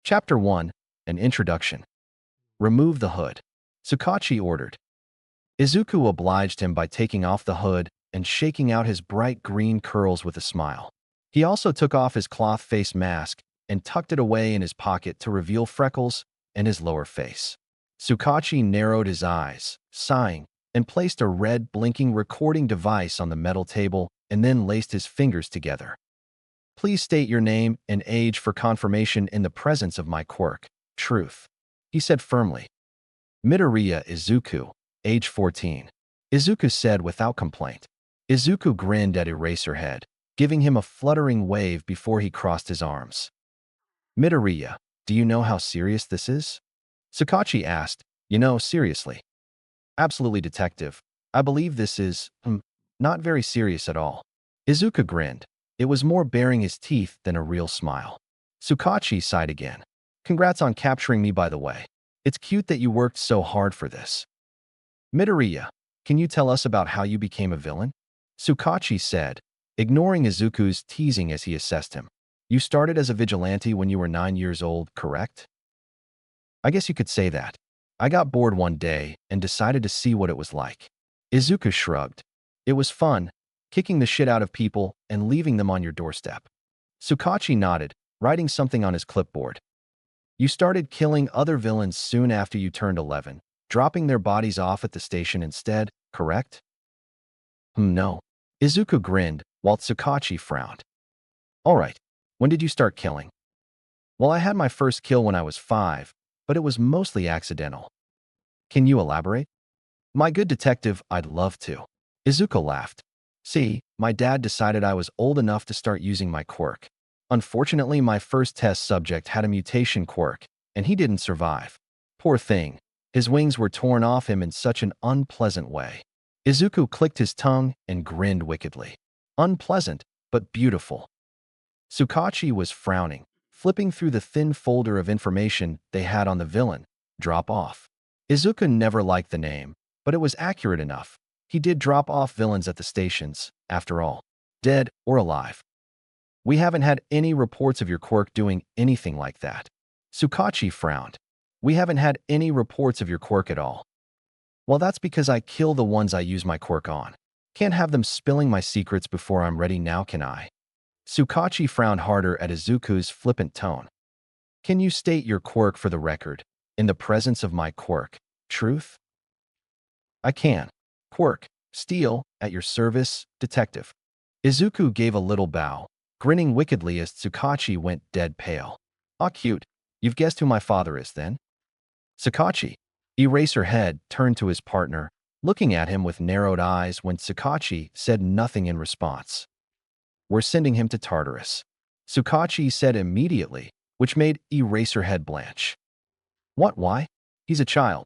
Chapter 1. An Introduction. Remove the hood. Tsukachi ordered. Izuku obliged him by taking off the hood and shaking out his bright green curls with a smile. He also took off his cloth face mask and tucked it away in his pocket to reveal freckles and his lower face. Tsukachi narrowed his eyes, sighing, and placed a red blinking recording device on the metal table and then laced his fingers together. Please state your name and age for confirmation in the presence of my quirk, Truth, he said firmly. Midoriya Izuku, age 14. Izuku said without complaint. Izuku grinned at Eraserhead, giving him a fluttering wave before he crossed his arms. Midoriya, do you know how serious this is? Tsukachi asked. Seriously. Absolutely, detective. I believe this is, not very serious at all. Izuku grinned. It was more baring his teeth than a real smile. Tsukachi sighed again. Congrats on capturing me, by the way. It's cute that you worked so hard for this. Midoriya, can you tell us about how you became a villain? Tsukachi said, ignoring Izuku's teasing as he assessed him. You started as a vigilante when you were 9 years old, correct? I guess you could say that. I got bored one day and decided to see what it was like. Izuku shrugged. It was fun, kicking the shit out of people and leaving them on your doorstep. Tsukachi nodded, writing something on his clipboard. You started killing other villains soon after you turned 11, dropping their bodies off at the station instead, correct? No. Izuku grinned, while Tsukachi frowned. All right, when did you start killing? Well, I had my first kill when I was 5, but it was mostly accidental. Can you elaborate? My good detective, I'd love to. Izuku laughed. See, my dad decided I was old enough to start using my quirk. Unfortunately, my first test subject had a mutation quirk, and he didn't survive. Poor thing. His wings were torn off him in such an unpleasant way. Izuku clicked his tongue and grinned wickedly. Unpleasant, but beautiful. Tsukachi was frowning, flipping through the thin folder of information they had on the villain. Drop off. Izuku never liked the name, but it was accurate enough. He did drop off villains at the stations, after all, dead or alive. We haven't had any reports of your quirk doing anything like that. Tsukachi frowned. We haven't had any reports of your quirk at all. Well, that's because I kill the ones I use my quirk on. Can't have them spilling my secrets before I'm ready now, can I? Tsukachi frowned harder at Izuku's flippant tone. Can you state your quirk for the record, in the presence of my quirk, Truth? I can. Quirk, Steel, at your service, detective. Izuku gave a little bow, grinning wickedly as Tsukachi went dead pale. Ah, cute. You've guessed who my father is, then? Tsukachi. Eraserhead turned to his partner, looking at him with narrowed eyes when Tsukachi said nothing in response. We're sending him to Tartarus. Tsukachi said immediately, which made Eraserhead blanch. What, why? He's a child.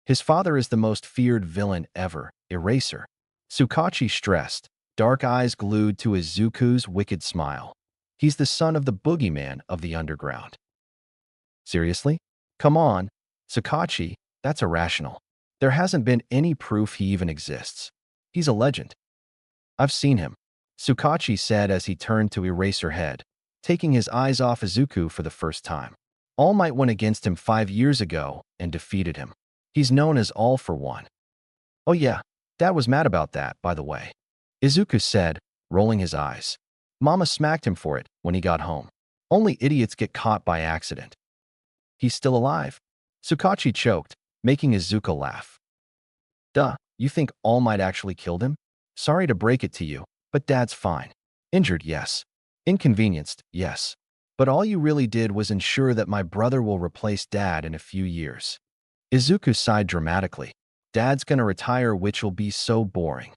His father is the most feared villain ever, Eraser. Tsukachi stressed, dark eyes glued to Izuku's wicked smile. He's the son of the boogeyman of the underground. Seriously? Come on, Tsukachi, that's irrational. There hasn't been any proof he even exists. He's a legend. I've seen him, Tsukachi said as he turned to Eraserhead, taking his eyes off Izuku for the first time. All Might went against him 5 years ago and defeated him. He's known as All for One. Oh yeah, Dad was mad about that, by the way. Izuku said, rolling his eyes. Mama smacked him for it when he got home. Only idiots get caught by accident. He's still alive. Tsukachi choked, making Izuku laugh. Duh, you think All Might actually killed him? Sorry to break it to you, but Dad's fine. Injured, yes. Inconvenienced, yes. But all you really did was ensure that my brother will replace Dad in a few years. Izuku sighed dramatically. Dad's gonna retire, which will be so boring.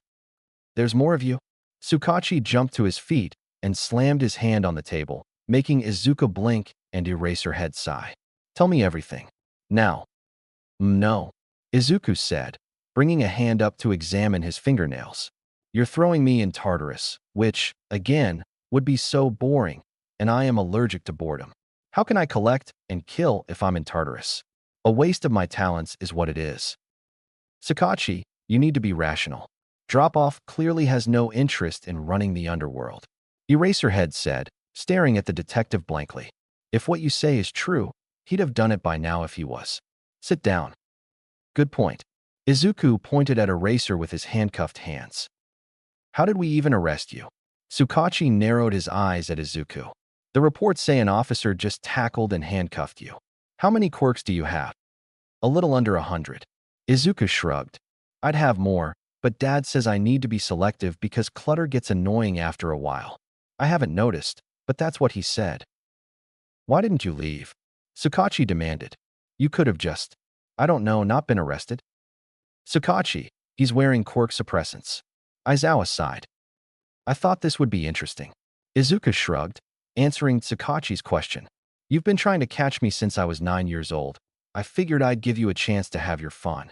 There's more of you? Tsukachi jumped to his feet and slammed his hand on the table, making Izuku blink and Eraserhead sigh. Tell me everything. Now. No, Izuku said, bringing a hand up to examine his fingernails. You're throwing me in Tartarus, which, again, would be so boring, and I am allergic to boredom. How can I collect and kill if I'm in Tartarus? A waste of my talents is what it is. Tsukachi, you need to be rational. Drop-Off clearly has no interest in running the underworld. Eraserhead said, staring at the detective blankly. If what you say is true, he'd have done it by now if he was. Sit down. Good point. Izuku pointed at Eraser with his handcuffed hands. How did we even arrest you? Tsukachi narrowed his eyes at Izuku. The reports say an officer just tackled and handcuffed you. How many quirks do you have? A little under 100. Izuku shrugged. I'd have more, but Dad says I need to be selective because clutter gets annoying after a while. I haven't noticed, but that's what he said. Why didn't you leave? Tsukachi demanded. You could have just, I don't know, not been arrested. Tsukachi, he's wearing quirk suppressants. Aizawa sighed. I thought this would be interesting. Izuku shrugged, answering Tsukachi's question. You've been trying to catch me since I was 9 years old. I figured I'd give you a chance to have your fun.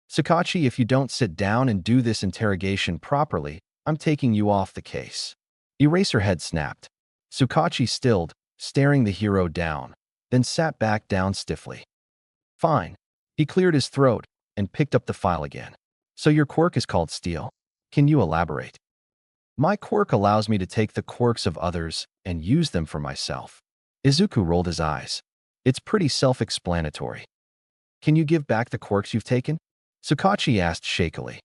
Tsukachi, if you don't sit down and do this interrogation properly, I'm taking you off the case. Eraserhead snapped. Tsukachi stilled, staring the hero down, then sat back down stiffly. Fine. He cleared his throat and picked up the file again. So your quirk is called Steel? Can you elaborate? My quirk allows me to take the quirks of others and use them for myself. Izuku rolled his eyes. It's pretty self-explanatory. Can you give back the quirks you've taken? Tsukachi asked shakily.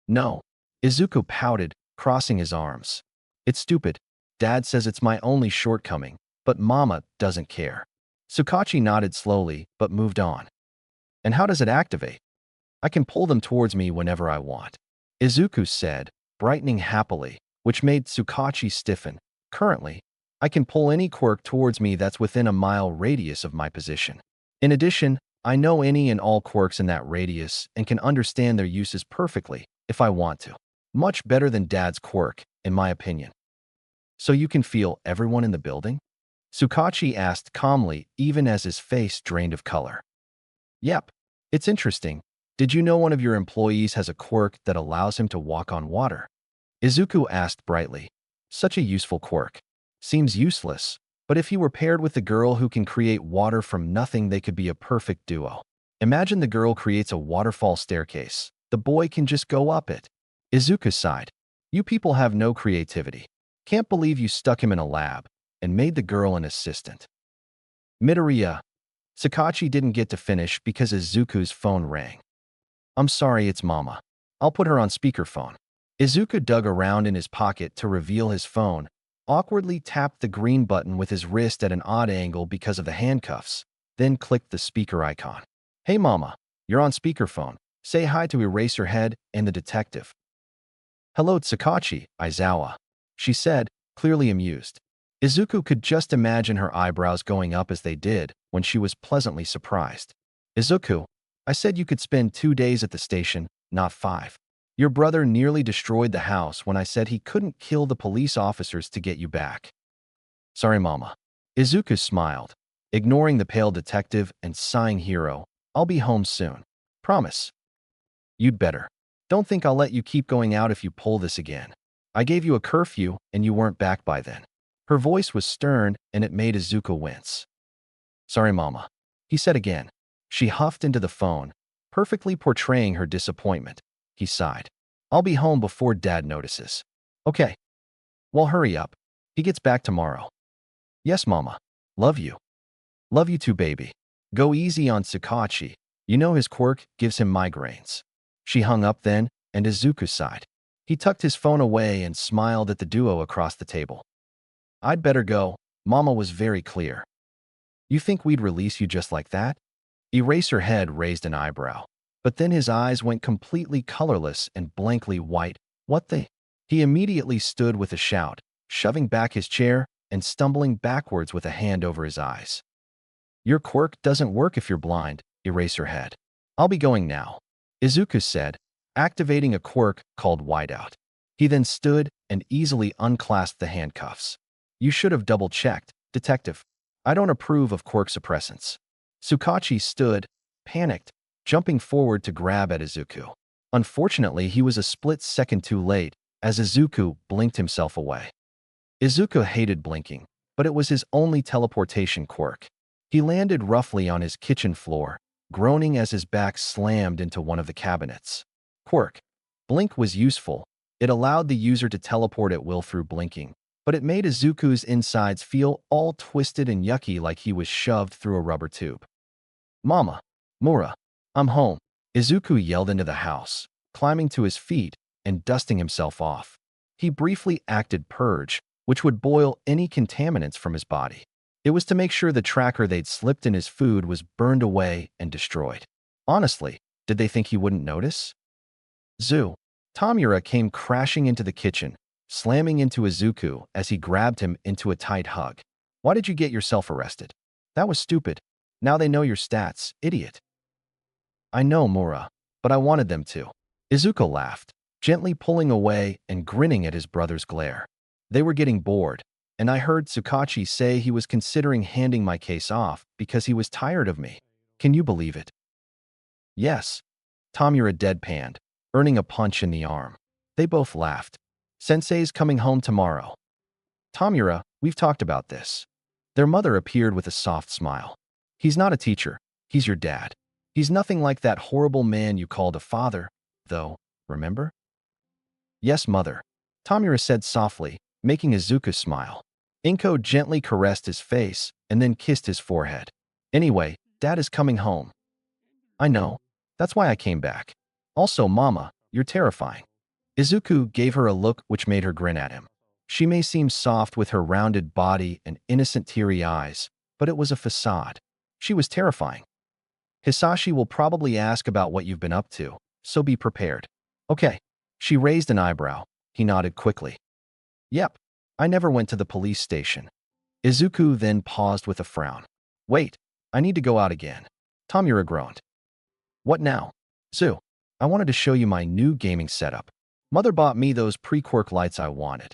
No. Izuku pouted, crossing his arms. It's stupid. Dad says it's my only shortcoming, but Mama doesn't care. Tsukachi nodded slowly, but moved on. And how does it activate? I can pull them towards me whenever I want. Izuku said, brightening happily, which made Tsukachi stiffen. Currently, I can pull any quirk towards me that's within a mile radius of my position. In addition, I know any and all quirks in that radius and can understand their uses perfectly, if I want to. Much better than Dad's quirk, in my opinion. So you can feel everyone in the building? Tsukachi asked calmly, even as his face drained of color. Yep. It's interesting. Did you know one of your employees has a quirk that allows him to walk on water? Izuku asked brightly. Such a useful quirk. Seems useless, but if he were paired with the girl who can create water from nothing, they could be a perfect duo. Imagine the girl creates a waterfall staircase. The boy can just go up it. Izuku sighed. You people have no creativity. Can't believe you stuck him in a lab and made the girl an assistant. Midoriya. Tsukachi didn't get to finish because Izuku's phone rang. I'm sorry, it's Mama. I'll put her on speakerphone. Izuku dug around in his pocket to reveal his phone, awkwardly tapped the green button with his wrist at an odd angle because of the handcuffs, then clicked the speaker icon. Hey Mama, you're on speakerphone. Say hi to Eraserhead and the detective. Hello Tsukachi, Aizawa, she said, clearly amused. Izuku could just imagine her eyebrows going up as they did when she was pleasantly surprised. Izuku, I said you could spend 2 days at the station, not 5. Your brother nearly destroyed the house when I said he couldn't kill the police officers to get you back. Sorry, Mama. Izuku smiled, ignoring the pale detective and sighing hero. I'll be home soon. Promise. You'd better. Don't think I'll let you keep going out if you pull this again. I gave you a curfew and you weren't back by then. Her voice was stern and it made Izuku wince. Sorry, Mama, he said again. She huffed into the phone, perfectly portraying her disappointment. He sighed. I'll be home before Dad notices. Okay. Well, hurry up. He gets back tomorrow. Yes, Mama. Love you. Love you too, baby. Go easy on Tsukachi. You know his quirk gives him migraines. She hung up then, and Izuku sighed. He tucked his phone away and smiled at the duo across the table. I'd better go. Mama was very clear. You think we'd release you just like that? Eraserhead raised an eyebrow, but then his eyes went completely colorless and blankly white. What the? He immediately stood with a shout, shoving back his chair and stumbling backwards with a hand over his eyes. Your quirk doesn't work if you're blind, Eraserhead. I'll be going now, Izuku said, activating a quirk called Whiteout. He then stood and easily unclasped the handcuffs. You should have double-checked, Detective. I don't approve of quirk suppressants. Tsukachi stood, panicked, jumping forward to grab at Izuku. Unfortunately, he was a split second too late, as Izuku blinked himself away. Izuku hated blinking, but it was his only teleportation quirk. He landed roughly on his kitchen floor, groaning as his back slammed into one of the cabinets. Quirk. Blink was useful. It allowed the user to teleport at will through blinking, but it made Izuku's insides feel all twisted and yucky like he was shoved through a rubber tube. "Mama, Mura, I'm home," Izuku yelled into the house, climbing to his feet and dusting himself off. He briefly acted purge, which would boil any contaminants from his body. It was to make sure the tracker they'd slipped in his food was burned away and destroyed. Honestly, did they think he wouldn't notice? Tomura came crashing into the kitchen, slamming into Izuku as he grabbed him into a tight hug. "Why did you get yourself arrested? That was stupid. Now they know your stats, idiot." "I know, Mura, but I wanted them to." Izuku laughed, gently pulling away and grinning at his brother's glare. "They were getting bored, and I heard Tsukachi say he was considering handing my case off because he was tired of me. Can you believe it?" "Yes." Tomura deadpanned, earning a punch in the arm. They both laughed. "Sensei's coming home tomorrow." "Tomura, we've talked about this." Their mother appeared with a soft smile. "He's not a teacher. He's your dad. He's nothing like that horrible man you called a father, though, remember?" "Yes, mother," Tomura said softly, making Izuku smile. Inko gently caressed his face and then kissed his forehead. "Anyway, Dad is coming home." "I know. That's why I came back. Also, Mama, you're terrifying." Izuku gave her a look which made her grin at him. She may seem soft with her rounded body and innocent teary eyes, but it was a facade. She was terrifying. "Hisashi will probably ask about what you've been up to, so be prepared." "Okay." She raised an eyebrow. He nodded quickly. "Yep. I never went to the police station." Izuku then paused with a frown. "Wait, I need to go out again." Tomura groaned. "What now?" "I wanted to show you my new gaming setup. Mother bought me those pre-quirk lights I wanted."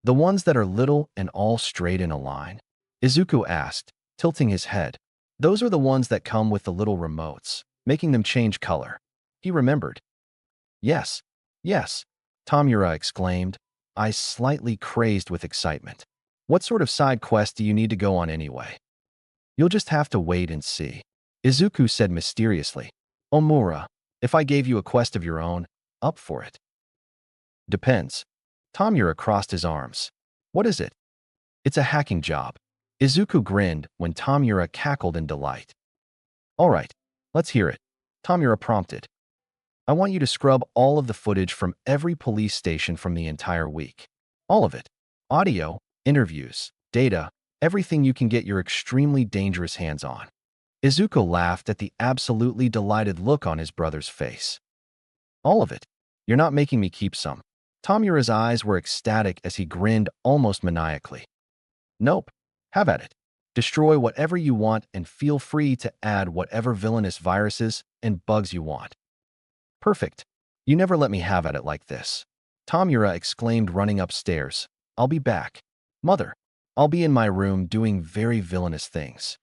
"The ones that are little and all straight in a line?" Izuku asked, tilting his head. "Those are the ones that come with the little remotes, making them change color." He remembered. Yes, yes, Tomura exclaimed, eyes slightly crazed with excitement. "What sort of side quest do you need to go on anyway?" "You'll just have to wait and see," Izuku said mysteriously. "Omura, if I gave you a quest of your own, up for it?" "Depends." Tomura crossed his arms. "What is it?" "It's a hacking job." Izuku grinned when Tomura cackled in delight. "All right, let's hear it," Tomura prompted. "I want you to scrub all of the footage from every police station from the entire week. All of it. Audio, interviews, data, everything you can get your extremely dangerous hands on." Izuku laughed at the absolutely delighted look on his brother's face. "All of it? You're not making me keep some." Tomura's eyes were ecstatic as he grinned almost maniacally. "Nope. Have at it. Destroy whatever you want and feel free to add whatever villainous viruses and bugs you want." "Perfect. You never let me have at it like this." Tomura exclaimed, running upstairs. "I'll be back." "Mother, I'll be in my room doing very villainous things."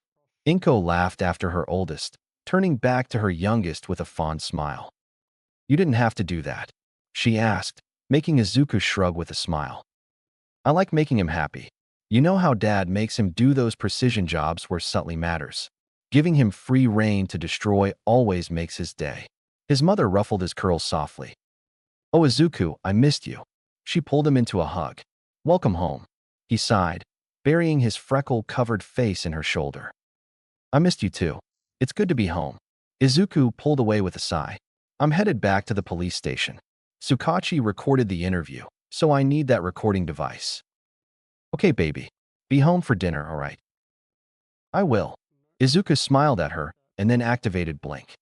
Inko laughed after her oldest, turning back to her youngest with a fond smile. "You didn't have to do that," she asked, making Izuku shrug with a smile. "I like making him happy. You know how Dad makes him do those precision jobs where subtly matters. Giving him free rein to destroy always makes his day." His mother ruffled his curls softly. "Oh, Izuku, I missed you." She pulled him into a hug. "Welcome home," he sighed, burying his freckle-covered face in her shoulder. "I missed you too. It's good to be home." Izuku pulled away with a sigh. "I'm headed back to the police station. Tsukachi recorded the interview, so I need that recording device." "Okay, baby. Be home for dinner, all right?" "I will." Izuku smiled at her and then activated Blink.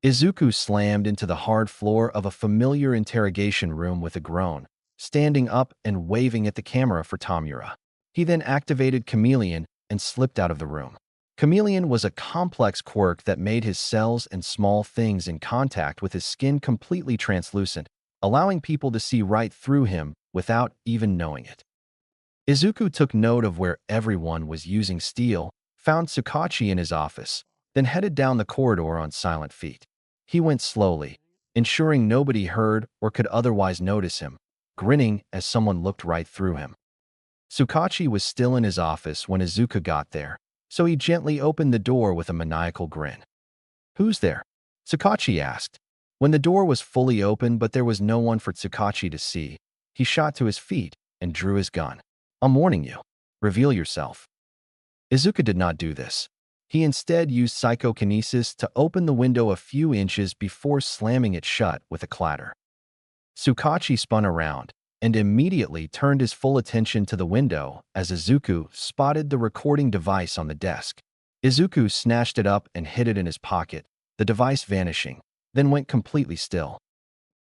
Izuku slammed into the hard floor of a familiar interrogation room with a groan, standing up and waving at the camera for Tomura. He then activated Chameleon and slipped out of the room. Chameleon was a complex quirk that made his cells and small things in contact with his skin completely translucent, allowing people to see right through him without even knowing it. Izuku took note of where everyone was using steel, found Tsukachi in his office, then headed down the corridor on silent feet. He went slowly, ensuring nobody heard or could otherwise notice him, grinning as someone looked right through him. Tsukachi was still in his office when Izuku got there, so he gently opened the door with a maniacal grin. "Who's there?" Tsukachi asked. When the door was fully open but there was no one for Tsukachi to see, he shot to his feet and drew his gun. I'm warning you. Reveal yourself. Izuku did not do this. He instead used psychokinesis to open the window a few inches before slamming it shut with a clatter. Tsukachi spun around and immediately turned his full attention to the window as Izuku spotted the recording device on the desk. Izuku snatched it up and hid it in his pocket, the device vanishing, then went completely still.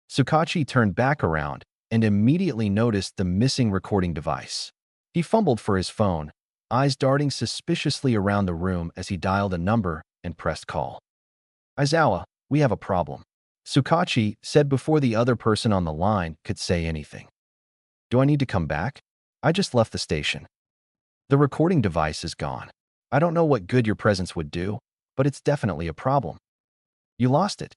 Tsukachi turned back around and immediately noticed the missing recording device. He fumbled for his phone, eyes darting suspiciously around the room as he dialed a number and pressed call. "Aizawa, we have a problem," Tsukachi said before the other person on the line could say anything. "Do I need to come back? I just left the station. The recording device is gone. I don't know what good your presence would do, but it's definitely a problem." "You lost it?"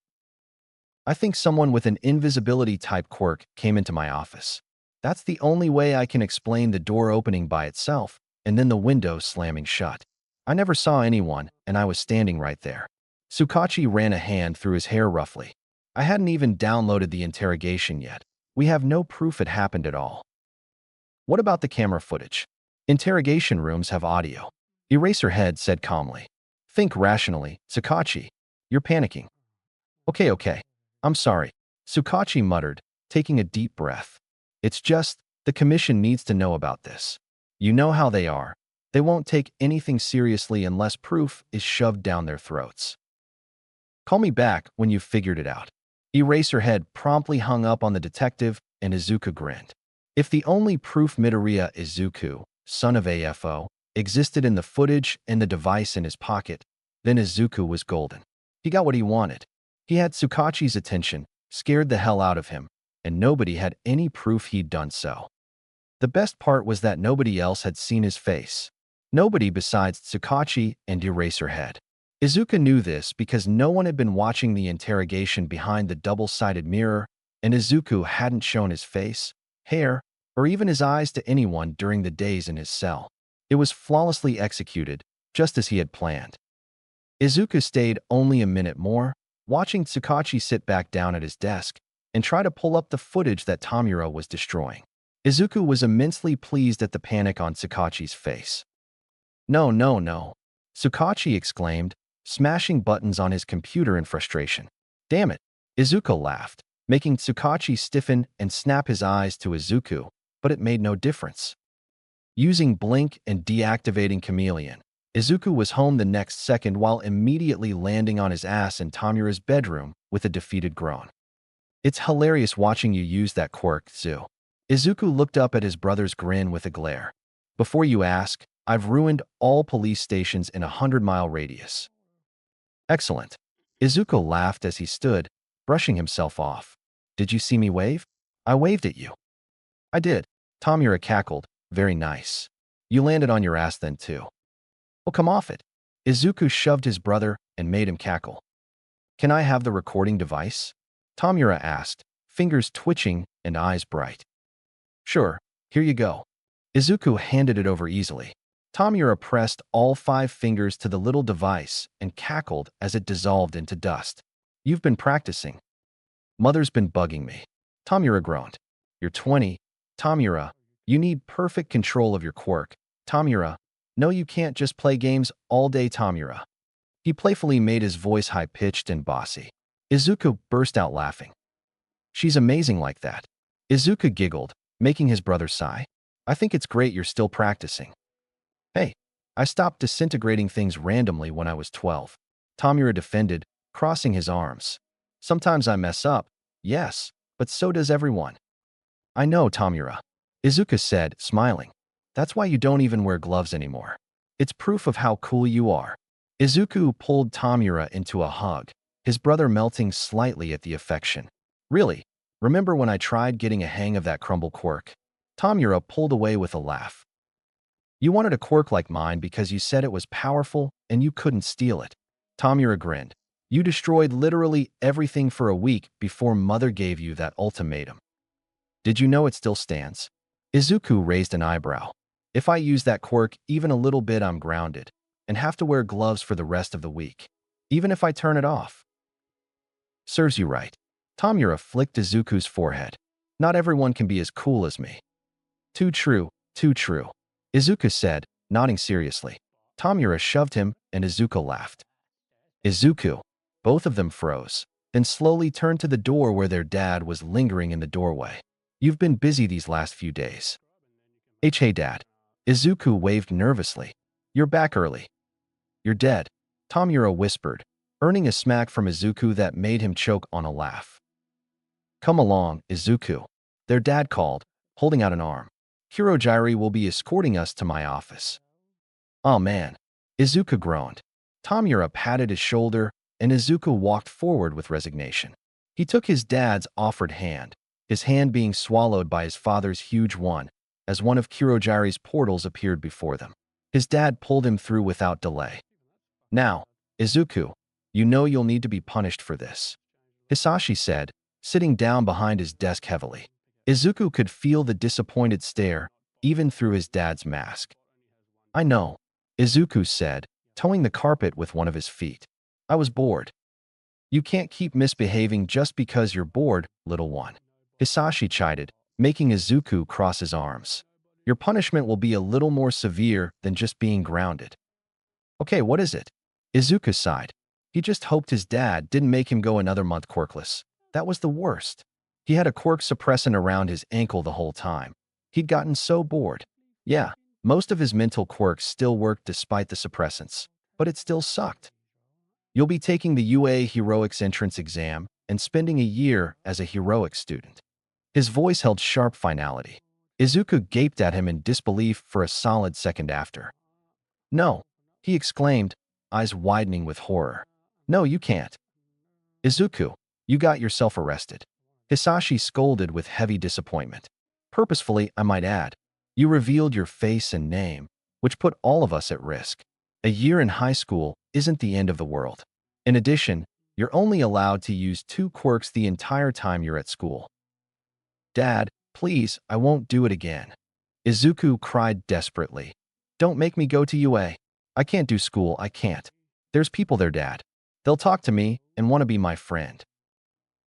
"I think someone with an invisibility-type quirk came into my office. That's the only way I can explain the door opening by itself and then the window slamming shut. I never saw anyone, and I was standing right there." Tsukachi ran a hand through his hair roughly. "I hadn't even downloaded the interrogation yet. We have no proof it happened at all." "What about the camera footage?" "Interrogation rooms have audio," Eraserhead said calmly. "Think rationally, Tsukachi. You're panicking." Okay. I'm sorry," Tsukachi muttered, taking a deep breath. "It's just, the commission needs to know about this. You know how they are. They won't take anything seriously unless proof is shoved down their throats. Call me back when you've figured it out." Eraserhead promptly hung up on the detective, and Izuku grinned. If the only proof Midoriya Izuku, son of AFO, existed in the footage and the device in his pocket, then Izuku was golden. He got what he wanted. He had Tsukachi's attention, scared the hell out of him, and nobody had any proof he'd done so. The best part was that nobody else had seen his face. Nobody besides Tsukachi and Eraserhead. Izuku knew this because no one had been watching the interrogation behind the double-sided mirror, and Izuku hadn't shown his face, hair, or even his eyes to anyone during the days in his cell. It was flawlessly executed, just as he had planned. Izuku stayed only a minute more, watching Tsukachi sit back down at his desk and try to pull up the footage that Tamura was destroying. Izuku was immensely pleased at the panic on Tsukachi's face. No, Tsukachi exclaimed, smashing buttons on his computer in frustration. "Damn it," Izuku laughed, making Tsukachi stiffen and snap his eyes to Izuku, but it made no difference. Using Blink and deactivating Chameleon, Izuku was home the next second while immediately landing on his ass in Tamura's bedroom with a defeated groan. "It's hilarious watching you use that quirk, Zu." Izuku looked up at his brother's grin with a glare. "Before you ask, I've ruined all police stations in a 100-mile radius." "Excellent." Izuku laughed as he stood, brushing himself off. "Did you see me wave?" "I waved at you." "I did." Tamura cackled. "Very nice. You landed on your ass then too." "Oh, come off it." Izuku shoved his brother and made him cackle. "Can I have the recording device?" Tamura asked, fingers twitching and eyes bright. "Sure, here you go." Izuku handed it over easily. Tamura pressed all 5 fingers to the little device and cackled as it dissolved into dust. "You've been practicing." "Mother's been bugging me." Tamura groaned. "You're 20. Tamura, you need perfect control of your quirk." Tamura, "No, you can't just play games all day, Tamura." He playfully made his voice high-pitched and bossy. Izuku burst out laughing. "She's amazing like that." Izuku giggled, making his brother sigh. "I think it's great you're still practicing." "Hey, I stopped disintegrating things randomly when I was 12. Tamura defended, crossing his arms. "Sometimes I mess up, yes, but so does everyone." "I know, Tamura," Izuku said, smiling. "That's why you don't even wear gloves anymore. It's proof of how cool you are." Izuku pulled Tamura into a hug, his brother melting slightly at the affection. "Really? Remember when I tried getting a hang of that crumble quirk?" Tamura pulled away with a laugh. "You wanted a quirk like mine because you said it was powerful and you couldn't steal it." Tamura grinned. "You destroyed literally everything for a week before Mother gave you that ultimatum. Did you know it still stands?" Izuku raised an eyebrow. "If I use that quirk even a little bit, I'm grounded and have to wear gloves for the rest of the week, even if I turn it off." "Serves you right." Tamura flicked Izuku's forehead. "Not everyone can be as cool as me." "Too true," Too true, Izuku said, nodding seriously. Tamura shoved him, and Izuku laughed. Izuku. Both of them froze, then slowly turned to the door where their dad was lingering in the doorway. You've been busy these last few days. Hey dad. Izuku waved nervously. You're back early. You're dead, Tamura whispered, earning a smack from Izuku that made him choke on a laugh. Come along, Izuku. Their dad called, holding out an arm. Hirojiri will be escorting us to my office. Oh man, Izuku groaned. Tamura patted his shoulder, and Izuku walked forward with resignation. He took his dad's offered hand, his hand being swallowed by his father's huge one, as one of Kirojiri's portals appeared before them. His dad pulled him through without delay. Now, Izuku, you know you'll need to be punished for this, Hisashi said, sitting down behind his desk heavily. Izuku could feel the disappointed stare, even through his dad's mask. I know, Izuku said, toeing the carpet with one of his feet. I was bored. You can't keep misbehaving just because you're bored, little one, Hisashi chided, making Izuku cross his arms. Your punishment will be a little more severe than just being grounded. Okay, what is it? Izuku sighed. He just hoped his dad didn't make him go another month quirkless. That was the worst. He had a quirk suppressant around his ankle the whole time. He'd gotten so bored. Yeah, most of his mental quirks still worked despite the suppressants, but it still sucked. You'll be taking the UA Heroics entrance exam and spending a year as a heroic student. His voice held sharp finality. Izuku gaped at him in disbelief for a solid second after. No, he exclaimed, eyes widening with horror. No, you can't. Izuku, you got yourself arrested. Hisashi scolded with heavy disappointment. Purposefully, I might add. You revealed your face and name, which put all of us at risk. A year in high school isn't the end of the world. In addition, you're only allowed to use 2 quirks the entire time you're at school. Dad, please, I won't do it again. Izuku cried desperately. Don't make me go to UA. I can't do school, I can't. There's people there, Dad. They'll talk to me and want to be my friend.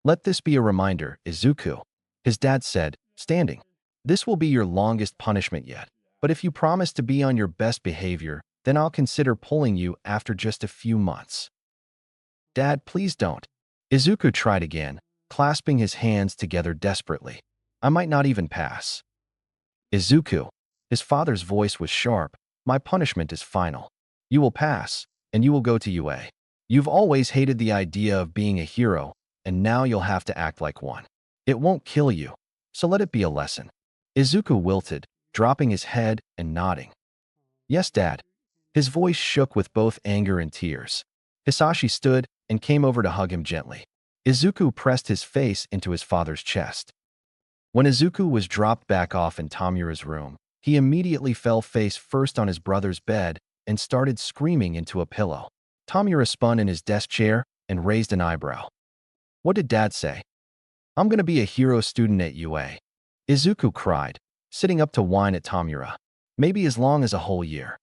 Let this be a reminder, Izuku, his dad said, standing. This will be your longest punishment yet, but if you promise to be on your best behavior, then I'll consider pulling you after just a few months. Dad, please don't. Izuku tried again, clasping his hands together desperately. I might not even pass. Izuku, his father's voice was sharp, my punishment is final. You will pass, and you will go to UA. You've always hated the idea of being a hero, and now you'll have to act like one. It won't kill you, so let it be a lesson. Izuku wilted, dropping his head and nodding. Yes, Dad. His voice shook with both anger and tears. Hisashi stood and came over to hug him gently. Izuku pressed his face into his father's chest. When Izuku was dropped back off in Tamura's room, he immediately fell face first on his brother's bed and started screaming into a pillow. Tamura spun in his desk chair and raised an eyebrow. What did Dad say? I'm going to be a hero student at UA. Izuku cried, sitting up to whine at Tamura. Maybe as long as a whole year.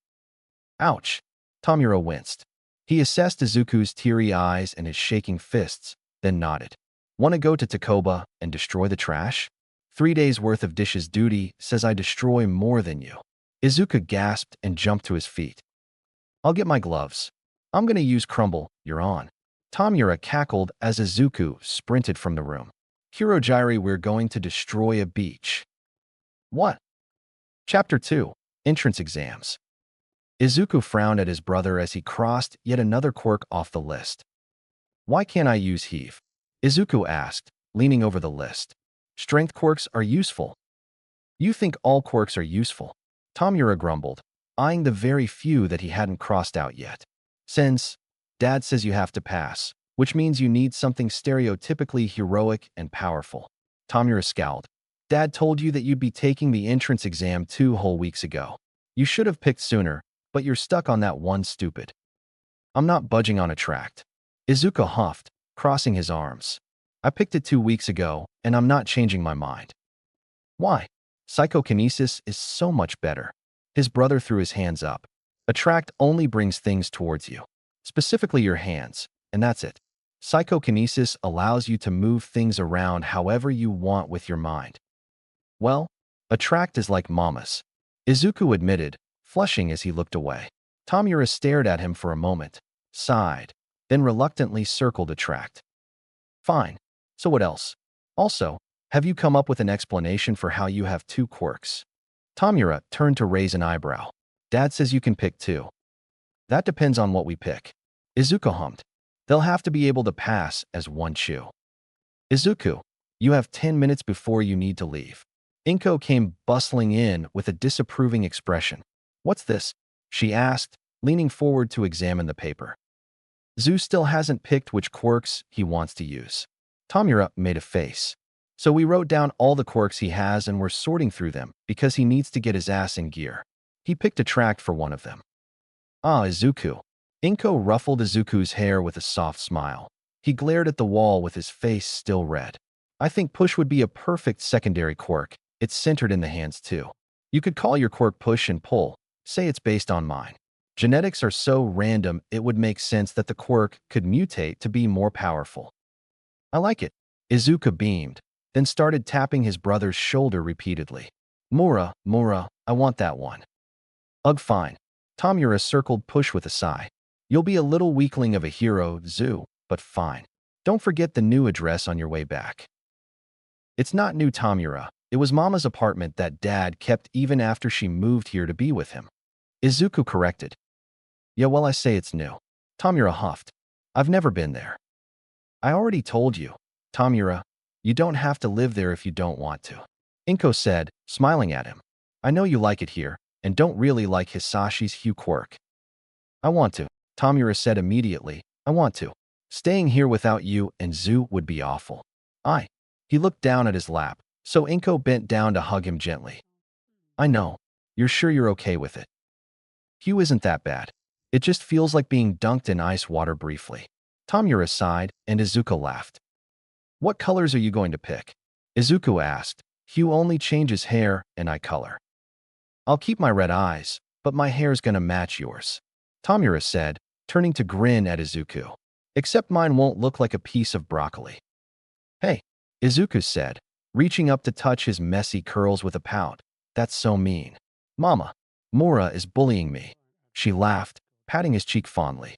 Ouch. Tamura winced. He assessed Izuku's teary eyes and his shaking fists, then nodded. Want to go to Takoba and destroy the trash? 3 days' worth of dishes duty says I destroy more than you. Izuku gasped and jumped to his feet. I'll get my gloves. I'm going to use Crumble, you're on. Tamura cackled as Izuku sprinted from the room. Hirojiri, we're going to destroy a beach. What? Chapter 2. Entrance Exams. Izuku frowned at his brother as he crossed yet another quirk off the list. Why can't I use Heave? Izuku asked, leaning over the list. Strength quirks are useful. You think all quirks are useful? Tamura grumbled, eyeing the very few that he hadn't crossed out yet. Since Dad says you have to pass, which means you need something stereotypically heroic and powerful. Tamura scowled. Dad told you that you'd be taking the entrance exam 2 whole weeks ago. You should have picked sooner, but you're stuck on that one stupid. I'm not budging on a tract. Izuku huffed, crossing his arms. I picked it 2 weeks ago, and I'm not changing my mind. Why? Psychokinesis is so much better. His brother threw his hands up. A tract only brings things towards you, specifically your hands, and that's it. Psychokinesis allows you to move things around however you want with your mind. Well, a tract is like mamas. Izuku admitted, flushing as he looked away. Tamura stared at him for a moment, sighed, then reluctantly circled a tract. Fine. So what else? Also, have you come up with an explanation for how you have two quirks? Tamura turned to raise an eyebrow. Dad says you can pick two. That depends on what we pick. Izuku hummed. They'll have to be able to pass as one chew. Izuku, you have 10 minutes before you need to leave. Inko came bustling in with a disapproving expression. What's this? She asked, leaning forward to examine the paper. Zu still hasn't picked which quirks he wants to use. Tamura made a face. So we wrote down all the quirks he has and we're sorting through them because he needs to get his ass in gear. He picked a tract for one of them. Ah, Izuku. Inko ruffled Izuku's hair with a soft smile. He glared at the wall with his face still red. I think push would be a perfect secondary quirk. It's centered in the hands too. You could call your quirk push and pull. Say it's based on mine. Genetics are so random it would make sense that the quirk could mutate to be more powerful. I like it. Izuku beamed, then started tapping his brother's shoulder repeatedly. Mura, I want that one. Ugh, fine. Tamura circled push with a sigh. You'll be a little weakling of a hero, Zu, but fine. Don't forget the new address on your way back. It's not new, Tamura. It was Mama's apartment that Dad kept even after she moved here to be with him. Izuku corrected. Yeah, well, I say it's new. Tamura huffed. I've never been there. I already told you, Tamura, you don't have to live there if you don't want to. Inko said, smiling at him. I know you like it here, and don't really like Hisashi's Hue quirk. I want to, Tamura said immediately. I want to. Staying here without you and Zu would be awful. He looked down at his lap, so Inko bent down to hug him gently. I know. You're sure you're okay with it? Hue isn't that bad. It just feels like being dunked in ice water briefly. Tamura sighed, and Izuku laughed. What colors are you going to pick? Izuku asked. Hue only changes hair and eye color. I'll keep my red eyes, but my hair's gonna match yours. Tamura said, turning to grin at Izuku. Except mine won't look like a piece of broccoli. Hey, Izuku said, reaching up to touch his messy curls with a pout. That's so mean. Mama, Mura is bullying me. She laughed, patting his cheek fondly.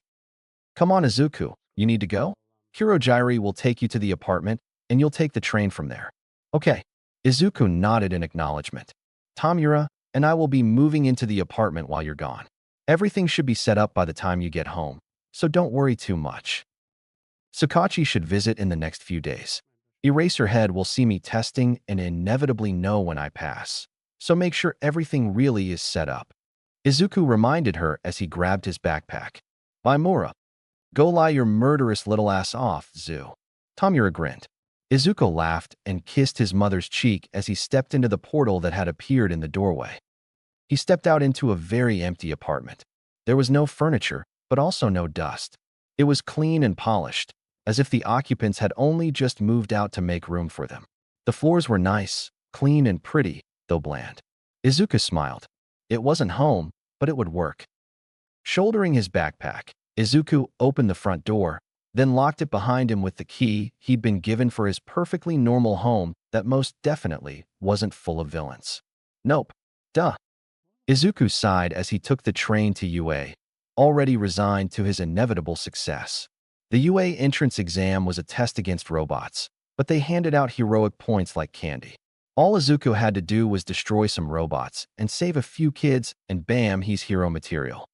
Come on, Izuku, you need to go? Hirojiri will take you to the apartment, and you'll take the train from there. Okay. Izuku nodded in acknowledgement. Tamura and I will be moving into the apartment while you're gone. Everything should be set up by the time you get home, so don't worry too much. Sakachi should visit in the next few days. Eraserhead will see me testing and inevitably know when I pass, so make sure everything really is set up. Izuku reminded her as he grabbed his backpack. Bye, Mura. Go lie your murderous little ass off, Zu. Tamura grinned. Izuku laughed and kissed his mother's cheek as he stepped into the portal that had appeared in the doorway. He stepped out into a very empty apartment. There was no furniture, but also no dust. It was clean and polished, as if the occupants had only just moved out to make room for them. The floors were nice, clean and pretty, though bland. Izuku smiled. It wasn't home, but it would work. Shouldering his backpack, Izuku opened the front door, then locked it behind him with the key he'd been given for his perfectly normal home that most definitely wasn't full of villains. Nope. Duh. Izuku sighed as he took the train to UA, already resigned to his inevitable success. The UA entrance exam was a test against robots, but they handed out heroic points like candy. All Izuku had to do was destroy some robots and save a few kids, and bam, he's hero material.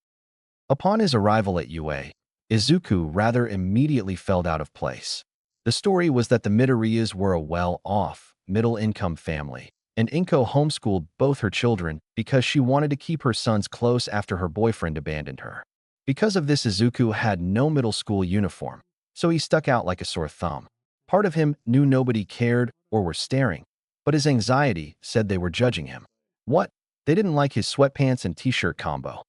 Upon his arrival at UA, Izuku rather immediately fell out of place. The story was that the Midoriyas were a well-off, middle-income family, and Inko homeschooled both her children because she wanted to keep her sons close after her boyfriend abandoned her. Because of this, Izuku had no middle school uniform, so he stuck out like a sore thumb. Part of him knew nobody cared or were staring, but his anxiety said they were judging him. What? They didn't like his sweatpants and t-shirt combo.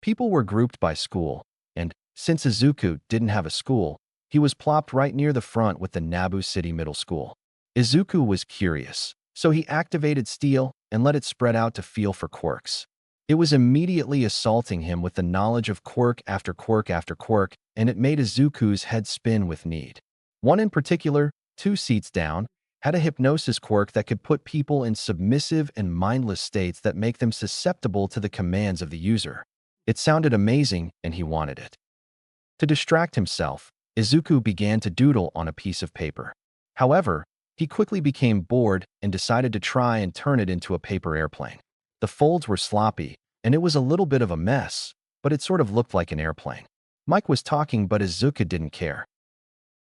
People were grouped by school, and since Izuku didn't have a school, he was plopped right near the front with the Nabu City Middle School. Izuku was curious, so he activated Steel and let it spread out to feel for quirks. It was immediately assaulting him with the knowledge of quirk after quirk after quirk, and it made Izuku's head spin with need. One in particular, 2 seats down, had a hypnosis quirk that could put people in submissive and mindless states that make them susceptible to the commands of the user. It sounded amazing, and he wanted it. To distract himself, Izuku began to doodle on a piece of paper. However, he quickly became bored and decided to try and turn it into a paper airplane. The folds were sloppy, and it was a little bit of a mess, but it sort of looked like an airplane. Mike was talking, but Izuku didn't care.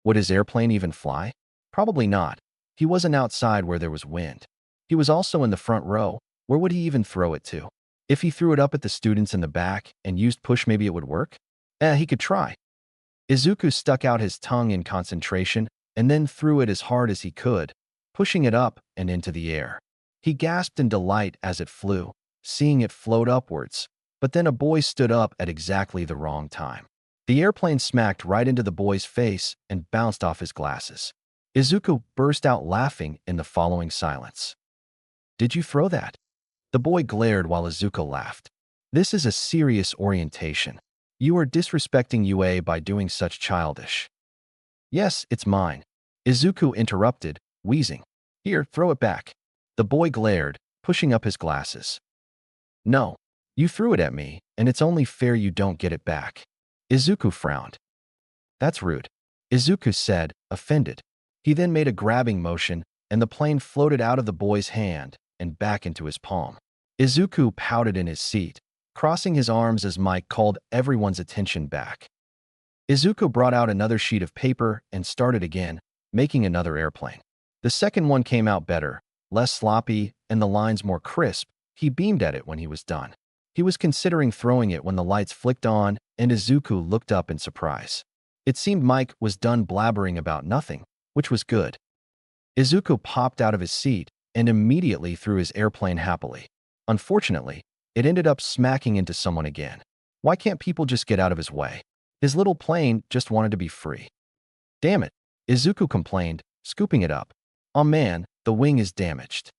Would his airplane even fly? Probably not. He wasn't outside where there was wind. He was also in the front row. Where would he even throw it to? If he threw it up at the students in the back and used push, maybe it would work? He could try. Izuku stuck out his tongue in concentration and then threw it as hard as he could, pushing it up and into the air. He gasped in delight as it flew, seeing it float upwards, but then a boy stood up at exactly the wrong time. The airplane smacked right into the boy's face and bounced off his glasses. Izuku burst out laughing in the following silence. "Did you throw that?" The boy glared while Izuku laughed. "This is a serious orientation. You are disrespecting UA by doing such childish." "Yes, it's mine," Izuku interrupted, wheezing. "Here, throw it back." The boy glared, pushing up his glasses. "No, you threw it at me, and it's only fair you don't get it back." Izuku frowned. "That's rude," Izuku said, offended. He then made a grabbing motion, and the plane floated out of the boy's hand and back into his palm. Izuku pouted in his seat, crossing his arms as Mike called everyone's attention back. Izuku brought out another sheet of paper and started again, making another airplane. The second one came out better, less sloppy, and the lines more crisp. He beamed at it when he was done. He was considering throwing it when the lights flicked on, and Izuku looked up in surprise. It seemed Mike was done blabbering about nothing, which was good. Izuku popped out of his seat and immediately threw his airplane happily. Unfortunately, it ended up smacking into someone again. Why can't people just get out of his way? His little plane just wanted to be free. "Damn it," Izuku complained, scooping it up. "Oh man, the wing is damaged."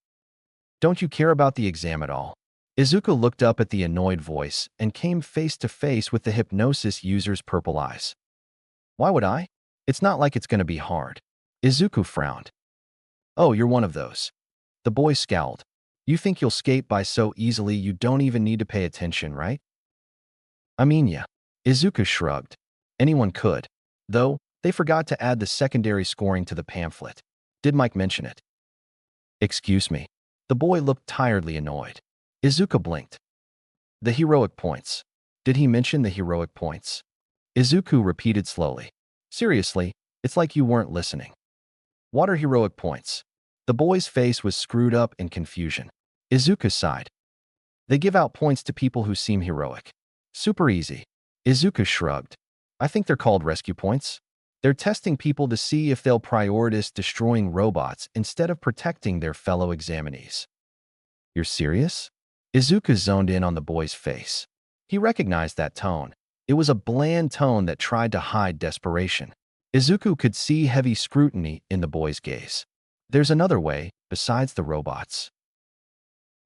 "Don't you care about the exam at all?" Izuku looked up at the annoyed voice and came face to face with the hypnosis user's purple eyes. "Why would I? It's not like it's going to be hard." Izuku frowned. "Oh, you're one of those." The boy scowled. "You think you'll skate by so easily you don't even need to pay attention, right?" "I mean, yeah." Izuku shrugged. "Anyone could. Though, they forgot to add the secondary scoring to the pamphlet. Did Mike mention it?" "Excuse me." The boy looked tiredly annoyed. Izuku blinked. "The heroic points. Did he mention the heroic points?" Izuku repeated slowly. "Seriously, it's like you weren't listening." "What are heroic points?" The boy's face was screwed up in confusion. Izuku sighed. "They give out points to people who seem heroic." "Super easy." Izuku shrugged. "I think they're called rescue points. They're testing people to see if they'll prioritize destroying robots instead of protecting their fellow examinees." "You're serious?" Izuku zoned in on the boy's face. He recognized that tone. It was a bland tone that tried to hide desperation. Izuku could see heavy scrutiny in the boy's gaze. "There's another way, besides the robots."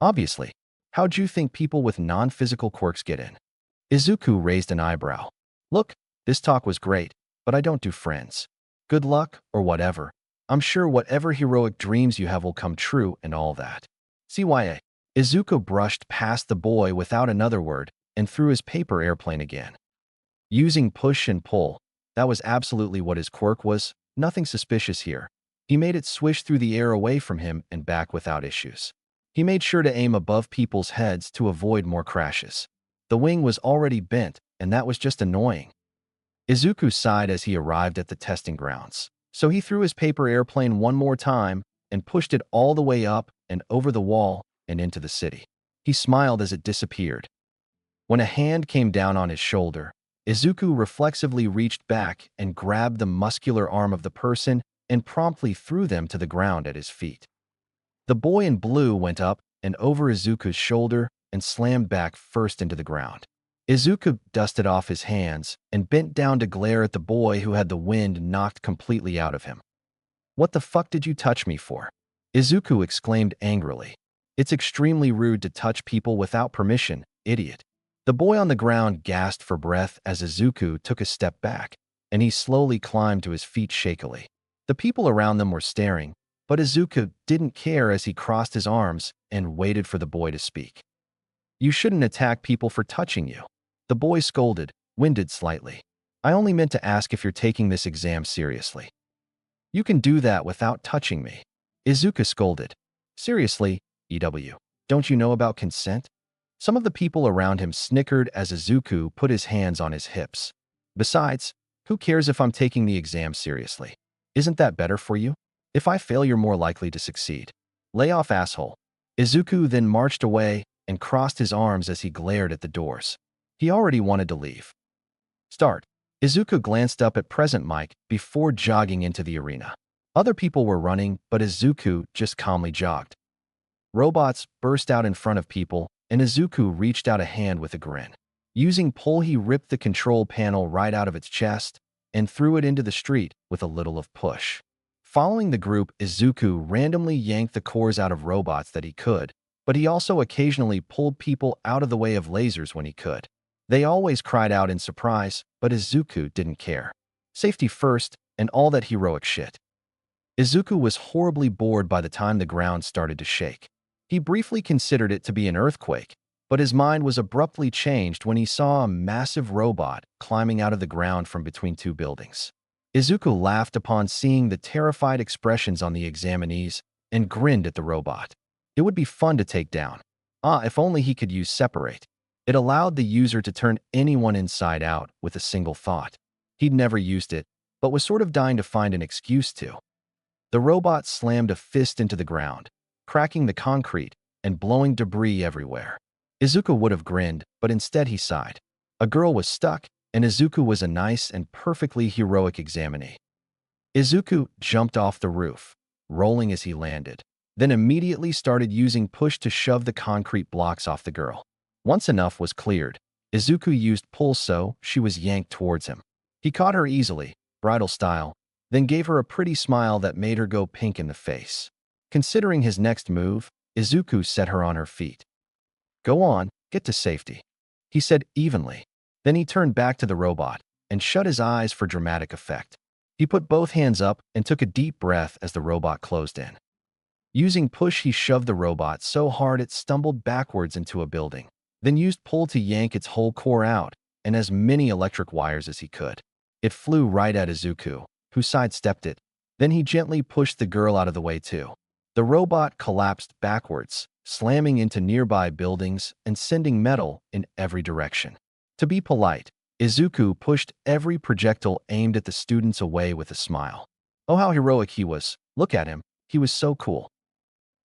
"Obviously. How'd you think people with non-physical quirks get in?" Izuku raised an eyebrow. "Look, this talk was great, but I don't do friends. Good luck, or whatever. I'm sure whatever heroic dreams you have will come true and all that." CYA. Izuku brushed past the boy without another word and threw his paper airplane again. Using push and pull, that was absolutely what his quirk was, nothing suspicious here. He made it swish through the air away from him and back without issues. He made sure to aim above people's heads to avoid more crashes. The wing was already bent, and that was just annoying. Izuku sighed as he arrived at the testing grounds. So he threw his paper airplane one more time and pushed it all the way up and over the wall and into the city. He smiled as it disappeared. When a hand came down on his shoulder, Izuku reflexively reached back and grabbed the muscular arm of the person and promptly threw them to the ground at his feet. The boy in blue went up and over Izuku's shoulder and slammed back first into the ground. Izuku dusted off his hands and bent down to glare at the boy who had the wind knocked completely out of him. "What the fuck did you touch me for?" Izuku exclaimed angrily. "It's extremely rude to touch people without permission, idiot." The boy on the ground gasped for breath as Izuku took a step back, and he slowly climbed to his feet shakily. The people around them were staring, But Izuku didn't care as he crossed his arms and waited for the boy to speak. You shouldn't attack people for touching you. The boy scolded, winded slightly. I only meant to ask if you're taking this exam seriously. You can do that without touching me. Izuku scolded. Seriously, EW, don't you know about consent? Some of the people around him snickered as Izuku put his hands on his hips. Besides, who cares if I'm taking the exam seriously? Isn't that better for you? If I fail, you're more likely to succeed. Lay off, asshole. Izuku then marched away and crossed his arms as he glared at the doors. He already wanted to leave. Start. Izuku glanced up at present Mike before jogging into the arena. Other people were running, but Izuku just calmly jogged. Robots burst out in front of people, and Izuku reached out a hand with a grin. Using pull, he ripped the control panel right out of its chest and threw it into the street with a little of push. Following the group, Izuku randomly yanked the cores out of robots that he could, but he also occasionally pulled people out of the way of lasers when he could. They always cried out in surprise, but Izuku didn't care. Safety first, and all that heroic shit. Izuku was horribly bored by the time the ground started to shake. He briefly considered it to be an earthquake, but his mind was abruptly changed when he saw a massive robot climbing out of the ground from between two buildings. Izuku laughed upon seeing the terrified expressions on the examinees and grinned at the robot. It would be fun to take down. If only he could use separate. It allowed the user to turn anyone inside out with a single thought. He'd never used it, but was sort of dying to find an excuse to. The robot slammed a fist into the ground, cracking the concrete and blowing debris everywhere. Izuku would have grinned, but instead he sighed. A girl was stuck, and Izuku was a nice and perfectly heroic examinee. Izuku jumped off the roof, rolling as he landed, then immediately started using push to shove the concrete blocks off the girl. Once enough was cleared, Izuku used pull so she was yanked towards him. He caught her easily, bridal style, then gave her a pretty smile that made her go pink in the face. Considering his next move, Izuku set her on her feet. Go on, get to safety, he said evenly. Then he turned back to the robot and shut his eyes for dramatic effect. He put both hands up and took a deep breath as the robot closed in. Using push, he shoved the robot so hard it stumbled backwards into a building, then used pull to yank its whole core out and as many electric wires as he could. It flew right at Izuku, who sidestepped it. Then he gently pushed the girl out of the way too. The robot collapsed backwards, slamming into nearby buildings and sending metal in every direction. To be polite, Izuku pushed every projectile aimed at the students away with a smile. Oh, how heroic he was. Look at him. He was so cool.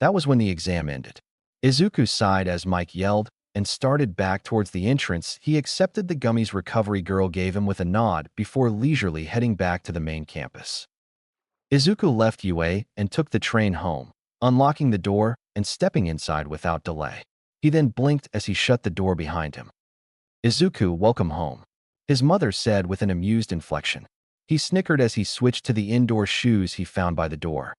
That was when the exam ended. Izuku sighed as Mike yelled and started back towards the entrance. He accepted the gummies recovery girl gave him with a nod before leisurely heading back to the main campus. Izuku left UA and took the train home, unlocking the door and stepping inside without delay. He then blinked as he shut the door behind him. Izuku, welcome home, his mother said with an amused inflection. He snickered as he switched to the indoor shoes he found by the door.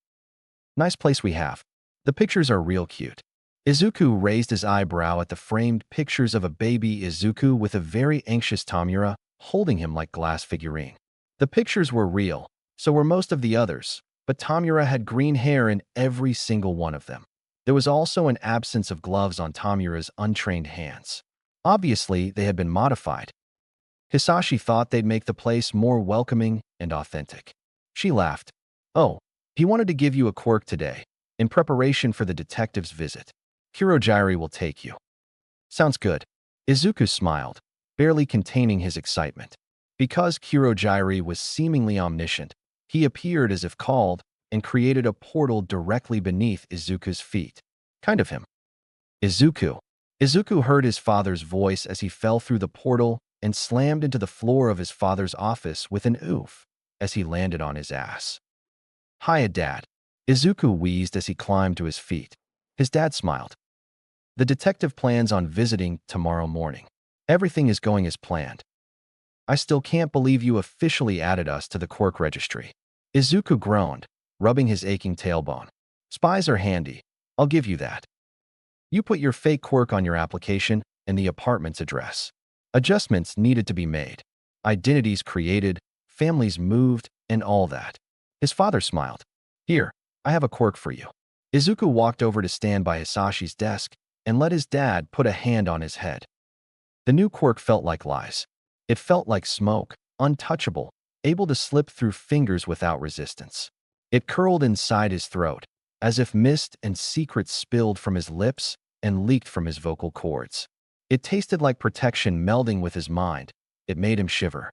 Nice place we have. The pictures are real cute. Izuku raised his eyebrow at the framed pictures of a baby Izuku with a very anxious Tamura holding him like glass figurine. The pictures were real, so were most of the others, but Tamura had green hair in every single one of them. There was also an absence of gloves on Tamura's untrained hands. Obviously, they had been modified. Hisashi thought they'd make the place more welcoming and authentic. She laughed. Oh, he wanted to give you a quirk today, in preparation for the detective's visit. Kurogiri will take you. Sounds good. Izuku smiled, barely containing his excitement. Because Kurogiri was seemingly omniscient, he appeared as if called and created a portal directly beneath Izuku's feet. Kind of him. Izuku. Izuku heard his father's voice as he fell through the portal and slammed into the floor of his father's office with an oof as he landed on his ass. Hiya, Dad. Izuku wheezed as he climbed to his feet. His dad smiled. The detective plans on visiting tomorrow morning. Everything is going as planned. I still can't believe you officially added us to the quirk registry. Izuku groaned, rubbing his aching tailbone. Spies are handy. I'll give you that. You put your fake quirk on your application and the apartment's address. Adjustments needed to be made. Identities created, families moved, and all that. His father smiled. Here, I have a quirk for you. Izuku walked over to stand by Hisashi's desk and let his dad put a hand on his head. The new quirk felt like lies. It felt like smoke, untouchable, able to slip through fingers without resistance. It curled inside his throat, as if mist and secrets spilled from his lips and leaked from his vocal cords. It tasted like protection melding with his mind. It made him shiver.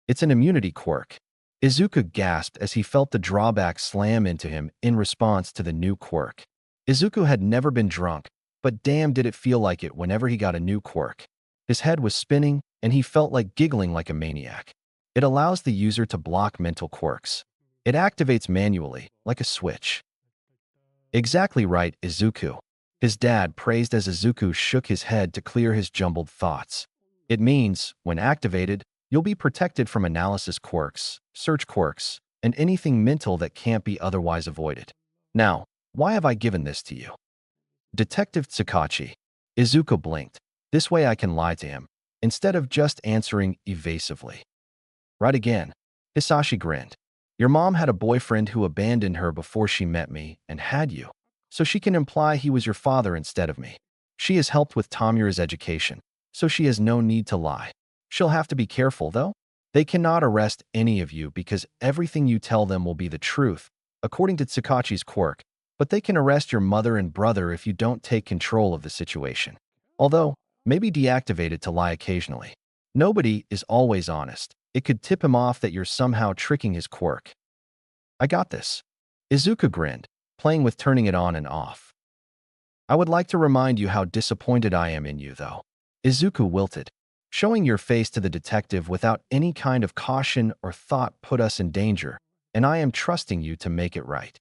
It's an immunity quirk. Izuku gasped as he felt the drawback slam into him in response to the new quirk. Izuku had never been drunk, but damn did it feel like it whenever he got a new quirk. His head was spinning, and he felt like giggling like a maniac. It allows the user to block mental quirks. It activates manually, like a switch. Exactly right, Izuku. His dad praised as Izuku shook his head to clear his jumbled thoughts. It means, when activated, you'll be protected from analysis quirks, search quirks, and anything mental that can't be otherwise avoided. Now, why have I given this to you? Detective Tsukauchi. Izuku blinked. This way I can lie to him, instead of just answering evasively. Right again. Hisashi grinned. Your mom had a boyfriend who abandoned her before she met me and had you, so she can imply he was your father instead of me. She has helped with Tamura's education, so she has no need to lie. She'll have to be careful, though. They cannot arrest any of you because everything you tell them will be the truth, according to Tsukauchi's quirk, but they can arrest your mother and brother if you don't take control of the situation. Although, maybe deactivate it to lie occasionally. Nobody is always honest. It could tip him off that you're somehow tricking his quirk. I got this. Izuku grinned, playing with turning it on and off. I would like to remind you how disappointed I am in you, though. Izuku wilted. Showing your face to the detective without any kind of caution or thought put us in danger, and I am trusting you to make it right.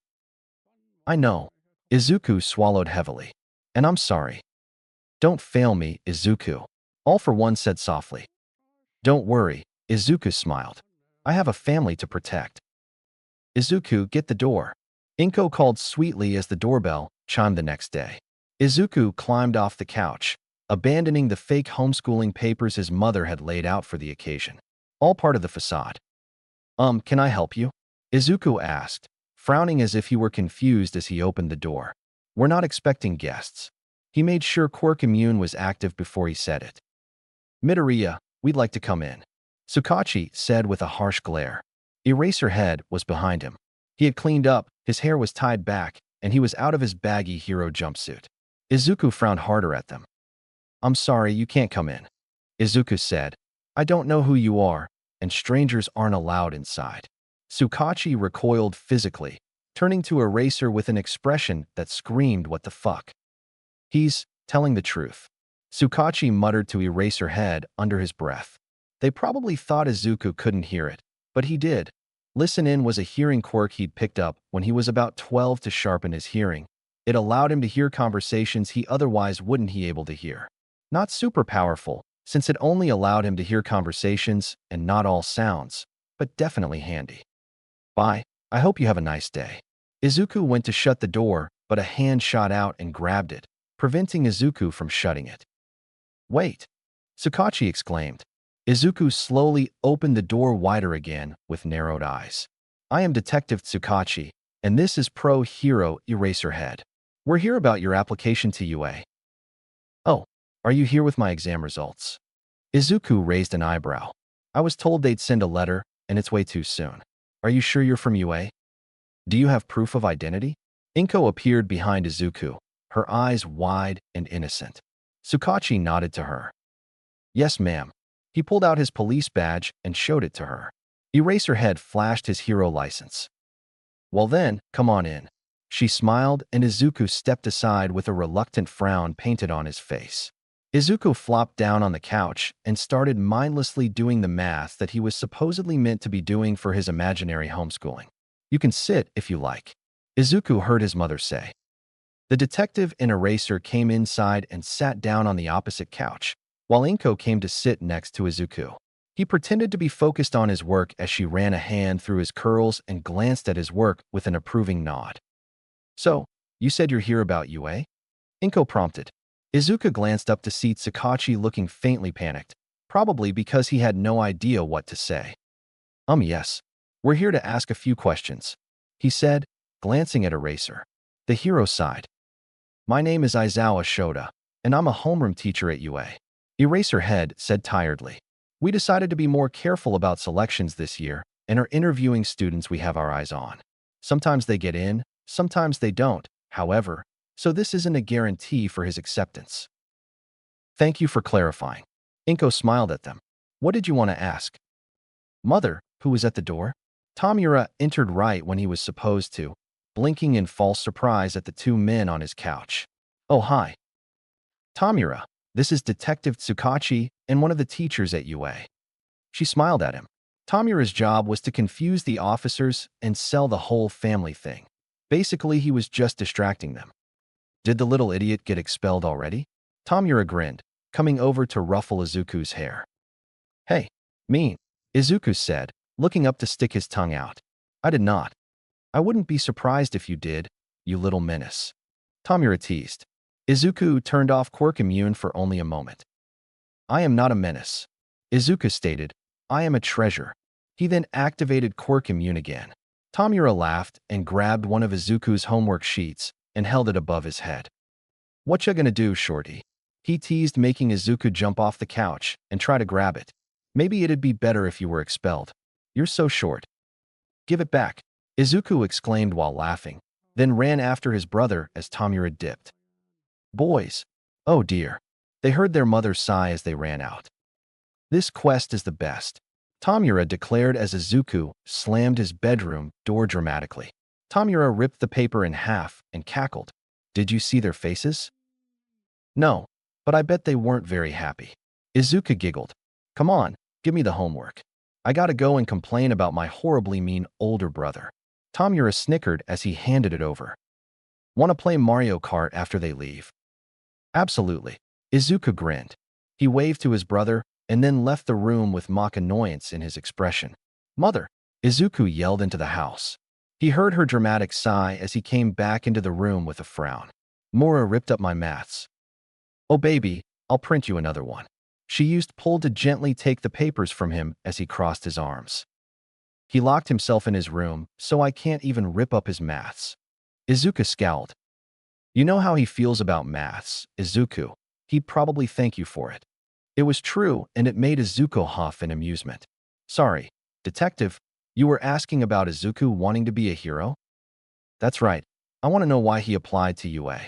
I know. Izuku swallowed heavily. And I'm sorry. Don't fail me, Izuku. All for One said softly. Don't worry, Izuku smiled. I have a family to protect. Izuku, get the door. Inko called sweetly as the doorbell chimed the next day. Izuku climbed off the couch, abandoning the fake homeschooling papers his mother had laid out for the occasion. All part of the facade. Can I help you? Izuku asked, frowning as if he were confused as he opened the door. We're not expecting guests. He made sure Quirk Immune was active before he said it. Midoriya, we'd like to come in. Tsukauchi said with a harsh glare. Eraserhead was behind him. He had cleaned up, his hair was tied back, and he was out of his baggy hero jumpsuit. Izuku frowned harder at them. I'm sorry, you can't come in. Izuku said. I don't know who you are, and strangers aren't allowed inside. Tsukauchi recoiled physically, turning to Eraser with an expression that screamed what the fuck. He's telling the truth. Tsukauchi muttered to Eraserhead under his breath. They probably thought Izuku couldn't hear it, but he did. Listen In was a hearing quirk he'd picked up when he was about 12 to sharpen his hearing. It allowed him to hear conversations he otherwise wouldn't be able to hear. Not super powerful, since it only allowed him to hear conversations and not all sounds, but definitely handy. Bye. I hope you have a nice day. Izuku went to shut the door, but a hand shot out and grabbed it, preventing Izuku from shutting it. Wait! Tsukauchi exclaimed. Izuku slowly opened the door wider again with narrowed eyes. I am Detective Tsukauchi, and this is Pro Hero Eraserhead. We're here about your application to UA. Oh, are you here with my exam results? Izuku raised an eyebrow. I was told they'd send a letter, and it's way too soon. Are you sure you're from UA? Do you have proof of identity? Inko appeared behind Izuku, her eyes wide and innocent. Tsukauchi nodded to her. Yes, ma'am. He pulled out his police badge and showed it to her. Eraserhead flashed his hero license. Well then, come on in. She smiled and Izuku stepped aside with a reluctant frown painted on his face. Izuku flopped down on the couch and started mindlessly doing the math that he was supposedly meant to be doing for his imaginary homeschooling. You can sit if you like. Izuku heard his mother say. The detective and Eraser came inside and sat down on the opposite couch, while Inko came to sit next to Izuku. He pretended to be focused on his work as she ran a hand through his curls and glanced at his work with an approving nod. So, you said you're here about UA? Inko prompted. Izuku glanced up to see Tsukauchi looking faintly panicked, probably because he had no idea what to say. Yes. We're here to ask a few questions, he said, glancing at Eraser. The hero sighed. My name is Izawa Shota, and I'm a homeroom teacher at UA. Eraserhead said tiredly. We decided to be more careful about selections this year and are interviewing students we have our eyes on. Sometimes they get in, sometimes they don't, however, so this isn't a guarantee for his acceptance. Thank you for clarifying. Inko smiled at them. What did you want to ask? Mother, who was at the door? Tamura entered right when he was supposed to, blinking in false surprise at the two men on his couch. Oh, hi. Tamura, this is Detective Tsukachi and one of the teachers at UA. She smiled at him. Tamura's job was to confuse the officers and sell the whole family thing. Basically, he was just distracting them. Did the little idiot get expelled already? Tamura grinned, coming over to ruffle Izuku's hair. Hey, mean, Izuku said, looking up to stick his tongue out. I did not. I wouldn't be surprised if you did, you little menace. Tamura teased. Izuku turned off Quirk Immune for only a moment. I am not a menace. Izuku stated, I am a treasure. He then activated Quirk Immune again. Tamura laughed and grabbed one of Izuku's homework sheets and held it above his head. What ya gonna do, shorty? He teased, making Izuku jump off the couch and try to grab it. Maybe it'd be better if you were expelled. You're so short. Give it back, Izuku exclaimed while laughing, then ran after his brother as Tamura dipped. Boys. Oh dear. They heard their mother sigh as they ran out. This quest is the best, Tamura declared as Izuku slammed his bedroom door dramatically. Tamura ripped the paper in half and cackled. Did you see their faces? No, but I bet they weren't very happy. Izuku giggled. Come on, give me the homework. I gotta go and complain about my horribly mean older brother. Tamura snickered as he handed it over. Wanna play Mario Kart after they leave? Absolutely. Izuku grinned. He waved to his brother and then left the room with mock annoyance in his expression. Mother! Izuku yelled into the house. He heard her dramatic sigh as he came back into the room with a frown. Mora ripped up my maths. Oh baby, I'll print you another one. She used pull to gently take the papers from him as he crossed his arms. He locked himself in his room, so I can't even rip up his maths. Izuku scowled. You know how he feels about maths, Izuku. He'd probably thank you for it. It was true, and it made Izuku huff in amusement. Sorry, detective, you were asking about Izuku wanting to be a hero? That's right. I want to know why he applied to UA.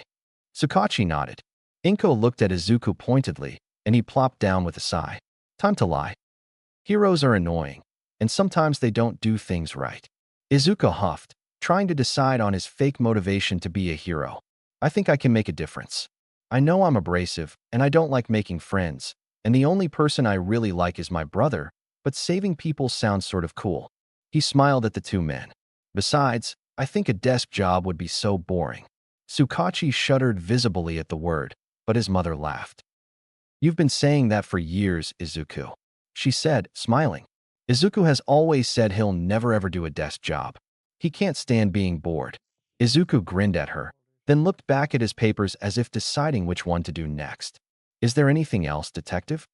Tsukachi nodded. Inko looked at Izuku pointedly, and he plopped down with a sigh. Time to lie. Heroes are annoying, and sometimes they don't do things right. Izuku huffed, trying to decide on his fake motivation to be a hero. I think I can make a difference. I know I'm abrasive, and I don't like making friends, and the only person I really like is my brother, but saving people sounds sort of cool. He smiled at the two men. Besides, I think a desk job would be so boring. Tsukachi shuddered visibly at the word, but his mother laughed. You've been saying that for years, Izuku, she said, smiling. Izuku has always said he'll never ever do a desk job. He can't stand being bored. Izuku grinned at her, then looked back at his papers as if deciding which one to do next. Is there anything else, detective?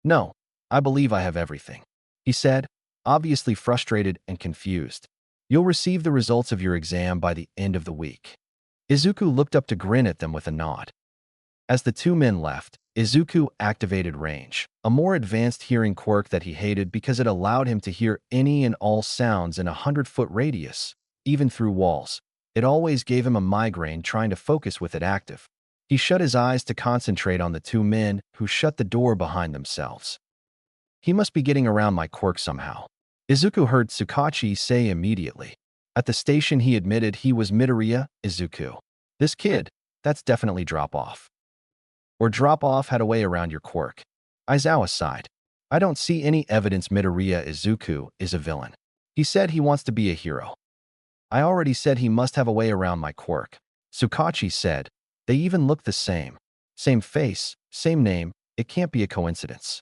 No, I believe I have everything, he said, obviously frustrated and confused. You'll receive the results of your exam by the end of the week. Izuku looked up to grin at them with a nod. As the two men left, Izuku activated range, a more advanced hearing quirk that he hated because it allowed him to hear any and all sounds in a 100-foot radius, even through walls. It always gave him a migraine trying to focus with it active. He shut his eyes to concentrate on the two men who shut the door behind themselves. He must be getting around my quirk somehow, Izuku heard Tsukachi say immediately. At the station he admitted he was Midoriya Izuku. This kid, that's definitely drop-off. Or drop-off had a way around your quirk. Aizawa sighed. I don't see any evidence Midoriya Izuku is a villain. He said he wants to be a hero. I already said he must have a way around my quirk. Tsukachi said. They even look the same. Same face, same name, it can't be a coincidence.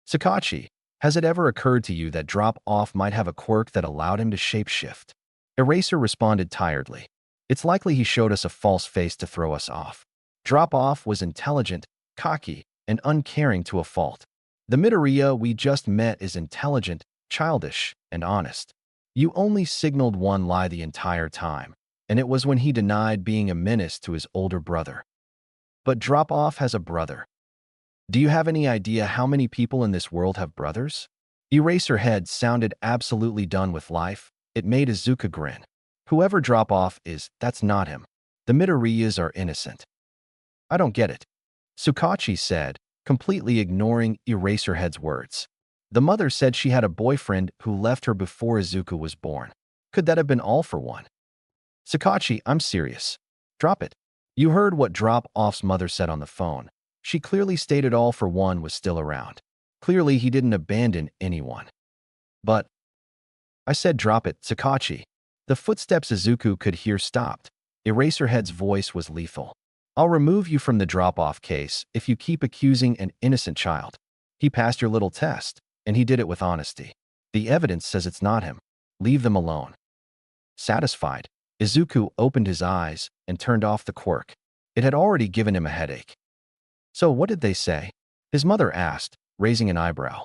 Tsukachi, has it ever occurred to you that drop-off might have a quirk that allowed him to shapeshift? Eraser responded tiredly. It's likely he showed us a false face to throw us off. Drop-off was intelligent, cocky, and uncaring to a fault. The Midoriya we just met is intelligent, childish, and honest. You only signaled one lie the entire time, and it was when he denied being a menace to his older brother. But Drop-Off has a brother. Do you have any idea how many people in this world have brothers? Eraserhead sounded absolutely done with life. It made Izuku grin. Whoever Drop-Off is, that's not him. The Midoriyas are innocent. I don't get it, Sukachi said, completely ignoring Eraserhead's words. The mother said she had a boyfriend who left her before Izuku was born. Could that have been all for one? Sukachi, I'm serious. Drop it. You heard what Drop-Off's mother said on the phone. She clearly stated all for one was still around. Clearly he didn't abandon anyone. But I said drop it, Sukachi. The footsteps Izuku could hear stopped. Eraserhead's voice was lethal. I'll remove you from the Drop-Off case if you keep accusing an innocent child. He passed your little test, and he did it with honesty. The evidence says it's not him. Leave them alone. Satisfied, Izuku opened his eyes and turned off the quirk. It had already given him a headache. So what did they say? His mother asked, raising an eyebrow.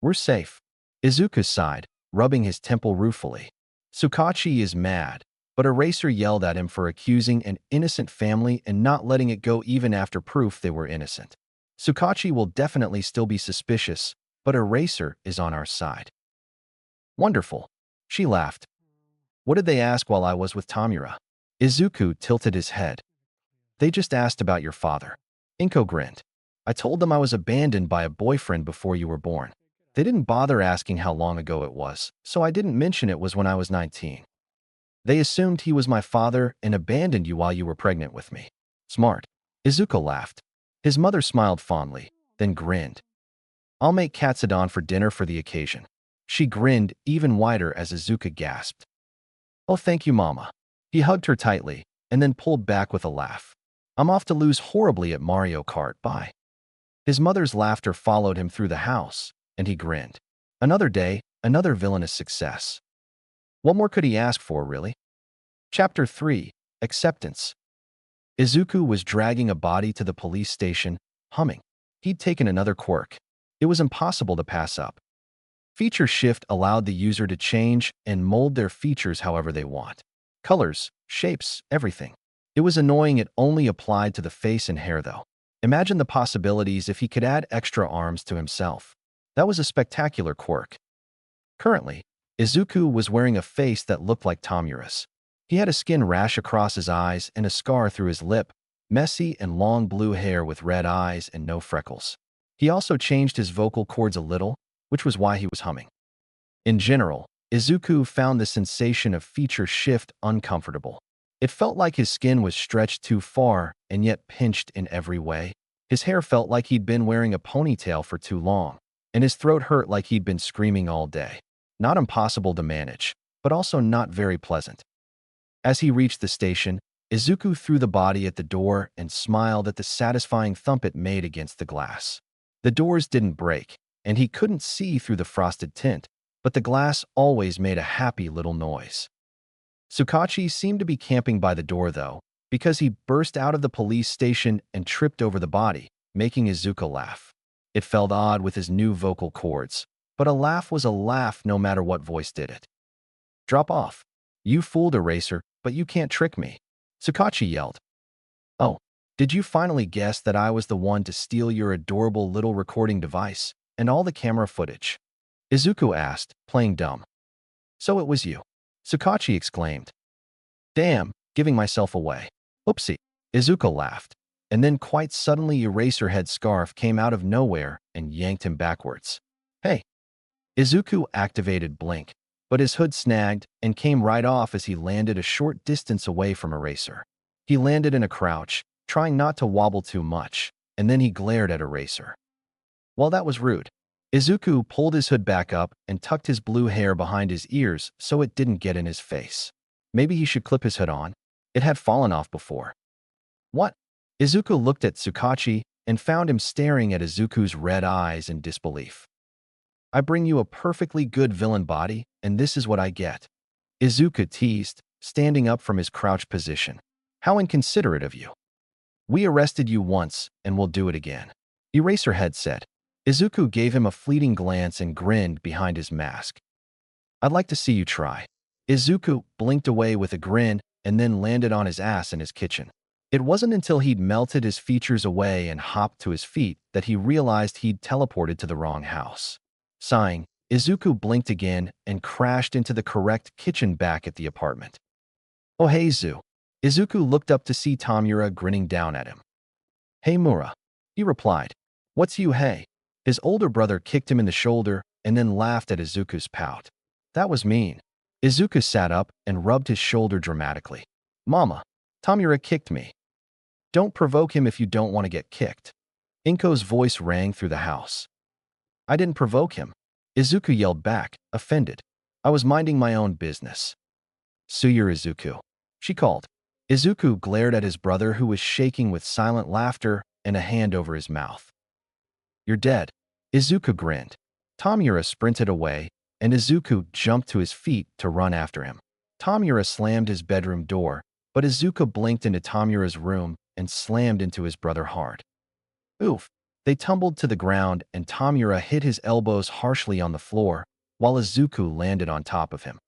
We're safe. Izuku sighed, rubbing his temple ruefully. Sukachi is mad, but Eraser yelled at him for accusing an innocent family and not letting it go even after proof they were innocent. Sukachi will definitely still be suspicious, but Eraser is on our side. Wonderful. She laughed. What did they ask while I was with Tamura? Izuku tilted his head. They just asked about your father. Inko grinned. I told them I was abandoned by a boyfriend before you were born. They didn't bother asking how long ago it was, so I didn't mention it was when I was 19. They assumed he was my father and abandoned you while you were pregnant with me. Smart. Izuku laughed. His mother smiled fondly, then grinned. I'll make katsudon for dinner for the occasion. She grinned even wider as Izuku gasped. Oh, thank you, Mama. He hugged her tightly and then pulled back with a laugh. I'm off to lose horribly at Mario Kart, bye. His mother's laughter followed him through the house, and he grinned. Another day, another villainous success. What more could he ask for, really? Chapter 3. Acceptance. Izuku was dragging a body to the police station, humming. He'd taken another quirk. It was impossible to pass up. Feature Shift allowed the user to change and mold their features however they want. Colors, shapes, everything. It was annoying it only applied to the face and hair, though. Imagine the possibilities if he could add extra arms to himself. That was a spectacular quirk. Currently, Izuku was wearing a face that looked like Tamura's. He had a skin rash across his eyes and a scar through his lip, messy and long blue hair with red eyes and no freckles. He also changed his vocal cords a little, which was why he was humming. In general, Izuku found the sensation of Feature Shift uncomfortable. It felt like his skin was stretched too far and yet pinched in every way. His hair felt like he'd been wearing a ponytail for too long, and his throat hurt like he'd been screaming all day. Not impossible to manage, but also not very pleasant. As he reached the station, Izuku threw the body at the door and smiled at the satisfying thump it made against the glass. The doors didn't break, and he couldn't see through the frosted tint, but the glass always made a happy little noise. Sukachi seemed to be camping by the door, though, because he burst out of the police station and tripped over the body, making Izuku laugh. It felt odd with his new vocal cords, but a laugh was a laugh no matter what voice did it. Drop off. You fooled Eraser, but you can't trick me, Sukachi yelled. Oh, did you finally guess that I was the one to steal your adorable little recording device and all the camera footage? Izuku asked, playing dumb. So it was you, Sukachi exclaimed. Damn, giving myself away. Oopsie, Izuku laughed, and then quite suddenly Eraserhead's scarf came out of nowhere and yanked him backwards. Hey! Izuku activated Blink, but his hood snagged and came right off as he landed a short distance away from Eraser. He landed in a crouch, trying not to wobble too much, and then he glared at Eraser. Well, that was rude. Izuku pulled his hood back up and tucked his blue hair behind his ears so it didn't get in his face. Maybe he should clip his hood on. It had fallen off before. What? Izuku looked at Sukachi and found him staring at Izuku's red eyes in disbelief. I bring you a perfectly good villain body, and this is what I get. Izuku teased, standing up from his crouched position. How inconsiderate of you. We arrested you once, and we'll do it again. Eraserhead said. Izuku gave him a fleeting glance and grinned behind his mask. I'd like to see you try. Izuku blinked away with a grin and then landed on his ass in his kitchen. It wasn't until he'd melted his features away and hopped to his feet that he realized he'd teleported to the wrong house. Sighing, Izuku blinked again and crashed into the correct kitchen back at the apartment. Oh hey Zu. Izuku looked up to see Tamura grinning down at him. Hey Mura. He replied. What's you hey? His older brother kicked him in the shoulder and then laughed at Izuku's pout. That was mean. Izuku sat up and rubbed his shoulder dramatically. Mama, Tamura kicked me. Don't provoke him if you don't want to get kicked. Inko's voice rang through the house. I didn't provoke him. Izuku yelled back, offended. I was minding my own business. Suyour Izuku, she called. Izuku glared at his brother who was shaking with silent laughter and a hand over his mouth. You're dead. Izuku grinned. Tamura sprinted away, and Izuku jumped to his feet to run after him. Tamura slammed his bedroom door, but Izuku blinked into Tamura's room and slammed into his brother hard. Oof! They tumbled to the ground and Tamura hit his elbows harshly on the floor, while Izuku landed on top of him.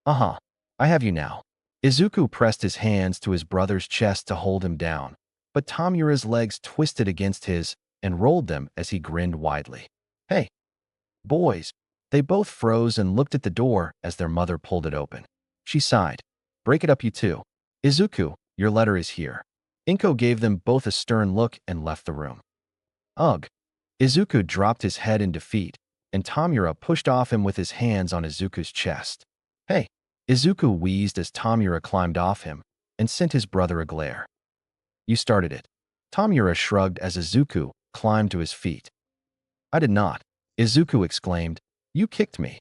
Uh-huh. I have you now. Izuku pressed his hands to his brother's chest to hold him down, but Tamura's legs twisted against his and rolled them as he grinned widely. Hey, boys! They both froze and looked at the door as their mother pulled it open. She sighed. Break it up you two. Izuku, your letter is here. Inko gave them both a stern look and left the room. Ugh. Izuku dropped his head in defeat, and Tamura pushed off him with his hands on Izuku's chest. Hey! Izuku wheezed as Tamura climbed off him and sent his brother a glare. You started it. Tamura shrugged as Izuku climbed to his feet. I did not. Izuku exclaimed. You kicked me.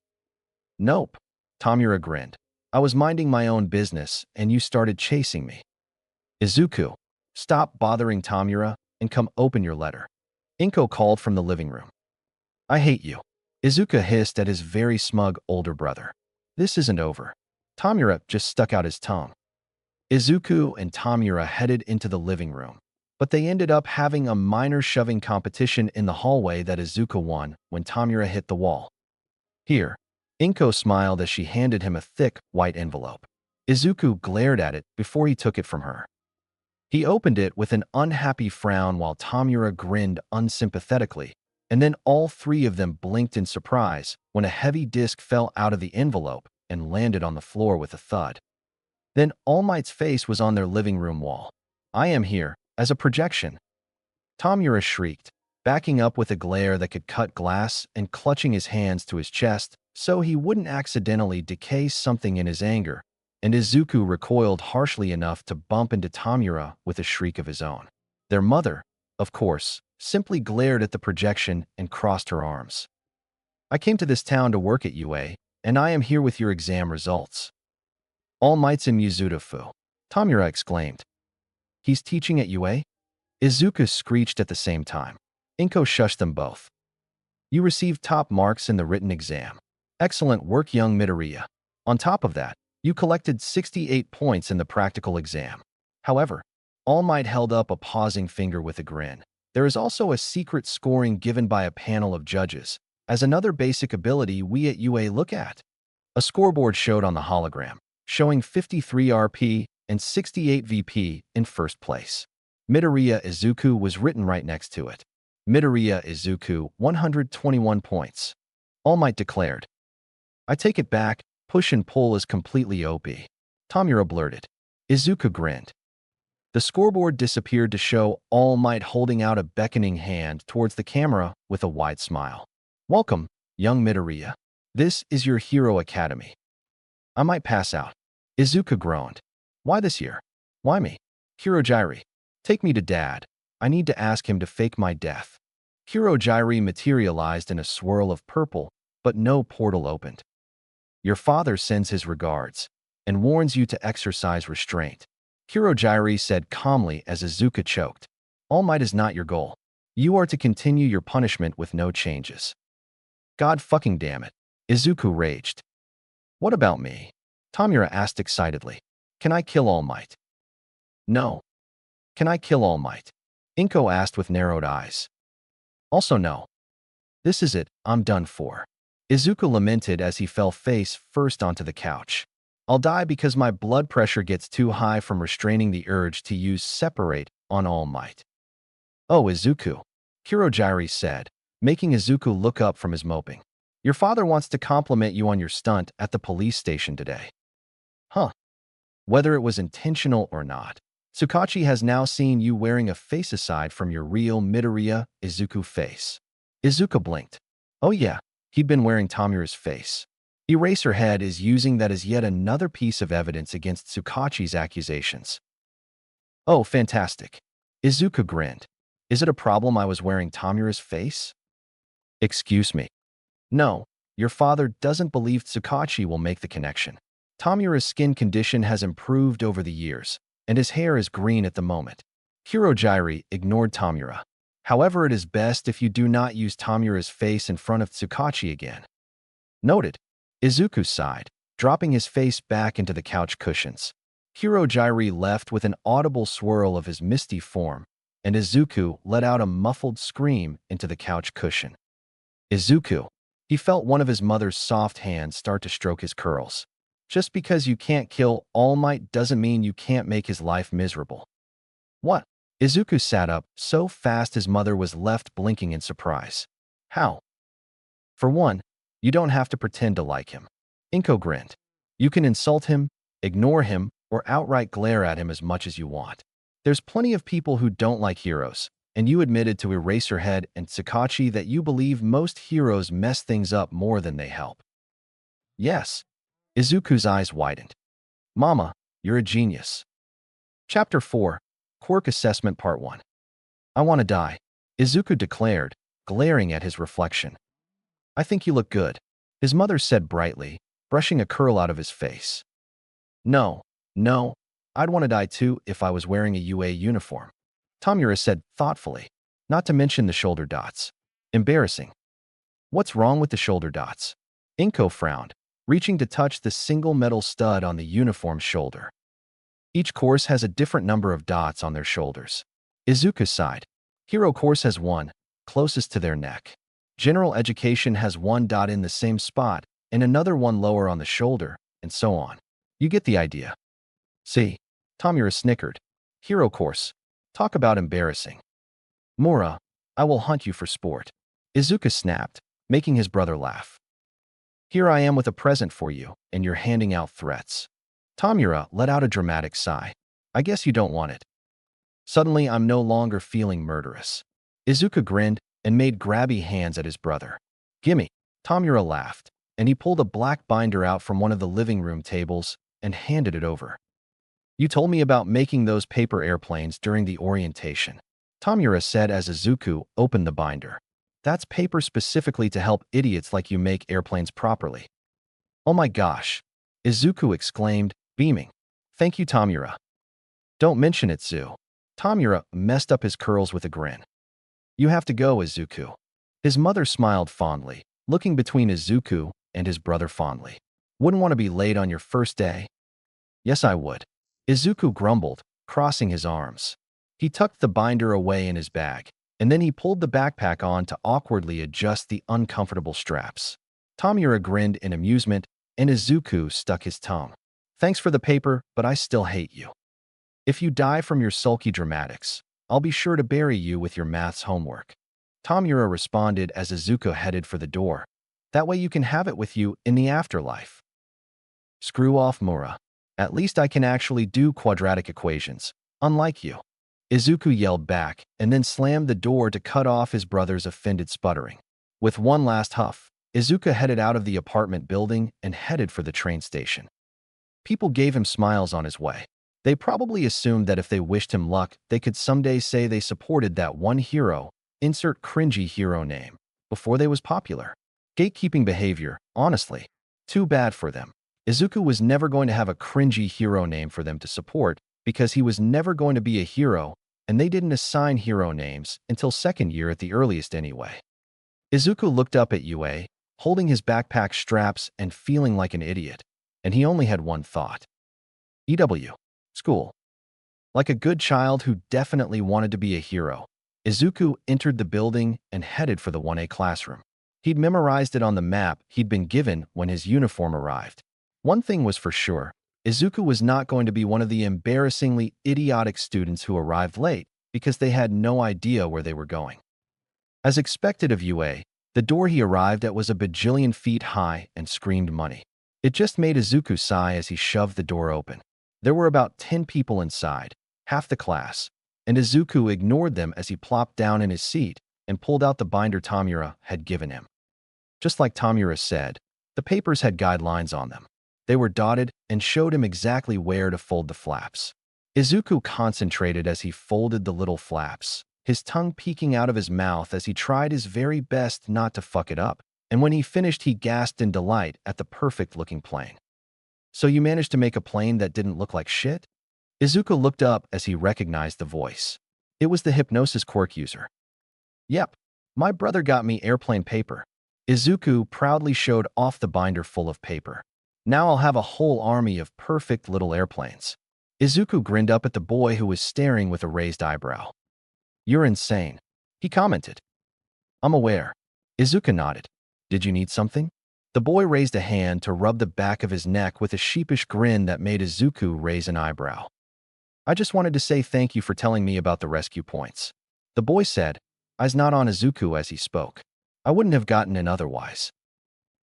Nope. Tamura grinned. I was minding my own business and you started chasing me. Izuku, stop bothering Tamura and come open your letter. Inko called from the living room. I hate you. Izuku hissed at his very smug older brother. This isn't over. Tamura just stuck out his tongue. Izuku and Tamura headed into the living room, but they ended up having a minor shoving competition in the hallway that Izuku won when Tamura hit the wall. Here, Inko smiled as she handed him a thick, white envelope. Izuku glared at it before he took it from her. He opened it with an unhappy frown while Tamura grinned unsympathetically, and then all three of them blinked in surprise when a heavy disc fell out of the envelope and landed on the floor with a thud. Then All Might's face was on their living room wall. I am here, as a projection. Tamura shrieked, backing up with a glare that could cut glass and clutching his hands to his chest so he wouldn't accidentally decay something in his anger, and Izuku recoiled harshly enough to bump into Tamura with a shriek of his own. Their mother, of course, simply glared at the projection and crossed her arms. I came to this town to work at UA, and I am here with your exam results. All Might's in Mizutofu, Tamura exclaimed. He's teaching at UA? Izuku screeched at the same time. Inko shushed them both. You received top marks in the written exam. Excellent work, young Midoriya. On top of that, you collected 68 points in the practical exam. However, All Might held up a pausing finger with a grin. There is also a secret scoring given by a panel of judges, as another basic ability we at UA look at. A scoreboard showed on the hologram, showing 53 RP and 68 VP in first place. Midoriya Izuku was written right next to it. Midoriya Izuku, 121 points. All Might declared. I take it back, push and pull is completely OP. Tamura blurted. Izuku grinned. The scoreboard disappeared to show All Might holding out a beckoning hand towards the camera with a wide smile. Welcome, young Midoriya. This is your Hero Academy. I might pass out. Izuku groaned. Why this year? Why me? Hirojiiri, take me to Dad. I need to ask him to fake my death. Hirojiiri materialized in a swirl of purple, but no portal opened. Your father sends his regards and warns you to exercise restraint. Hirojiiri said calmly as Izuku choked. All Might is not your goal. You are to continue your punishment with no changes. God fucking damn it. Izuku raged. What about me? Tamura asked excitedly. Can I kill All Might? No. Can I kill All Might? Inko asked with narrowed eyes. Also no. This is it, I'm done for. Izuku lamented as he fell face first onto the couch. I'll die because my blood pressure gets too high from restraining the urge to use separate on All Might. Oh, Izuku, Kirojiri said, making Izuku look up from his moping. Your father wants to compliment you on your stunt at the police station today. Huh. Whether it was intentional or not, Tsukachi has now seen you wearing a face aside from your real Midoriya Izuku face. Izuku blinked. Oh yeah, he'd been wearing Tamura's face. Eraserhead is using that as yet another piece of evidence against Tsukachi's accusations. Oh, fantastic. Izuku grinned. Is it a problem I was wearing Tamura's face? Excuse me. No, your father doesn't believe Tsukachi will make the connection. Tamura's skin condition has improved over the years, and his hair is green at the moment. Kirojiri ignored Tamura. However, it is best if you do not use Tamura's face in front of Tsukachi again. Noted. Izuku sighed, dropping his face back into the couch cushions. Kirojiri left with an audible swirl of his misty form, and Izuku let out a muffled scream into the couch cushion. Izuku. He felt one of his mother's soft hands start to stroke his curls. Just because you can't kill All Might doesn't mean you can't make his life miserable. What? Izuku sat up so fast his mother was left blinking in surprise. How? For one, you don't have to pretend to like him. Inko grinned. You can insult him, ignore him, or outright glare at him as much as you want. There's plenty of people who don't like heroes, and you admitted to Eraserhead and Tsukachi that you believe most heroes mess things up more than they help. Yes. Izuku's eyes widened. Mama, you're a genius. Chapter 4, Quirk Assessment Part 1. I want to die, Izuku declared, glaring at his reflection. I think you look good, his mother said brightly, brushing a curl out of his face. No, I'd want to die too if I was wearing a UA uniform, Tamura said thoughtfully, not to mention the shoulder dots. Embarrassing. What's wrong with the shoulder dots? Inko frowned, reaching to touch the single metal stud on the uniform's shoulder. Each course has a different number of dots on their shoulders. Izuku sighed. Hero course has one, closest to their neck. General education has one dot in the same spot, and another one lower on the shoulder, and so on. You get the idea. See? Tamura snickered. Hero course. Talk about embarrassing. Mura, I will hunt you for sport. Izuku snapped, making his brother laugh. Here I am with a present for you, and you're handing out threats. Tamura let out a dramatic sigh. I guess you don't want it. Suddenly, I'm no longer feeling murderous. Izuku grinned and made grabby hands at his brother. Gimme. Tamura laughed, and he pulled a black binder out from one of the living room tables and handed it over. You told me about making those paper airplanes during the orientation, Tamura said as Izuku opened the binder. That's paper specifically to help idiots like you make airplanes properly. Oh my gosh, Izuku exclaimed, beaming. Thank you, Tamura. Don't mention it, Zu. Tamura messed up his curls with a grin. You have to go, Izuku. His mother smiled fondly, looking between Izuku and his brother fondly. Wouldn't want to be late on your first day? Yes, I would. Izuku grumbled, crossing his arms. He tucked the binder away in his bag, and then he pulled the backpack on to awkwardly adjust the uncomfortable straps. Tamura grinned in amusement, and Izuku stuck his tongue. Thanks for the paper, but I still hate you. If you die from your sulky dramatics, I'll be sure to bury you with your maths homework. Tamura responded as Izuku headed for the door. That way you can have it with you in the afterlife. Screw off, Mura. At least I can actually do quadratic equations, unlike you. Izuku yelled back and then slammed the door to cut off his brother's offended sputtering. With one last huff, Izuku headed out of the apartment building and headed for the train station. People gave him smiles on his way. They probably assumed that if they wished him luck, they could someday say they supported that one hero, insert cringy hero name, before they was popular. Gatekeeping behavior, honestly. Too bad for them. Izuku was never going to have a cringy hero name for them to support because he was never going to be a hero, and they didn't assign hero names until second year at the earliest anyway. Izuku looked up at Yue, holding his backpack straps and feeling like an idiot, and he only had one thought. EW. School. Like a good child who definitely wanted to be a hero, Izuku entered the building and headed for the 1A classroom. He'd memorized it on the map he'd been given when his uniform arrived. One thing was for sure, Izuku was not going to be one of the embarrassingly idiotic students who arrived late because they had no idea where they were going. As expected of UA, the door he arrived at was a bajillion feet high and screamed money. It just made Izuku sigh as he shoved the door open. There were about 10 people inside, half the class, and Izuku ignored them as he plopped down in his seat and pulled out the binder Tamura had given him. Just like Tamura said, the papers had guidelines on them. They were dotted and showed him exactly where to fold the flaps. Izuku concentrated as he folded the little flaps, his tongue peeking out of his mouth as he tried his very best not to fuck it up, and when he finished he gasped in delight at the perfect-looking plane. "So you managed to make a plane that didn't look like shit?" Izuku looked up as he recognized the voice. It was the hypnosis quirk user. "Yep, my brother got me airplane paper." Izuku proudly showed off the binder full of paper. "Now I'll have a whole army of perfect little airplanes." Izuku grinned up at the boy who was staring with a raised eyebrow. "You're insane," he commented. "I'm aware." Izuku nodded. "Did you need something?" The boy raised a hand to rub the back of his neck with a sheepish grin that made Izuku raise an eyebrow. "I just wanted to say thank you for telling me about the rescue points," the boy said, eyes not on Izuku as he spoke. "I wouldn't have gotten in otherwise."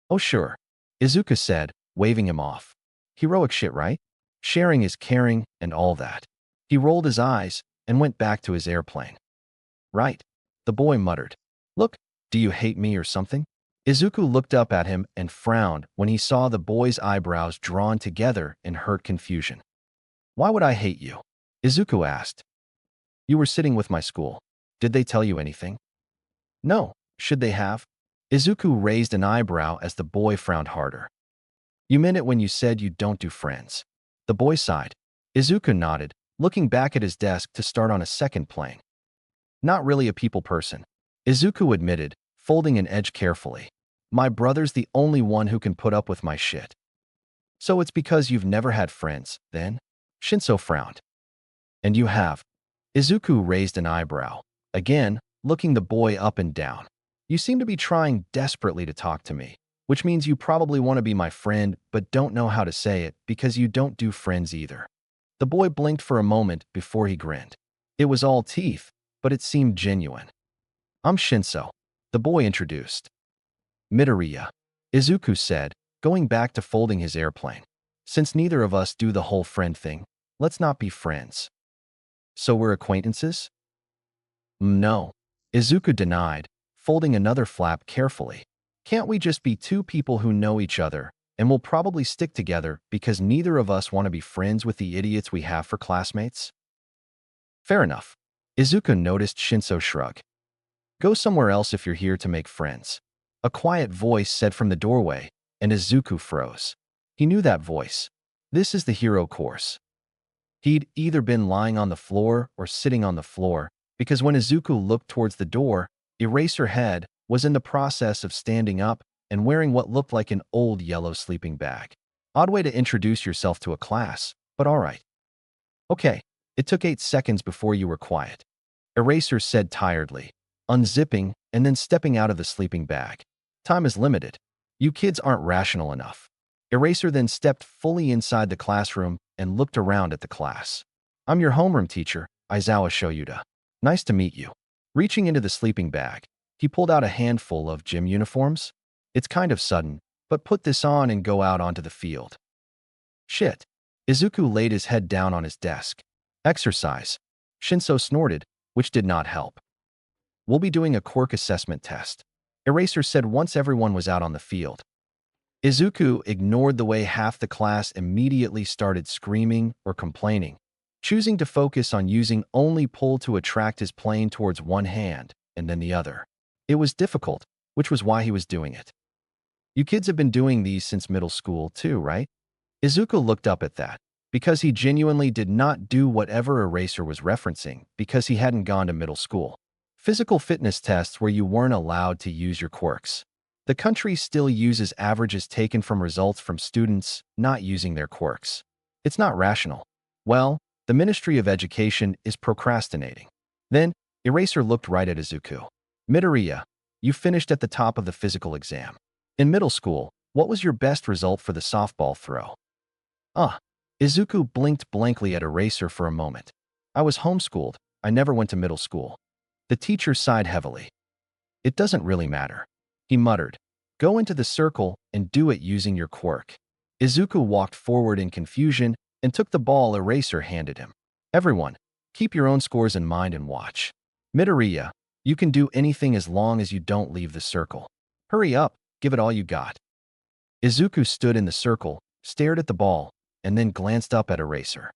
"Oh sure," Izuku said, waving him off. "Heroic shit, right? Sharing is caring and all that." He rolled his eyes and went back to his airplane. "Right," the boy muttered. "Look, do you hate me or something?" Izuku looked up at him and frowned when he saw the boy's eyebrows drawn together in hurt confusion. "Why would I hate you?" Izuku asked. "You were sitting with my school. Did they tell you anything?" "No, should they have?" Izuku raised an eyebrow as the boy frowned harder. "You meant it when you said you don't do friends." The boy sighed. Izuku nodded, looking back at his desk to start on a second plane. "Not really a people person," Izuku admitted, folding an edge carefully. "My brother's the only one who can put up with my shit." "So it's because you've never had friends, then?" Shinso frowned. "And you have." Izuku raised an eyebrow, again, looking the boy up and down. "You seem to be trying desperately to talk to me, which means you probably want to be my friend but don't know how to say it because you don't do friends either." The boy blinked for a moment before he grinned. It was all teeth, but it seemed genuine. "I'm Shinso," the boy introduced. "Midoriya," Izuku said, going back to folding his airplane. "Since neither of us do the whole friend thing, let's not be friends." "So we're acquaintances?" "No," Izuku denied, folding another flap carefully. "Can't we just be two people who know each other, and we'll probably stick together because neither of us want to be friends with the idiots we have for classmates?" "Fair enough." Izuku noticed Shinso shrug. "Go somewhere else if you're here to make friends," a quiet voice said from the doorway, and Izuku froze. He knew that voice. This is the hero course. He'd either been lying on the floor or sitting on the floor, because when Izuku looked towards the door, Eraserhead was in the process of standing up and wearing what looked like an old yellow sleeping bag. Odd way to introduce yourself to a class, but all right. "Okay, it took 8 seconds before you were quiet," Eraser said tiredly, unzipping and then stepping out of the sleeping bag. "Time is limited. You kids aren't rational enough." Eraser then stepped fully inside the classroom and looked around at the class. "I'm your homeroom teacher, Aizawa Shoyuda. Nice to meet you." Reaching into the sleeping bag, he pulled out a handful of gym uniforms. "It's kind of sudden, but put this on and go out onto the field." "Shit." Izuku laid his head down on his desk. "Exercise." Shinso snorted, which did not help. "We'll be doing a quirk assessment test," Eraser said once everyone was out on the field. Izuku ignored the way half the class immediately started screaming or complaining, choosing to focus on using only pull to attract his plane towards one hand and then the other. It was difficult, which was why he was doing it. "You kids have been doing these since middle school too, right?" Izuku looked up at that, because he genuinely did not do whatever Eraser was referencing because he hadn't gone to middle school. Physical fitness tests where you weren't allowed to use your quirks. The country still uses averages taken from results from students not using their quirks. It's not rational. Well, the Ministry of Education is procrastinating. Then, Eraser looked right at Izuku. "Midoriya, You finished at the top of the physical exam. In middle school, what was your best result for the softball throw? Ah. Izuku blinked blankly at Eraser for a moment. I was homeschooled. I never went to middle school. The teacher sighed heavily. It doesn't really matter. He muttered. Go into the circle and do it using your quirk. Izuku walked forward in confusion and took the ball Eraser handed him. Everyone, keep your own scores in mind and watch. Midoriya, you can do anything as long as you don't leave the circle. Hurry up, give it all you got. Izuku stood in the circle, stared at the ball, and then glanced up at Eraser.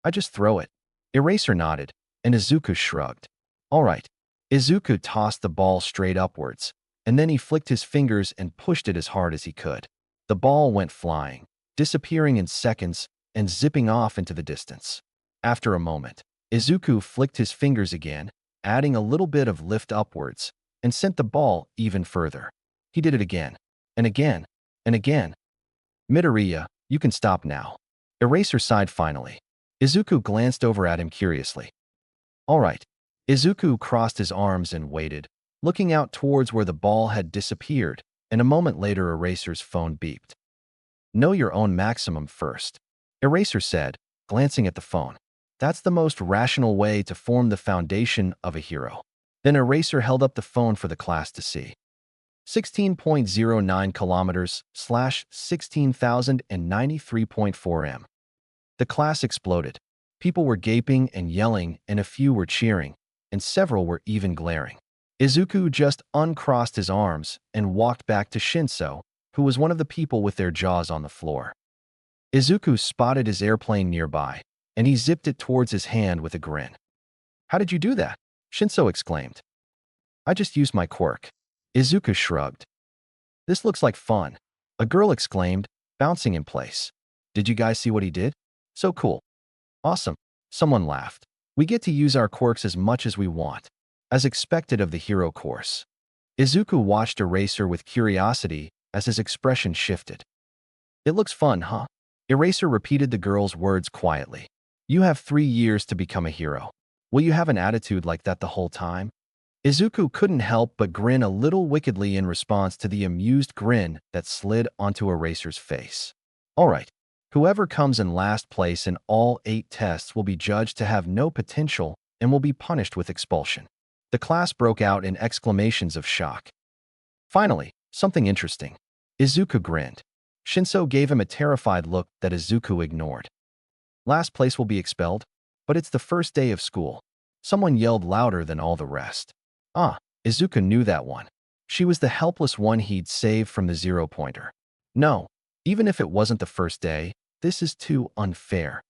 I just throw it. Eraser nodded, and Izuku shrugged. All right. Izuku tossed the ball straight upwards, and then he flicked his fingers and pushed it as hard as he could. The ball went flying, disappearing in seconds and zipping off into the distance. After a moment, Izuku flicked his fingers again, adding a little bit of lift upwards, and sent the ball even further. He did it again, and again, and again. Midoriya, you can stop now. Eraser sighed finally. Izuku glanced over at him curiously. All right. Izuku crossed his arms and waited, looking out towards where the ball had disappeared, and a moment later Eraser's phone beeped. Know your own maximum first, Eraser said, glancing at the phone. That's the most rational way to form the foundation of a hero. Then Eraser held up the phone for the class to see. 16.09 kilometers / 16,093.4 m. The class exploded. People were gaping and yelling, and a few were cheering, and several were even glaring. Izuku just uncrossed his arms and walked back to Shinso, who was one of the people with their jaws on the floor. Izuku spotted his airplane nearby, and he zipped it towards his hand with a grin. How did you do that? Shinso exclaimed. I just used my quirk. Izuku shrugged. This looks like fun, a girl exclaimed, bouncing in place. Did you guys see what he did? So cool. Awesome. Someone laughed. We get to use our quirks as much as we want, as expected of the hero course. Izuku watched Eraser with curiosity as his expression shifted. It looks fun, huh? Eraser repeated the girl's words quietly. You have 3 years to become a hero. Will you have an attitude like that the whole time? Izuku couldn't help but grin a little wickedly in response to the amused grin that slid onto Eraser's face. All right. Whoever comes in last place in all 8 tests will be judged to have no potential and will be punished with expulsion. The class broke out in exclamations of shock. Finally, something interesting. Izuku grinned. Shinso gave him a terrified look that Izuku ignored. Last place will be expelled, but it's the first day of school. Someone yelled louder than all the rest. Ah, Izuku knew that one. She was the helpless one he'd saved from the zero-pointer. No, even if it wasn't the first day, this is too unfair.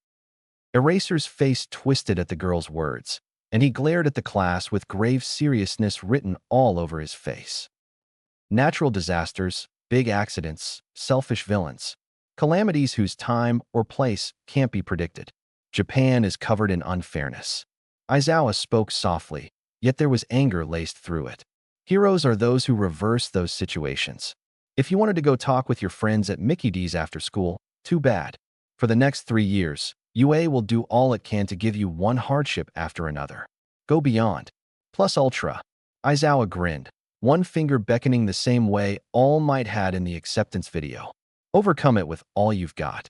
Eraser's face twisted at the girl's words, and he glared at the class with grave seriousness written all over his face. Natural disasters, big accidents, selfish villains, calamities whose time or place can't be predicted. Japan is covered in unfairness. Aizawa spoke softly, yet there was anger laced through it. Heroes are those who reverse those situations. If you wanted to go talk with your friends at Mickey D's after school, too bad. For the next 3 years, UA will do all it can to give you one hardship after another. Go beyond. Plus ultra. Aizawa grinned, one finger beckoning the same way All Might had in the acceptance video. Overcome it with all you've got.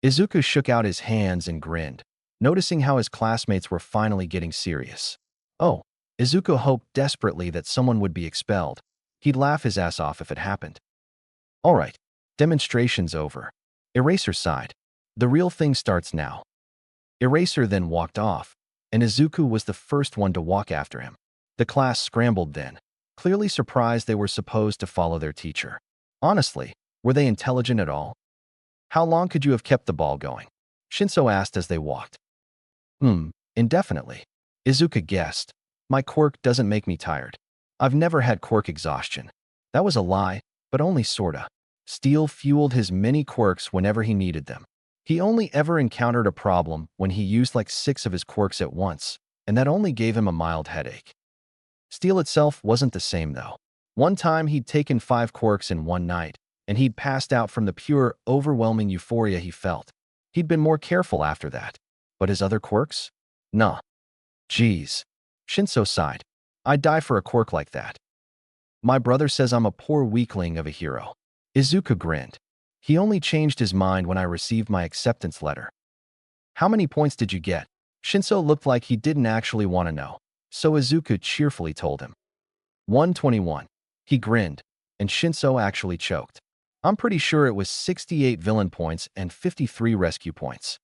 Izuku shook out his hands and grinned, noticing how his classmates were finally getting serious. Oh, Izuku hoped desperately that someone would be expelled. He'd laugh his ass off if it happened. All right, demonstration's over. Eraser sighed. The real thing starts now. Eraser then walked off, and Izuku was the first one to walk after him. The class scrambled then, clearly surprised they were supposed to follow their teacher. Honestly, were they intelligent at all? How long could you have kept the ball going? Shinso asked as they walked. Indefinitely. Izuku guessed. My quirk doesn't make me tired. I've never had quirk exhaustion. That was a lie, but only sorta. Steel fueled his many quirks whenever he needed them. He only ever encountered a problem when he used like 6 of his quirks at once, and that only gave him a mild headache. Steel itself wasn't the same though. One time he'd taken 5 quirks in one night, and he'd passed out from the pure, overwhelming euphoria he felt. He'd been more careful after that. But his other quirks? Nah. Geez. Shinso sighed. I'd die for a quirk like that. My brother says I'm a poor weakling of a hero. Izuku grinned. He only changed his mind when I received my acceptance letter. How many points did you get? Shinso looked like he didn't actually want to know, so Izuku cheerfully told him. 121. He grinned, and Shinso actually choked. I'm pretty sure it was 68 villain points and 53 rescue points.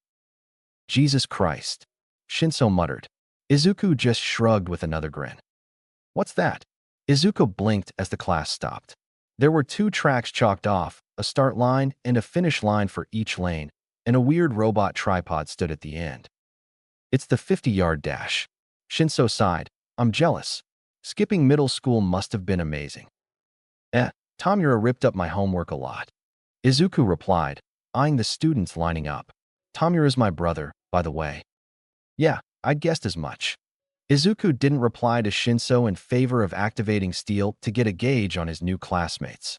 Jesus Christ. Shinso muttered. Izuku just shrugged with another grin. What's that? Izuku blinked as the class stopped. There were 2 tracks chalked off, a start line and a finish line for each lane, and a weird robot tripod stood at the end. It's the 50-yard dash. Shinso sighed. I'm jealous. Skipping middle school must have been amazing. Tomura ripped up my homework a lot. Izuku replied, eyeing the students lining up. Tomura's my brother, by the way. Yeah, I guessed as much. Izuku didn't reply to Shinso in favor of activating Steel to get a gauge on his new classmates.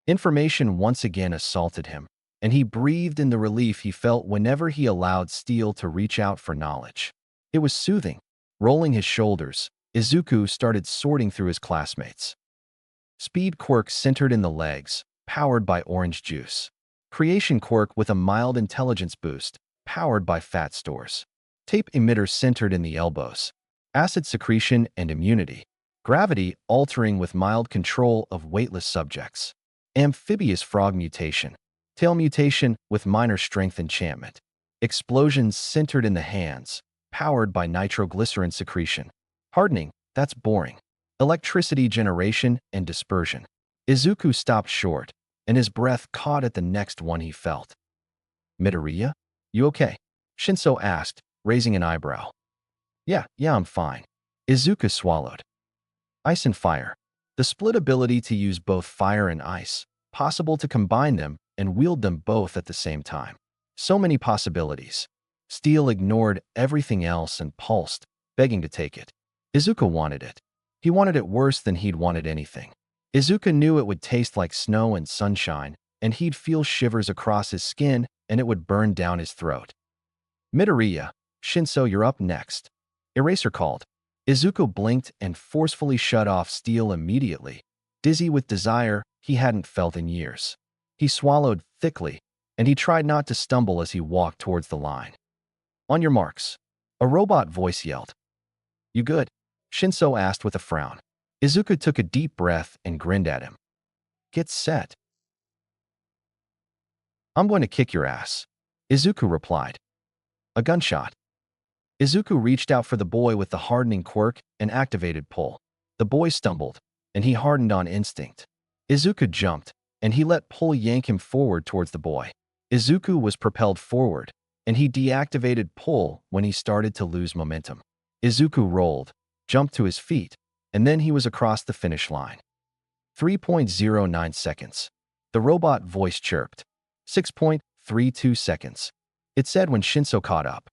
Information once again assaulted him, and he breathed in the relief he felt whenever he allowed Steel to reach out for knowledge. It was soothing. Rolling his shoulders, Izuku started sorting through his classmates. Speed Quirk centered in the legs, powered by orange juice. Creation Quirk with a mild intelligence boost, powered by fat stores. Tape Emitter centered in the elbows. Acid secretion and immunity. Gravity altering with mild control of weightless subjects. Amphibious Frog mutation. Tail mutation with minor strength enchantment. Explosions centered in the hands, powered by nitroglycerin secretion. Hardening, that's boring. Electricity generation and dispersion. Izuku stopped short, and his breath caught at the next one he felt. Midoriya? You okay? Shinso asked, raising an eyebrow. Yeah, I'm fine. Izuku swallowed. Ice and fire. The split ability to use both fire and ice, possible to combine them and wield them both at the same time. So many possibilities. Steel ignored everything else and pulsed, begging to take it. Izuku wanted it. He wanted it worse than he'd wanted anything. Izuku knew it would taste like snow and sunshine, and he'd feel shivers across his skin, and it would burn down his throat. Midoriya, Shinso, you're up next. Eraser called. Izuku blinked and forcefully shut off Steel immediately, dizzy with desire he hadn't felt in years. He swallowed thickly, and he tried not to stumble as he walked towards the line. On your marks. A robot voice yelled. You good? Shinso asked with a frown. Izuku took a deep breath and grinned at him. Get set. I'm going to kick your ass. Izuku replied. A gunshot. Izuku reached out for the boy with the hardening quirk and activated pull. The boy stumbled, and he hardened on instinct. Izuku jumped, and he let pull yank him forward towards the boy. Izuku was propelled forward, and he deactivated pull when he started to lose momentum. Izuku rolled, jumped to his feet, and then he was across the finish line. 3.09 seconds. The robot voice chirped. 6.32 seconds. It said when Shinso caught up.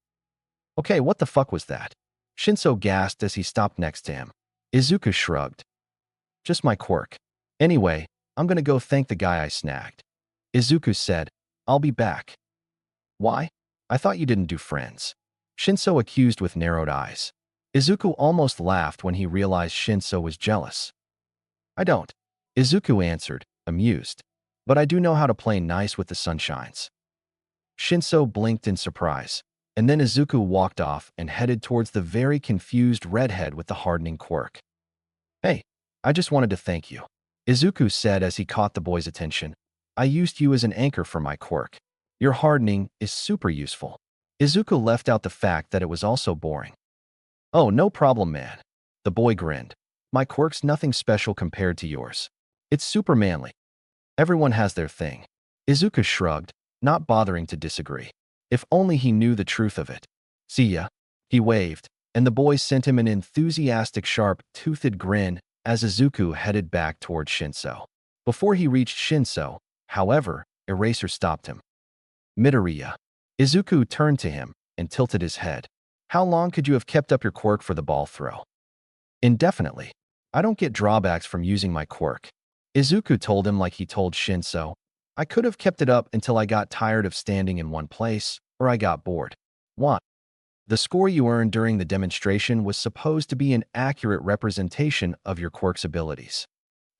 Okay, what the fuck was that? Shinso gasped as he stopped next to him. Izuku shrugged. Just my quirk. Anyway, I'm gonna go thank the guy I snagged. Izuku said, I'll be back. Why? I thought you didn't do friends. Shinso accused with narrowed eyes. Izuku almost laughed when he realized Shinso was jealous. I don't. Izuku answered, amused. But I do know how to play nice with the sunshines. Shinso blinked in surprise, and then Izuku walked off and headed towards the very confused redhead with the hardening quirk. Hey, I just wanted to thank you. Izuku said as he caught the boy's attention. I used you as an anchor for my quirk. Your hardening is super useful. Izuku left out the fact that it was also boring. Oh, no problem, man. The boy grinned. My quirk's nothing special compared to yours. It's super manly. Everyone has their thing. Izuku shrugged, not bothering to disagree. If only he knew the truth of it. See ya. He waved, and the boy sent him an enthusiastic sharp-toothed grin as Izuku headed back toward Shinso. Before he reached Shinso, however, Eraser stopped him. Midoriya. Izuku turned to him and tilted his head. How long could you have kept up your quirk for the ball throw? Indefinitely. I don't get drawbacks from using my quirk. Izuku told him like he told Shinso. I could have kept it up until I got tired of standing in one place, or I got bored. 1. The score you earned during the demonstration was supposed to be an accurate representation of your quirk's abilities.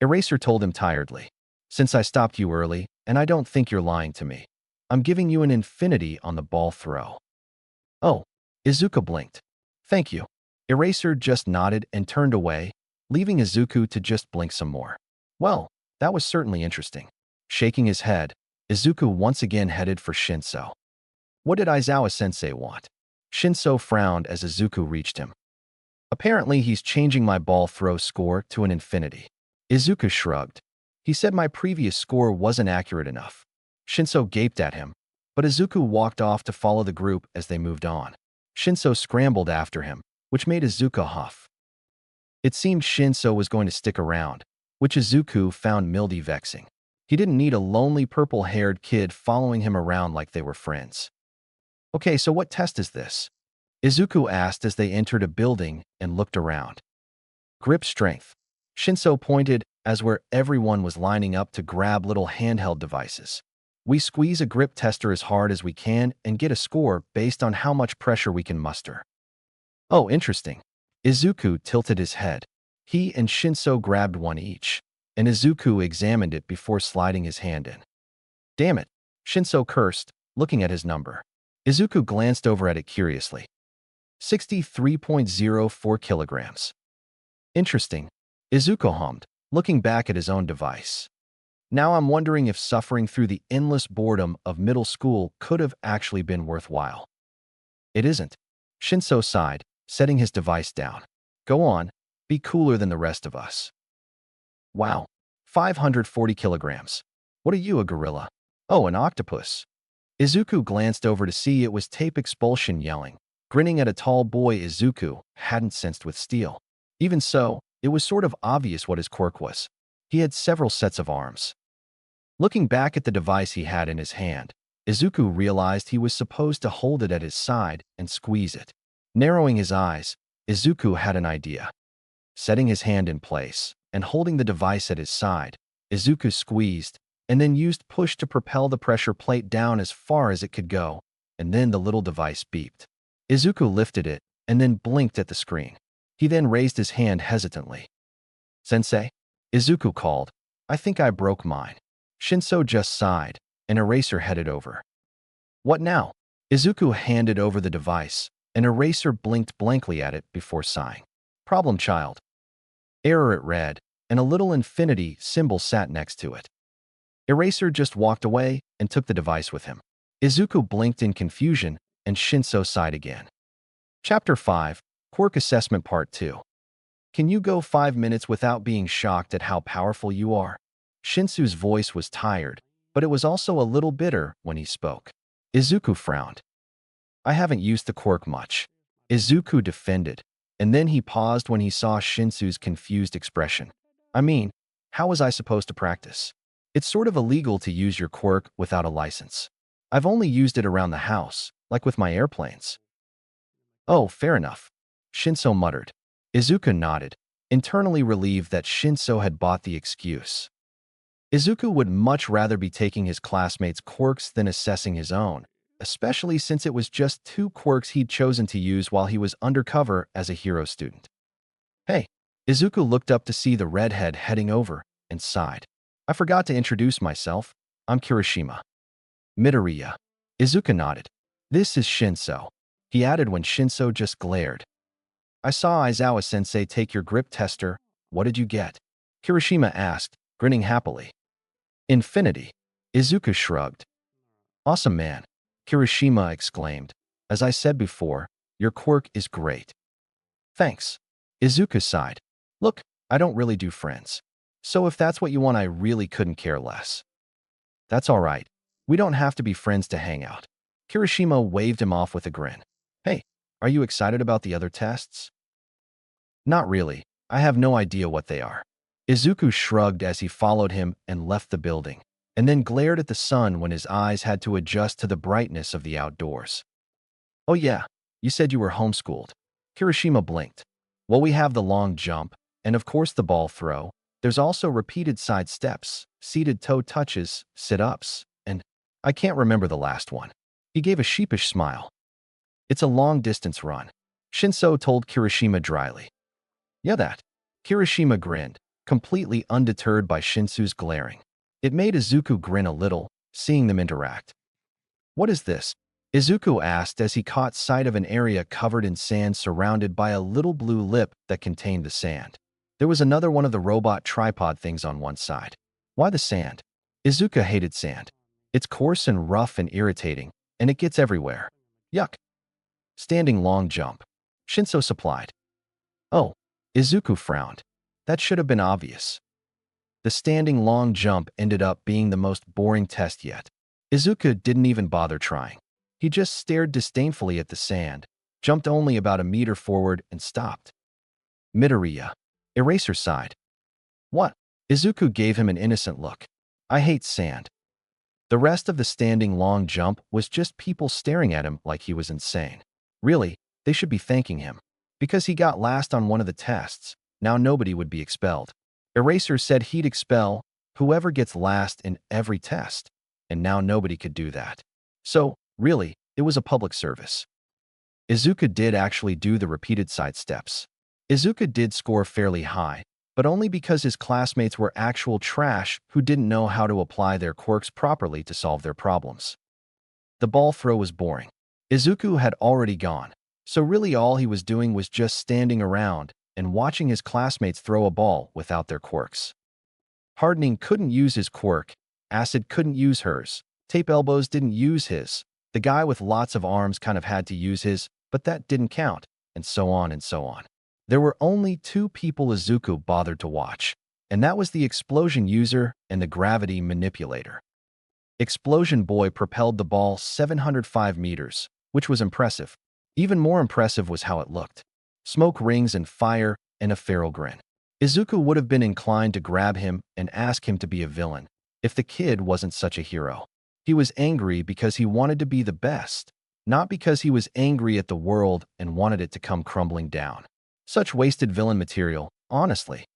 Eraser told him tiredly. Since I stopped you early, and I don't think you're lying to me, I'm giving you an infinity on the ball throw. Oh, Izuku blinked. Thank you. Eraser just nodded and turned away, leaving Izuku to just blink some more. Well, that was certainly interesting. Shaking his head, Izuku once again headed for Shinso. What did Aizawa-sensei want? Shinso frowned as Izuku reached him. Apparently, he's changing my ball throw score to an infinity. Izuku shrugged. He said my previous score wasn't accurate enough. Shinso gaped at him, but Izuku walked off to follow the group as they moved on. Shinso scrambled after him, which made Izuku huff. It seemed Shinso was going to stick around, which Izuku found mildly vexing. He didn't need a lonely purple-haired kid following him around like they were friends. Okay, so what test is this? Izuku asked as they entered a building and looked around. Grip strength. Shinso pointed as where everyone was lining up to grab little handheld devices. We squeeze a grip tester as hard as we can and get a score based on how much pressure we can muster. Oh, interesting. Izuku tilted his head. He and Shinso grabbed one each, and Izuku examined it before sliding his hand in. Damn it, Shinso cursed, looking at his number. Izuku glanced over at it curiously. 63.04 kilograms. Interesting, Izuku hummed, looking back at his own device. Now I'm wondering if suffering through the endless boredom of middle school could have actually been worthwhile. It isn't. Shinso sighed, setting his device down. Go on, be cooler than the rest of us. Wow, 540 kilograms. What are you, a gorilla? Oh, an octopus. Izuku glanced over to see it was Tape Expulsion yelling, grinning at a tall boy Izuku hadn't sensed with steel. Even so, it was sort of obvious what his quirk was. He had several sets of arms. Looking back at the device he had in his hand, Izuku realized he was supposed to hold it at his side and squeeze it. Narrowing his eyes, Izuku had an idea. Setting his hand in place and holding the device at his side, Izuku squeezed and then used push to propel the pressure plate down as far as it could go, and then the little device beeped. Izuku lifted it and then blinked at the screen. He then raised his hand hesitantly. Sensei? Izuku called. I think I broke mine. Shinso just sighed, and Eraser headed over. What now? Izuku handed over the device, and Eraser blinked blankly at it before sighing. Problem child. Error it read, and a little infinity symbol sat next to it. Eraser just walked away and took the device with him. Izuku blinked in confusion, and Shinso sighed again. Chapter 5, Quirk Assessment Part 2. Can you go 5 minutes without being shocked at how powerful you are? Shinsu's voice was tired, but it was also a little bitter when he spoke. Izuku frowned. I haven't used the quirk much. Izuku defended, and then he paused when he saw Shinsu's confused expression. I mean, how was I supposed to practice? It's sort of illegal to use your quirk without a license. I've only used it around the house, like with my airplanes. Oh, fair enough, Shinso muttered. Izuku nodded, internally relieved that Shinso had bought the excuse. Izuku would much rather be taking his classmates' quirks than assessing his own, especially since it was just 2 quirks he'd chosen to use while he was undercover as a hero student. Hey, Izuku looked up to see the redhead heading over and sighed. I forgot to introduce myself. I'm Kirishima. Midoriya. Izuku nodded. This is Shinso, he added when Shinso just glared. I saw Aizawa-sensei take your grip tester. What did you get? Kirishima asked, grinning happily. Infinity. Izuku shrugged. Awesome, man, Kirishima exclaimed. As I said before, your quirk is great. Thanks. Izuku sighed. Look, I don't really do friends. So if that's what you want, I really couldn't care less. That's all right. We don't have to be friends to hang out. Kirishima waved him off with a grin. Hey, are you excited about the other tests? Not really. I have no idea what they are. Izuku shrugged as he followed him and left the building, and then glared at the sun when his eyes had to adjust to the brightness of the outdoors. Oh yeah, you said you were homeschooled. Kirishima blinked. Well, we have the long jump, and of course the ball throw. There's also repeated side steps, seated toe touches, sit-ups, and I can't remember the last one. He gave a sheepish smile. It's a long-distance run, Shinso told Kirishima dryly. Yeah, that. Kirishima grinned. completely undeterred by Shinsu's glaring. It made Izuku grin a little, seeing them interact. "What is this?" Izuku asked as he caught sight of an area covered in sand surrounded by a little blue lip that contained the sand. There was another one of the robot tripod things on one side. Why the sand? Izuku hated sand. It's coarse and rough and irritating, and it gets everywhere. Yuck. Standing long jump. Shinso supplied. Oh, Izuku frowned. That should have been obvious. The standing long jump ended up being the most boring test yet. Izuku didn't even bother trying. He just stared disdainfully at the sand, jumped only about a meter forward, and stopped. Midoriya. Eraser sighed. What? Izuku gave him an innocent look. I hate sand. The rest of the standing long jump was just people staring at him like he was insane. Really, they should be thanking him. Because he got last on one of the tests, now nobody would be expelled. Eraser said he'd expel whoever gets last in every test, and now nobody could do that. So, really, it was a public service. Izuku did actually do the repeated side steps. Izuku did score fairly high, but only because his classmates were actual trash who didn't know how to apply their quirks properly to solve their problems. The ball throw was boring. Izuku had already gone, so really all he was doing was just standing around and watching his classmates throw a ball without their quirks. Hardening couldn't use his quirk, Acid couldn't use hers, Tape Elbows didn't use his, the guy with lots of arms kind of had to use his, but that didn't count, and so on and so on. There were only two people Izuku bothered to watch, and that was the explosion user and the gravity manipulator. Explosion Boy propelled the ball 705 meters, which was impressive. Even more impressive was how it looked. Smoke rings and fire and a feral grin. Izuku would have been inclined to grab him and ask him to be a villain, if the kid wasn't such a hero. He was angry because he wanted to be the best, not because he was angry at the world and wanted it to come crumbling down. Such wasted villain material, honestly.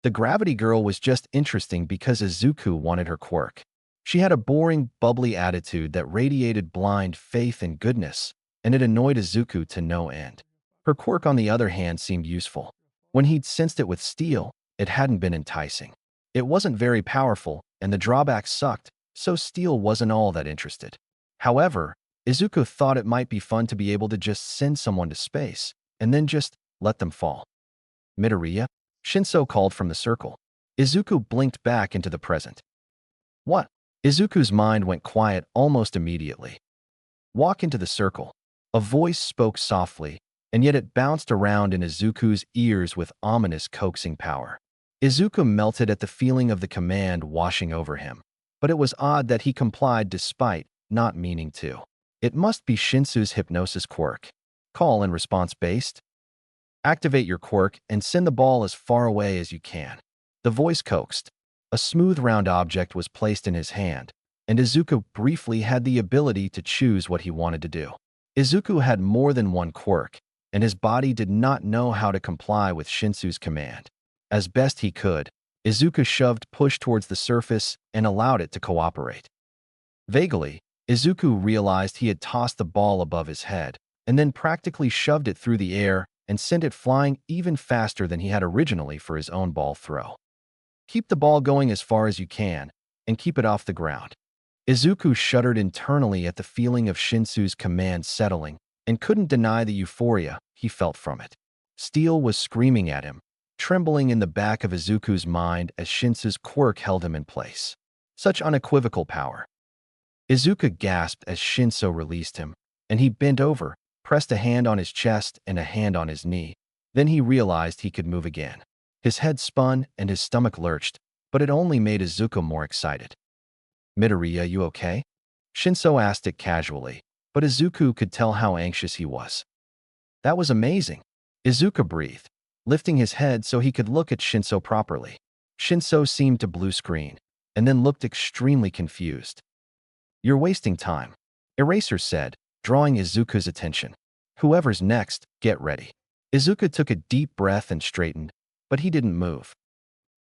The Gravity Girl was just interesting because Izuku wanted her quirk. She had a boring, bubbly attitude that radiated blind faith and goodness, and it annoyed Izuku to no end. Her quirk, on the other hand, seemed useful. When he'd sensed it with Steel, it hadn't been enticing. It wasn't very powerful, and the drawbacks sucked, so Steel wasn't all that interested. However, Izuku thought it might be fun to be able to just send someone to space, and then just let them fall. Midoriya? Shinso called from the circle. Izuku blinked back into the present. What? Izuku's mind went quiet almost immediately. Walk into the circle. A voice spoke softly, and yet it bounced around in Izuku's ears with ominous coaxing power. Izuku melted at the feeling of the command washing over him, but it was odd that he complied despite not meaning to. It must be Shinsu's hypnosis quirk. Call and response based. Activate your quirk and send the ball as far away as you can. The voice coaxed. A smooth round object was placed in his hand, and Izuku briefly had the ability to choose what he wanted to do. Izuku had more than one quirk, and his body did not know how to comply with Shinsu's command. As best he could, Izuku shoved push towards the surface and allowed it to cooperate. Vaguely, Izuku realized he had tossed the ball above his head, and then practically shoved it through the air and sent it flying even faster than he had originally for his own ball throw. Keep the ball going as far as you can, and keep it off the ground. Izuku shuddered internally at the feeling of Shinsu's command settling, and couldn't deny the euphoria he felt from it. Steel was screaming at him, trembling in the back of Izuku's mind as Shinsu's quirk held him in place. Such unequivocal power. Izuku gasped as Shinso released him, and he bent over, pressed a hand on his chest and a hand on his knee. Then he realized he could move again. His head spun and his stomach lurched, but it only made Izuku more excited. Midoriya, you okay? Shinso asked it casually, but Izuku could tell how anxious he was. That was amazing. Izuku breathed, lifting his head so he could look at Shinso properly. Shinso seemed to blue screen, and then looked extremely confused. You're wasting time, Eraser said, drawing Izuku's attention. Whoever's next, get ready. Izuku took a deep breath and straightened, but he didn't move.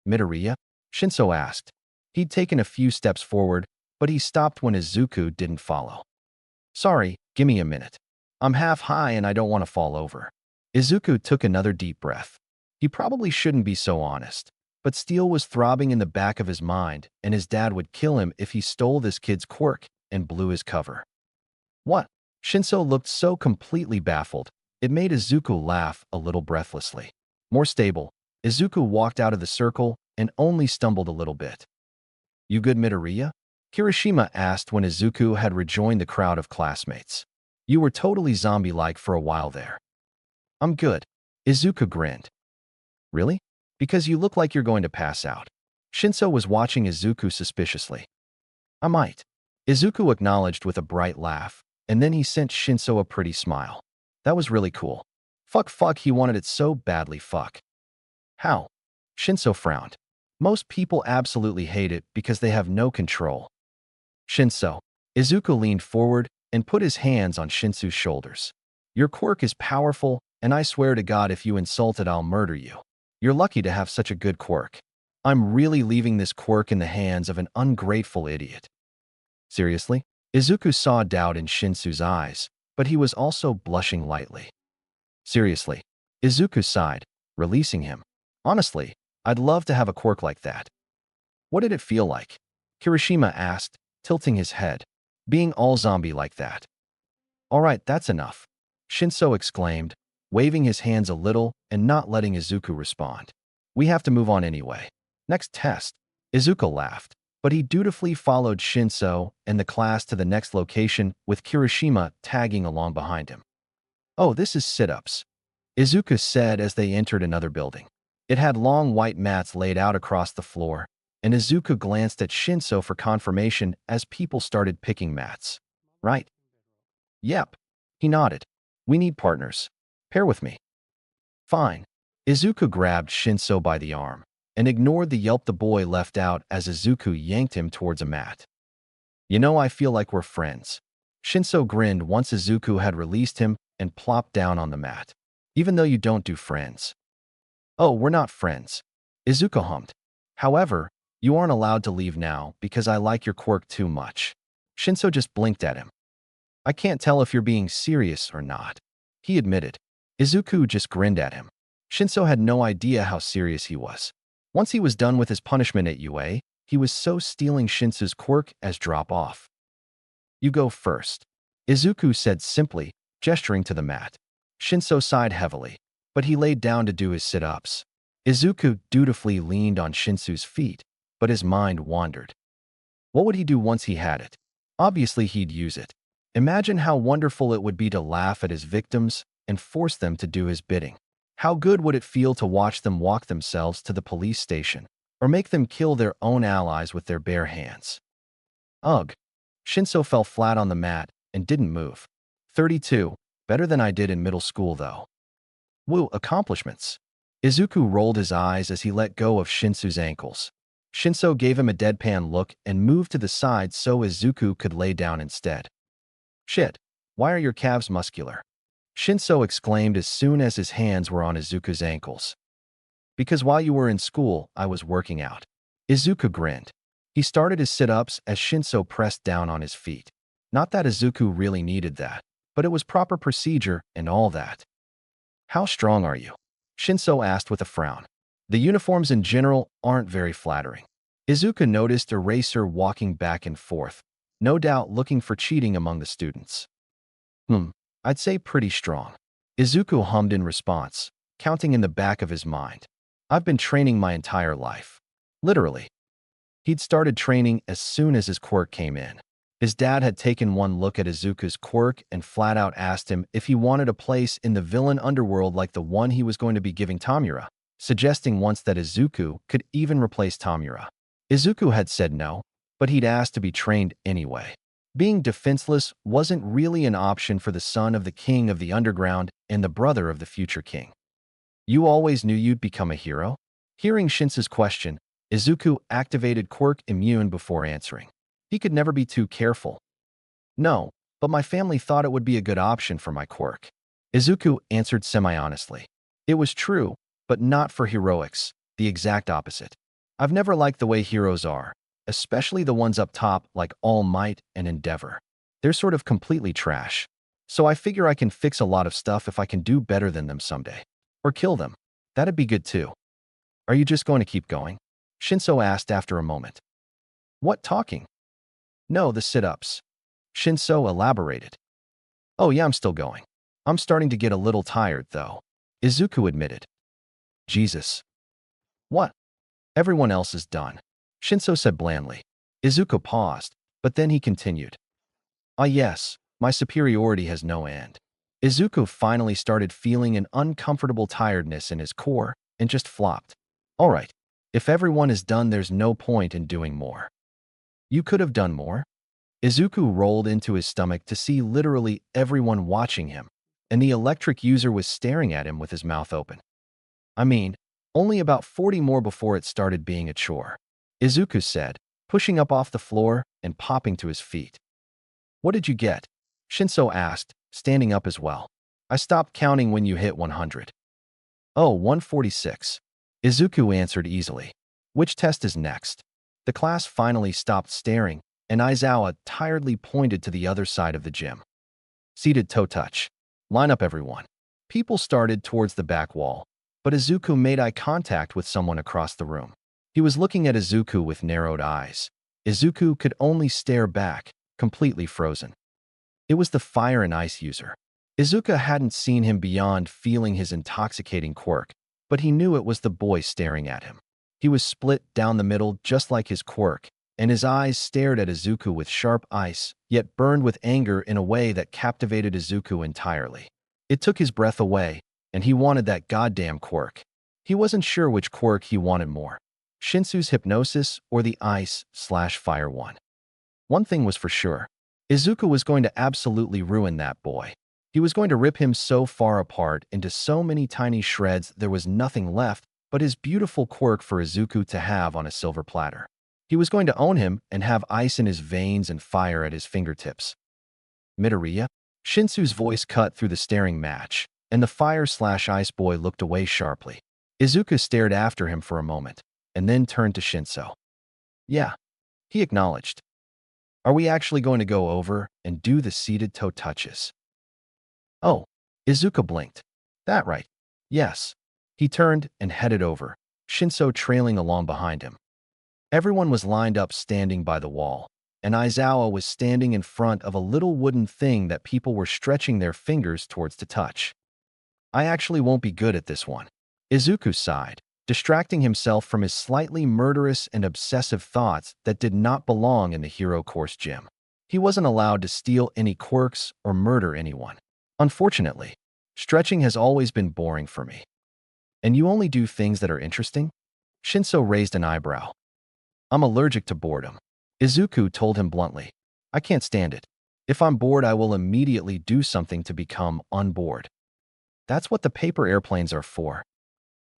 Midoriya? Shinso asked. He'd taken a few steps forward, but he stopped when Izuku didn't follow. Sorry, give me a minute. I'm half high and I don't want to fall over. Izuku took another deep breath. He probably shouldn't be so honest. But steel was throbbing in the back of his mind, and his dad would kill him if he stole this kid's quirk and blew his cover. What? Shinso looked so completely baffled, it made Izuku laugh a little breathlessly. More stable, Izuku walked out of the circle and only stumbled a little bit. You good, Midoriya? Kirishima asked when Izuku had rejoined the crowd of classmates. You were totally zombie-like for a while there. I'm good. Izuku grinned. Really? Because you look like you're going to pass out. Shinso was watching Izuku suspiciously. I might. Izuku acknowledged with a bright laugh, and then he sent Shinso a pretty smile. That was really cool. Fuck, he wanted it so badly, fuck. How? Shinso frowned. Most people absolutely hate it because they have no control. Shinso. Izuku leaned forward and put his hands on Shinsu's shoulders. Your quirk is powerful, and I swear to God if you insult it, I'll murder you. You're lucky to have such a good quirk. I'm really leaving this quirk in the hands of an ungrateful idiot. Seriously? Izuku saw doubt in Shinsu's eyes, but he was also blushing lightly. Seriously. Izuku sighed, releasing him. Honestly, I'd love to have a quirk like that. What did it feel like? Kirishima asked, tilting his head. Being all zombie like that. All right, that's enough. Shinso exclaimed, waving his hands a little and not letting Izuku respond. We have to move on anyway. Next test. Izuku laughed, but he dutifully followed Shinso and the class to the next location with Kirishima tagging along behind him. Oh, this is sit-ups, Izuku said as they entered another building. It had long white mats laid out across the floor, and Izuku glanced at Shinso for confirmation as people started picking mats. Right? Yep. He nodded. We need partners. Pair with me. Fine. Izuku grabbed Shinso by the arm and ignored the yelp the boy left out as Izuku yanked him towards a mat. You know, I feel like we're friends. Shinso grinned once Izuku had released him and plopped down on the mat. Even though you don't do friends. Oh, we're not friends. Izuku hummed. However, you aren't allowed to leave now because I like your quirk too much. Shinso just blinked at him. I can't tell if you're being serious or not, he admitted. Izuku just grinned at him. Shinso had no idea how serious he was. Once he was done with his punishment at UA, he was so stealing Shinsu's quirk as drop-off. You go first, Izuku said simply, gesturing to the mat. Shinso sighed heavily, but he laid down to do his sit-ups. Izuku dutifully leaned on Shinsu's feet, but his mind wandered. What would he do once he had it? Obviously, he'd use it. Imagine how wonderful it would be to laugh at his victims and force them to do his bidding. How good would it feel to watch them walk themselves to the police station, or make them kill their own allies with their bare hands? Ugh. Shinso fell flat on the mat and didn't move. 32. Better than I did in middle school, though. Woo, accomplishments. Izuku rolled his eyes as he let go of Shinsu's ankles. Shinso gave him a deadpan look and moved to the side so Izuku could lay down instead. Shit, why are your calves muscular? Shinso exclaimed as soon as his hands were on Izuku's ankles. Because while you were in school, I was working out. Izuku grinned. He started his sit-ups as Shinso pressed down on his feet. Not that Izuku really needed that, but it was proper procedure and all that. How strong are you? Shinso asked with a frown. The uniforms in general aren't very flattering. Izuku noticed Eraser walking back and forth, no doubt looking for cheating among the students. I'd say pretty strong. Izuku hummed in response, counting in the back of his mind. I've been training my entire life. Literally. He'd started training as soon as his quirk came in. His dad had taken one look at Izuku's quirk and flat out asked him if he wanted a place in the villain underworld like the one he was going to be giving Tamura, suggesting once that Izuku could even replace Tamura. Izuku had said no, but he'd asked to be trained anyway. Being defenseless wasn't really an option for the son of the king of the underground and the brother of the future king. You always knew you'd become a hero? Hearing Shinsu's question, Izuku activated quirk immune before answering. He could never be too careful. No, but my family thought it would be a good option for my quirk. Izuku answered semi-honestly. It was true, but not for heroics, the exact opposite. I've never liked the way heroes are, especially the ones up top like All Might and Endeavor. They're sort of completely trash. So I figure I can fix a lot of stuff if I can do better than them someday. Or kill them. That'd be good too. Are you just going to keep going? Shinso asked after a moment. What talking? No, the sit-ups. Shinso elaborated. Oh yeah, I'm still going. I'm starting to get a little tired, though. Izuku admitted. Jesus. What? Everyone else is done. Shinso said blandly. Izuku paused, but then he continued. Ah yes, my superiority has no end. Izuku finally started feeling an uncomfortable tiredness in his core and just flopped. All right, if everyone is done, there's no point in doing more. You could have done more. Izuku rolled into his stomach to see literally everyone watching him, and the electric user was staring at him with his mouth open. I mean, only about 40 more before it started being a chore, Izuku said, pushing up off the floor and popping to his feet. What did you get? Shinso asked, standing up as well. I stopped counting when you hit 100. Oh, 146. Izuku answered easily. Which test is next? The class finally stopped staring, and Aizawa tiredly pointed to the other side of the gym. Seated toe touch. Line up, everyone. People started towards the back wall, but Izuku made eye contact with someone across the room. He was looking at Izuku with narrowed eyes. Izuku could only stare back, completely frozen. It was the fire and ice user. Izuku hadn't seen him beyond feeling his intoxicating quirk, but he knew it was the boy staring at him. He was split down the middle just like his quirk, and his eyes stared at Izuku with sharp ice, yet burned with anger in a way that captivated Izuku entirely. It took his breath away, and he wanted that goddamn quirk. He wasn't sure which quirk he wanted more, Shinsu's hypnosis or the ice/fire one. One thing was for sure. Izuku was going to absolutely ruin that boy. He was going to rip him so far apart into so many tiny shreds there was nothing left but his beautiful quirk for Izuku to have on a silver platter. He was going to own him and have ice in his veins and fire at his fingertips. Midoriya? Shinsu's voice cut through the staring match, and the fire/ice boy looked away sharply. Izuku stared after him for a moment, and then turned to Shinso. Yeah, he acknowledged. Are we actually going to go over and do the seated toe touches? Oh, Izuku blinked. That right. Yes. He turned and headed over, Shinso trailing along behind him. Everyone was lined up standing by the wall, and Aizawa was standing in front of a little wooden thing that people were stretching their fingers towards to touch. I actually won't be good at this one. Izuku sighed, distracting himself from his slightly murderous and obsessive thoughts that did not belong in the hero course gym. He wasn't allowed to steal any quirks or murder anyone. Unfortunately, stretching has always been boring for me. And you only do things that are interesting? Shinso raised an eyebrow. I'm allergic to boredom. Izuku told him bluntly. I can't stand it. If I'm bored, I will immediately do something to become unbored. That's what the paper airplanes are for.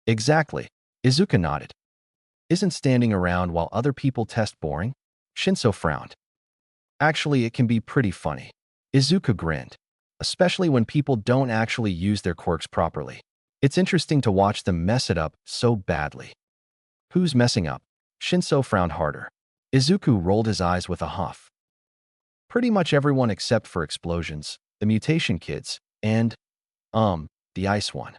Exactly. Izuku nodded. Isn't standing around while other people test boring? Shinso frowned. Actually, it can be pretty funny. Izuku grinned, especially when people don't actually use their quirks properly. It's interesting to watch them mess it up so badly. Who's messing up? Shinso frowned harder. Izuku rolled his eyes with a huff. Pretty much everyone except for explosions, the mutation kids, and, the ice one.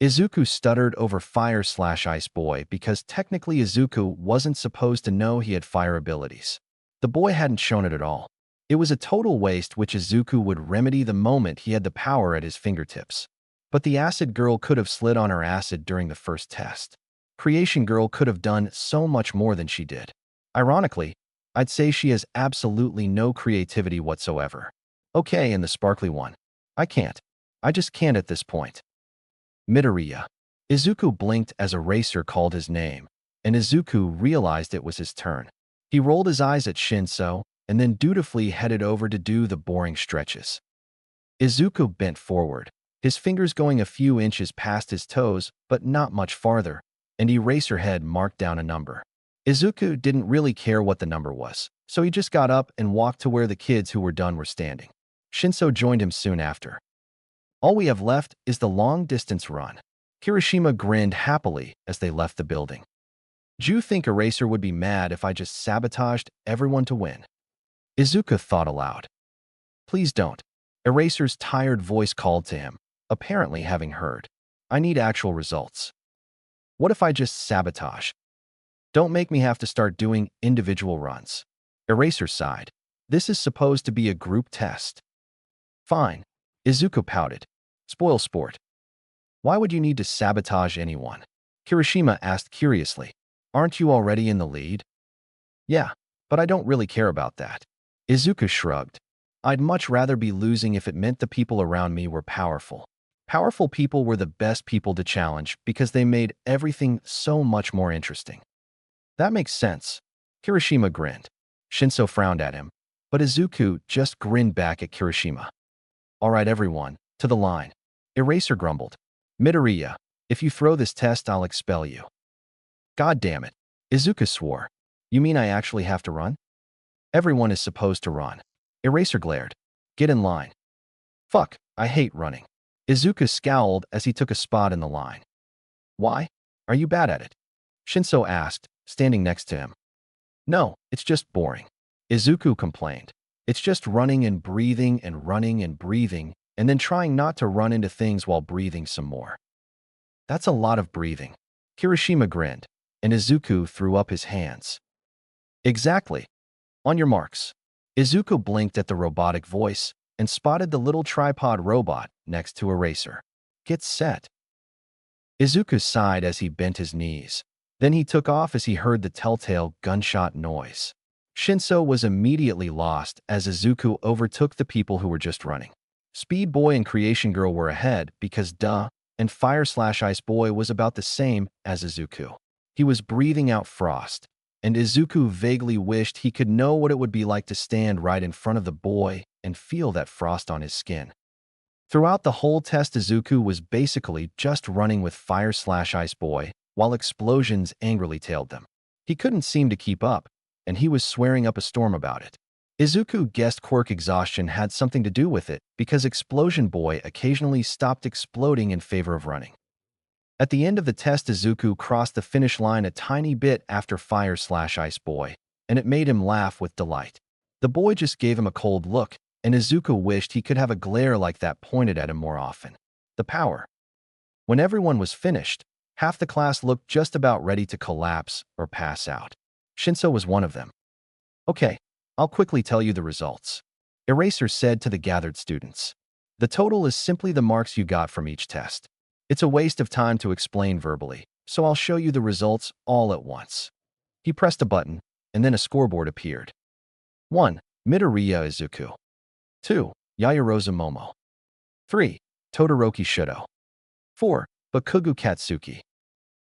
Izuku stuttered over fire/ice boy because technically Izuku wasn't supposed to know he had fire abilities. The boy hadn't shown it at all. It was a total waste which Izuku would remedy the moment he had the power at his fingertips. But the acid girl could have slid on her acid during the first test. Creation girl could have done so much more than she did. Ironically, I'd say she has absolutely no creativity whatsoever. Okay, and the sparkly one. I can't. I just can't at this point. Midoriya. Izuku blinked as Eraser called his name, and Izuku realized it was his turn. He rolled his eyes at Shinso, and then dutifully headed over to do the boring stretches. Izuku bent forward, his fingers going a few inches past his toes, but not much farther, and Eraserhead marked down a number. Izuku didn't really care what the number was, so he just got up and walked to where the kids who were done were standing. Shinso joined him soon after. All we have left is the long-distance run. Kirishima grinned happily as they left the building. Do you think Eraser would be mad if I just sabotaged everyone to win? Izuku thought aloud. Please don't. Eraser's tired voice called to him, apparently having heard. I need actual results. What if I just sabotage? Don't make me have to start doing individual runs. Eraser sighed. This is supposed to be a group test. Fine. Izuku pouted. Spoil sport. Why would you need to sabotage anyone? Kirishima asked curiously. Aren't you already in the lead? Yeah, but I don't really care about that. Izuku shrugged. I'd much rather be losing if it meant the people around me were powerful. Powerful people were the best people to challenge because they made everything so much more interesting. That makes sense. Kirishima grinned. Shinso frowned at him, but Izuku just grinned back at Kirishima. All right, everyone, to the line. Eraser grumbled. Midoriya, if you throw this test, I'll expel you. God damn it. Izuku swore. You mean I actually have to run? Everyone is supposed to run. Eraser glared. Get in line. Fuck, I hate running. Izuku scowled as he took a spot in the line. Why? Are you bad at it? Shinso asked, standing next to him. No, it's just boring. Izuku complained. It's just running and breathing and running and breathing, and then trying not to run into things while breathing some more. That's a lot of breathing. Kirishima grinned, and Izuku threw up his hands. Exactly. On your marks. Izuku blinked at the robotic voice and spotted the little tripod robot next to Eraser. Get set. Izuku sighed as he bent his knees. Then he took off as he heard the telltale gunshot noise. Shinso was immediately lost as Izuku overtook the people who were just running. Speed Boy and Creation Girl were ahead because duh, and Fire/Ice Boy was about the same as Izuku. He was breathing out frost, and Izuku vaguely wished he could know what it would be like to stand right in front of the boy and feel that frost on his skin. Throughout the whole test, Izuku was basically just running with Fire/Ice Boy, while explosions angrily tailed them. He couldn't seem to keep up, and he was swearing up a storm about it. Izuku guessed quirk exhaustion had something to do with it because Explosion Boy occasionally stopped exploding in favor of running. At the end of the test, Izuku crossed the finish line a tiny bit after Fire/Ice Boy, and it made him laugh with delight. The boy just gave him a cold look, and Izuku wished he could have a glare like that pointed at him more often. The power. When everyone was finished, half the class looked just about ready to collapse or pass out. Shinso was one of them. Okay, I'll quickly tell you the results. Eraser said to the gathered students. The total is simply the marks you got from each test. It's a waste of time to explain verbally, so I'll show you the results all at once. He pressed a button, and then a scoreboard appeared. 1. Midoriya Izuku. 2. Yaoyorozu Momo. 3. Todoroki Shudo. 4. Bakugo Katsuki.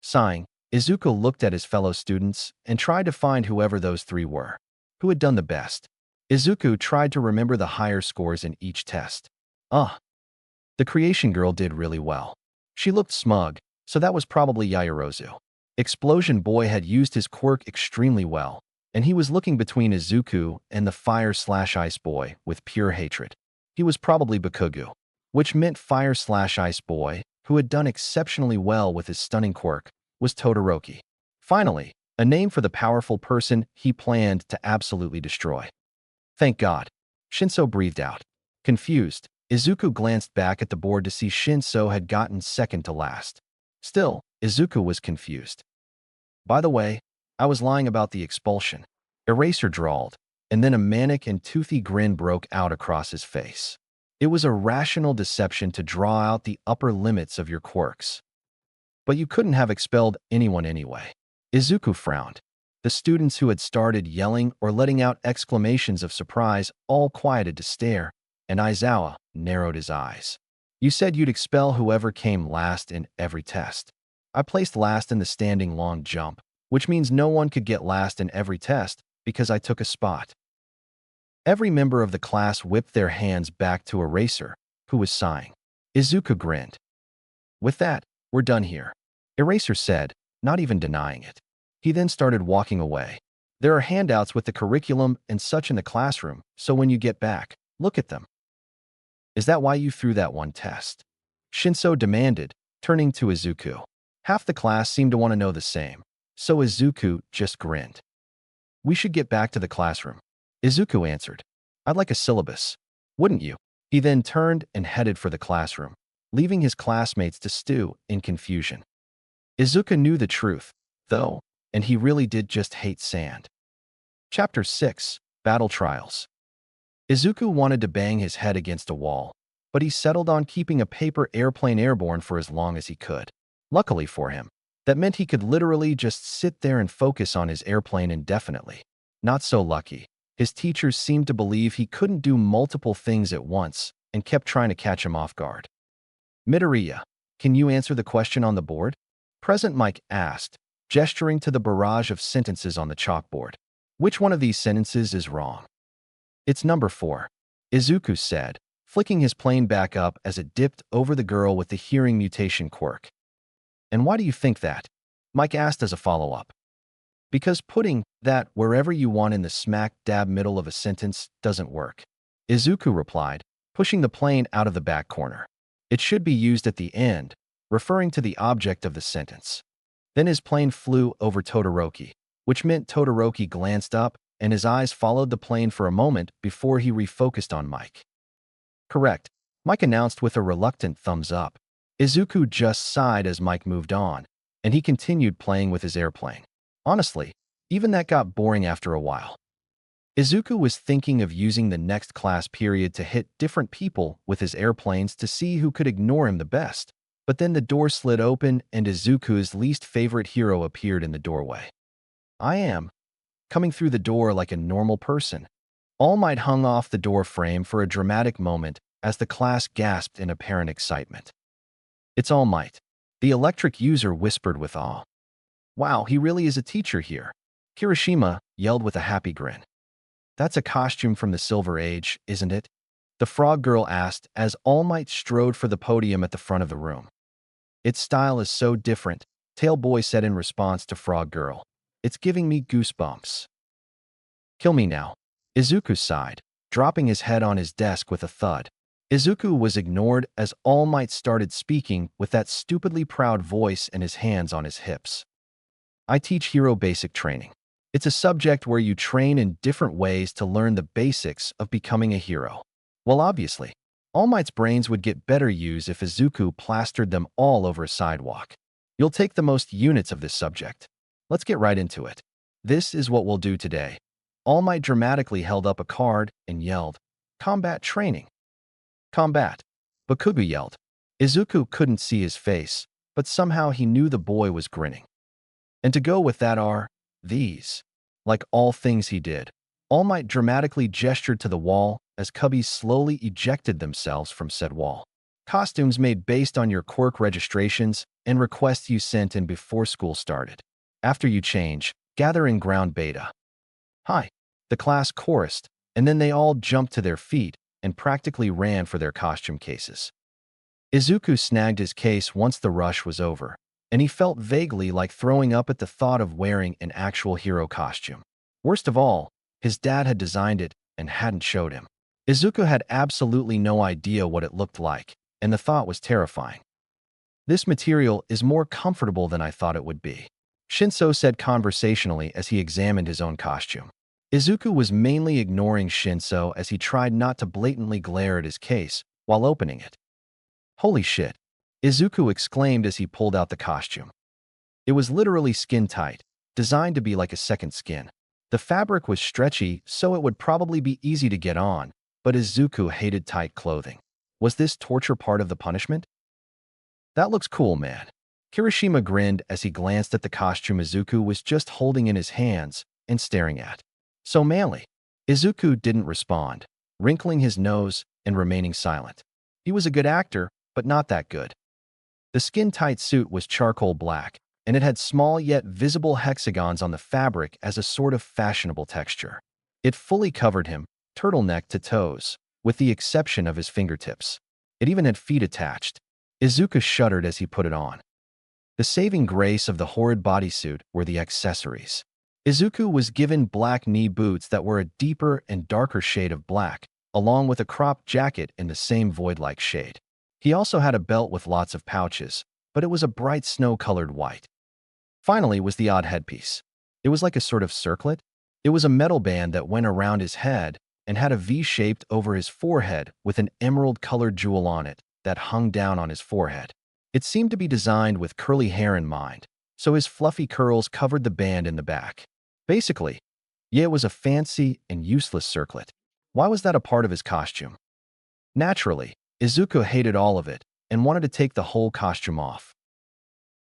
Sighing, Izuku looked at his fellow students and tried to find whoever those three were. Who had done the best? Izuku tried to remember the higher scores in each test. The Creation Girl did really well. She looked smug, so that was probably Yaoyorozu. Explosion Boy had used his quirk extremely well, and he was looking between Izuku and the Fire/Ice Boy with pure hatred. He was probably Bakugo, which meant Fire/Ice Boy, who had done exceptionally well with his stunning quirk, was Todoroki. Finally, a name for the powerful person he planned to absolutely destroy. Thank God. Shinso breathed out. Confused, Izuku glanced back at the board to see Shinso had gotten second to last. Still, Izuku was confused. By the way, I was lying about the expulsion. Eraser drawled, and then a manic and toothy grin broke out across his face. It was a rational deception to draw out the upper limits of your quirks. But you couldn't have expelled anyone anyway. Izuku frowned. The students who had started yelling or letting out exclamations of surprise all quieted to stare, and Aizawa narrowed his eyes. You said you'd expel whoever came last in every test. I placed last in the standing long jump, which means no one could get last in every test because I took a spot. Every member of the class whipped their hands back to Eraser, who was sighing. Izuku grinned. With that, we're done here. Eraser said, not even denying it. He then started walking away. There are handouts with the curriculum and such in the classroom, so when you get back, look at them. Is that why you threw that one test? Shinso demanded, turning to Izuku. Half the class seemed to want to know the same, so Izuku just grinned. We should get back to the classroom. Izuku answered. I'd like a syllabus. Wouldn't you? He then turned and headed for the classroom, leaving his classmates to stew in confusion. Izuku knew the truth, though, and he really did just hate sand. Chapter 6. Battle Trials. Izuku wanted to bang his head against a wall, but he settled on keeping a paper airplane airborne for as long as he could. Luckily for him, that meant he could literally just sit there and focus on his airplane indefinitely. Not so lucky. His teachers seemed to believe he couldn't do multiple things at once and kept trying to catch him off guard. Midoriya, can you answer the question on the board? Present Mike asked, gesturing to the barrage of sentences on the chalkboard. Which one of these sentences is wrong? It's number 4, Izuku said, flicking his plane back up as it dipped over the girl with the hearing mutation quirk. And why do you think that? Mike asked as a follow-up. Because putting that wherever you want in the smack dab middle of a sentence doesn't work, Izuku replied, pushing the plane out of the back corner. It should be used at the end, referring to the object of the sentence. Then his plane flew over Todoroki, which meant Todoroki glanced up and his eyes followed the plane for a moment before he refocused on Mike. Correct, Mike announced with a reluctant thumbs up. Izuku just sighed as Mike moved on, and he continued playing with his airplane. Honestly, even that got boring after a while. Izuku was thinking of using the next class period to hit different people with his airplanes to see who could ignore him the best, but then the door slid open and Izuku's least favorite hero appeared in the doorway. I am coming through the door like a normal person. All Might hung off the door frame for a dramatic moment as the class gasped in apparent excitement. It's All Might, the electric user whispered with awe. Wow, he really is a teacher here, Kirishima yelled with a happy grin. That's a costume from the Silver Age, isn't it? The frog girl asked as All Might strode for the podium at the front of the room. Its style is so different, Tail Boy said in response to Frog Girl. It's giving me goosebumps. Kill me now, Izuku sighed, dropping his head on his desk with a thud. Izuku was ignored as All Might started speaking with that stupidly proud voice and his hands on his hips. I teach hero basic training. It's a subject where you train in different ways to learn the basics of becoming a hero. Well, obviously, All Might's brains would get better use if Izuku plastered them all over a sidewalk. You'll take the most units of this subject. Let's get right into it. This is what we'll do today. All Might dramatically held up a card and yelled, Combat training. Combat. Bakugo yelled. Izuku couldn't see his face, but somehow he knew the boy was grinning. And to go with that are these. Like all things he did, All Might dramatically gestured to the wall as cubbies slowly ejected themselves from said wall. Costumes made based on your quirk registrations and requests you sent in before school started. After you change, gather in ground beta. Hi, the class chorused, and then they all jumped to their feet and practically ran for their costume cases. Izuku snagged his case once the rush was over, and he felt vaguely like throwing up at the thought of wearing an actual hero costume. Worst of all, his dad had designed it and hadn't showed him. Izuku had absolutely no idea what it looked like, and the thought was terrifying. This material is more comfortable than I thought it would be, Shinso said conversationally as he examined his own costume. Izuku was mainly ignoring Shinso as he tried not to blatantly glare at his case while opening it. Holy shit, Izuku exclaimed as he pulled out the costume. It was literally skin tight, designed to be like a second skin. The fabric was stretchy, so it would probably be easy to get on, but Izuku hated tight clothing. Was this torture part of the punishment? That looks cool, man. Kirishima grinned as he glanced at the costume Izuku was just holding in his hands and staring at. So manly. Izuku didn't respond, wrinkling his nose and remaining silent. He was a good actor, but not that good. The skin-tight suit was charcoal black, and it had small yet visible hexagons on the fabric as a sort of fashionable texture. It fully covered him, turtleneck to toes, with the exception of his fingertips. It even had feet attached. Izuku shuddered as he put it on. The saving grace of the horrid bodysuit were the accessories. Izuku was given black knee boots that were a deeper and darker shade of black, along with a cropped jacket in the same void-like shade. He also had a belt with lots of pouches, but it was a bright snow-colored white. Finally was the odd headpiece. It was like a sort of circlet. It was a metal band that went around his head and had a V-shaped over his forehead with an emerald-colored jewel on it that hung down on his forehead. It seemed to be designed with curly hair in mind, so his fluffy curls covered the band in the back. Basically, yeah, it was a fancy and useless circlet. Why was that a part of his costume? Naturally, Izuku hated all of it and wanted to take the whole costume off.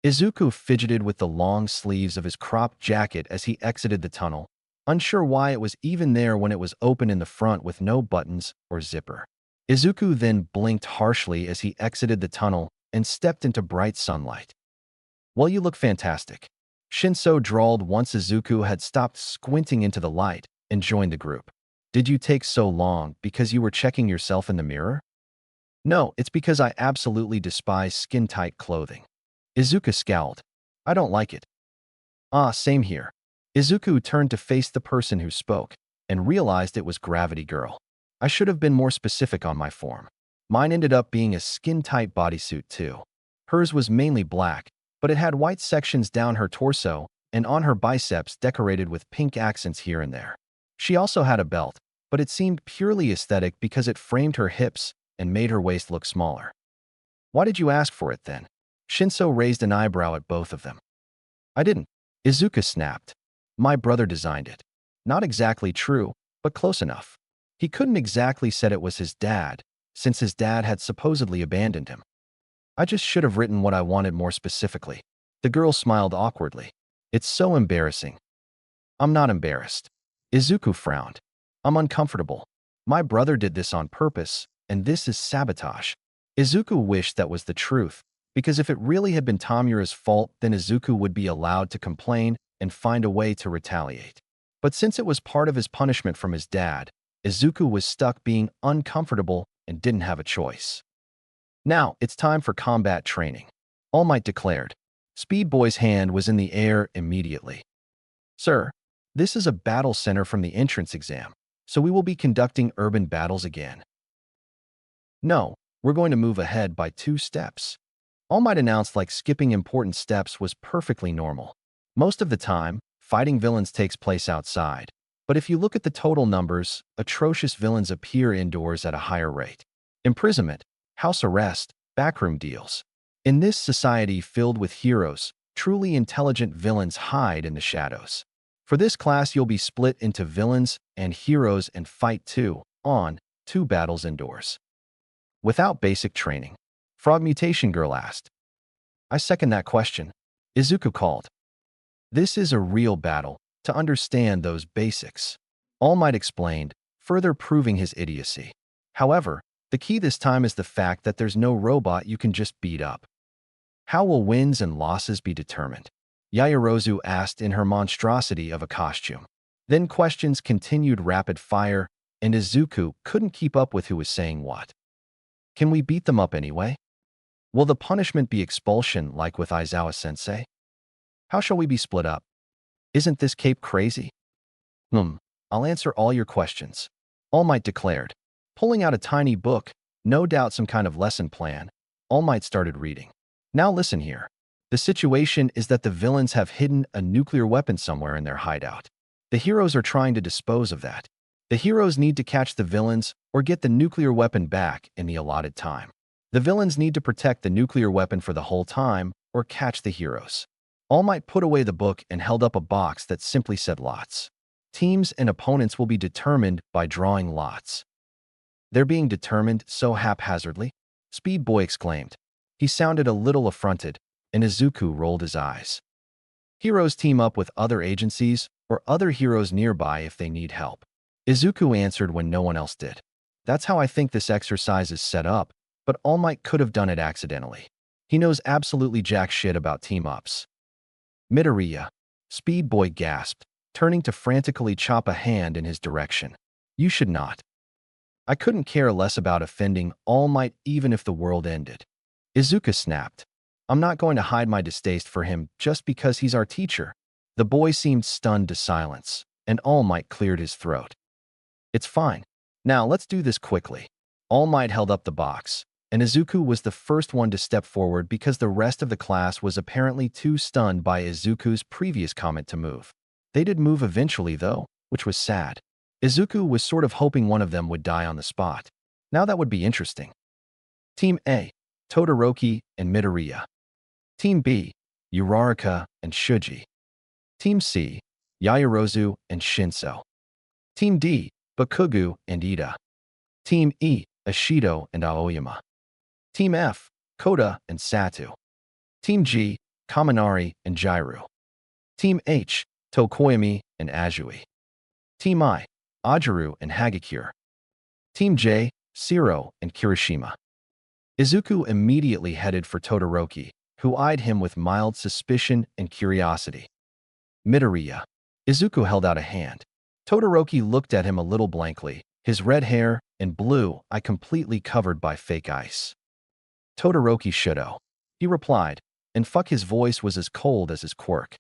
Izuku fidgeted with the long sleeves of his cropped jacket as he exited the tunnel, unsure why it was even there when it was open in the front with no buttons or zipper. Izuku then blinked harshly as he exited the tunnel and stepped into bright sunlight. "Well, you look fantastic," Shinso drawled once Izuku had stopped squinting into the light and joined the group. "Did you take so long because you were checking yourself in the mirror?" "No, it's because I absolutely despise skin-tight clothing." Izuku scowled. "I don't like it." "Ah, same here." Izuku turned to face the person who spoke and realized it was Gravity Girl. "I should have been more specific on my form. Mine ended up being a skin-tight bodysuit too. Hers was mainly black, but it had white sections down her torso and on her biceps decorated with pink accents here and there. She also had a belt, but it seemed purely aesthetic because it framed her hips and made her waist look smaller." "Why did you ask for it then?" Shinso raised an eyebrow at both of them. "I didn't," Izuku snapped. "My brother designed it." Not exactly true, but close enough. He couldn't exactly said it was his dad, since his dad had supposedly abandoned him. "I just should have written what I wanted more specifically." The girl smiled awkwardly. "It's so embarrassing." "I'm not embarrassed." Izuku frowned. "I'm uncomfortable. My brother did this on purpose, and this is sabotage." Izuku wished that was the truth, because if it really had been Tamura's fault, then Izuku would be allowed to complain and find a way to retaliate. But since it was part of his punishment from his dad, Izuku was stuck being uncomfortable and didn't have a choice. "Now, it's time for combat training," All Might declared. Speed Boy's hand was in the air immediately. "Sir, this is a battle center from the entrance exam, so we will be conducting urban battles again." "No, we're going to move ahead by 2 steps." All Might announced like skipping important steps was perfectly normal. Most of the time, fighting villains takes place outside. But if you look at the total numbers, atrocious villains appear indoors at a higher rate. Imprisonment, house arrest, backroom deals. In this society filled with heroes, truly intelligent villains hide in the shadows. For this class, you'll be split into villains and heroes and fight 2 battles indoors. Without basic training. Frog Mutation Girl asked. "I second that question," Izuku called. "This is a real battle, to understand those basics," All Might explained, further proving his idiocy. "However, the key this time is the fact that there's no robot you can just beat up." "How will wins and losses be determined?" Yaoyorozu asked in her monstrosity of a costume. Then questions continued rapid fire, and Izuku couldn't keep up with who was saying what. "Can we beat them up anyway? Will the punishment be expulsion like with Aizawa-sensei? How shall we be split up? Isn't this cape crazy?" I'll answer all your questions," All Might declared. Pulling out a tiny book, no doubt some kind of lesson plan, All Might started reading. "Now listen here. The situation is that the villains have hidden a nuclear weapon somewhere in their hideout. The heroes are trying to dispose of that. The heroes need to catch the villains or get the nuclear weapon back in the allotted time. The villains need to protect the nuclear weapon for the whole time or catch the heroes." All Might put away the book and held up a box that simply said lots. "Teams and opponents will be determined by drawing lots." "They're being determined so haphazardly?" Speed Boy exclaimed. He sounded a little affronted, and Izuku rolled his eyes. "Heroes team up with other agencies or other heroes nearby if they need help," Izuku answered when no one else did. "That's how I think this exercise is set up, but All Might could have done it accidentally. He knows absolutely jack shit about team-ups." "Midoriya," Speed Boy gasped, turning to frantically chop a hand in his direction. "You should not." "I couldn't care less about offending All Might even if the world ended." Izuku snapped. "I'm not going to hide my distaste for him just because he's our teacher." The boy seemed stunned to silence, and All Might cleared his throat. "It's fine. Now let's do this quickly." All Might held up the box, and Izuku was the first one to step forward because the rest of the class was apparently too stunned by Izuku's previous comment to move. They did move eventually, though, which was sad. Izuku was sort of hoping one of them would die on the spot. Now that would be interesting. "Team A, Todoroki and Midoriya. Team B, Uraraka and Shuji. Team C, Yaoyorozu and Shinso. Team D, Bakugo and Ida. Team E, Ashido and Aoyama. Team F, Koda and Satu. Team G, Kaminari and Jairu. Team H, Tokoyami and Ajui. Team I, Ajiru and Hagakure. Team J, Shiro and Kirishima. Izuku immediately headed for Todoroki, who eyed him with mild suspicion and curiosity. Midoriya. Izuku held out a hand. Todoroki looked at him a little blankly, his red hair and blue eye completely covered by fake ice. Todoroki Shudo, he replied, and his voice was as cold as his quirk.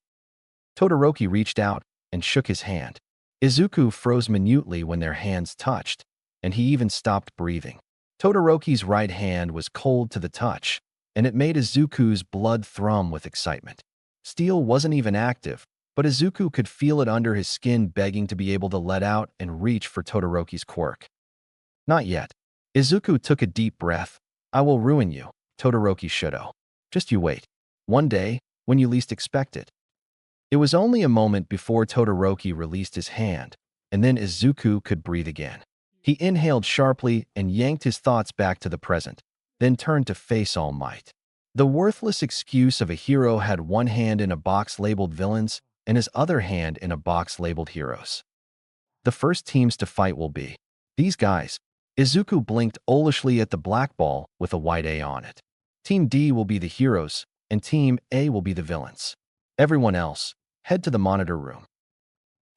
Todoroki reached out and shook his hand. Izuku froze minutely when their hands touched, and he even stopped breathing. Todoroki's right hand was cold to the touch, and it made Izuku's blood thrum with excitement. Steel wasn't even active, but Izuku could feel it under his skin begging to be able to let out and reach for Todoroki's quirk. Not yet. Izuku took a deep breath. I will ruin you, Todoroki Shudo. Just you wait. One day, when you least expect it. It was only a moment before Todoroki released his hand, and then Izuku could breathe again. He inhaled sharply and yanked his thoughts back to the present, then turned to face All Might. The worthless excuse of a hero had one hand in a box labeled villains and his other hand in a box labeled heroes. The first teams to fight will be these guys. Izuku blinked owlishly at the black ball with a white A on it. Team D will be the heroes, and Team A will be the villains. Everyone else, head to the monitor room.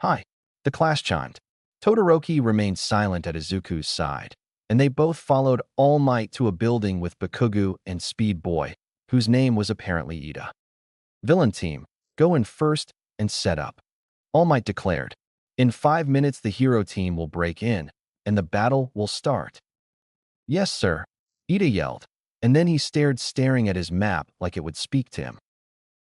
Hi. The class chimed. Todoroki remained silent at Izuku's side, and they both followed All Might to a building with Bakugo and Speed Boy, whose name was apparently Ida. Villain team, go in first and set up. All Might declared. In 5 minutes the hero team will break in, and the battle will start. Yes, sir, Ida yelled, and then he staring at his map like it would speak to him.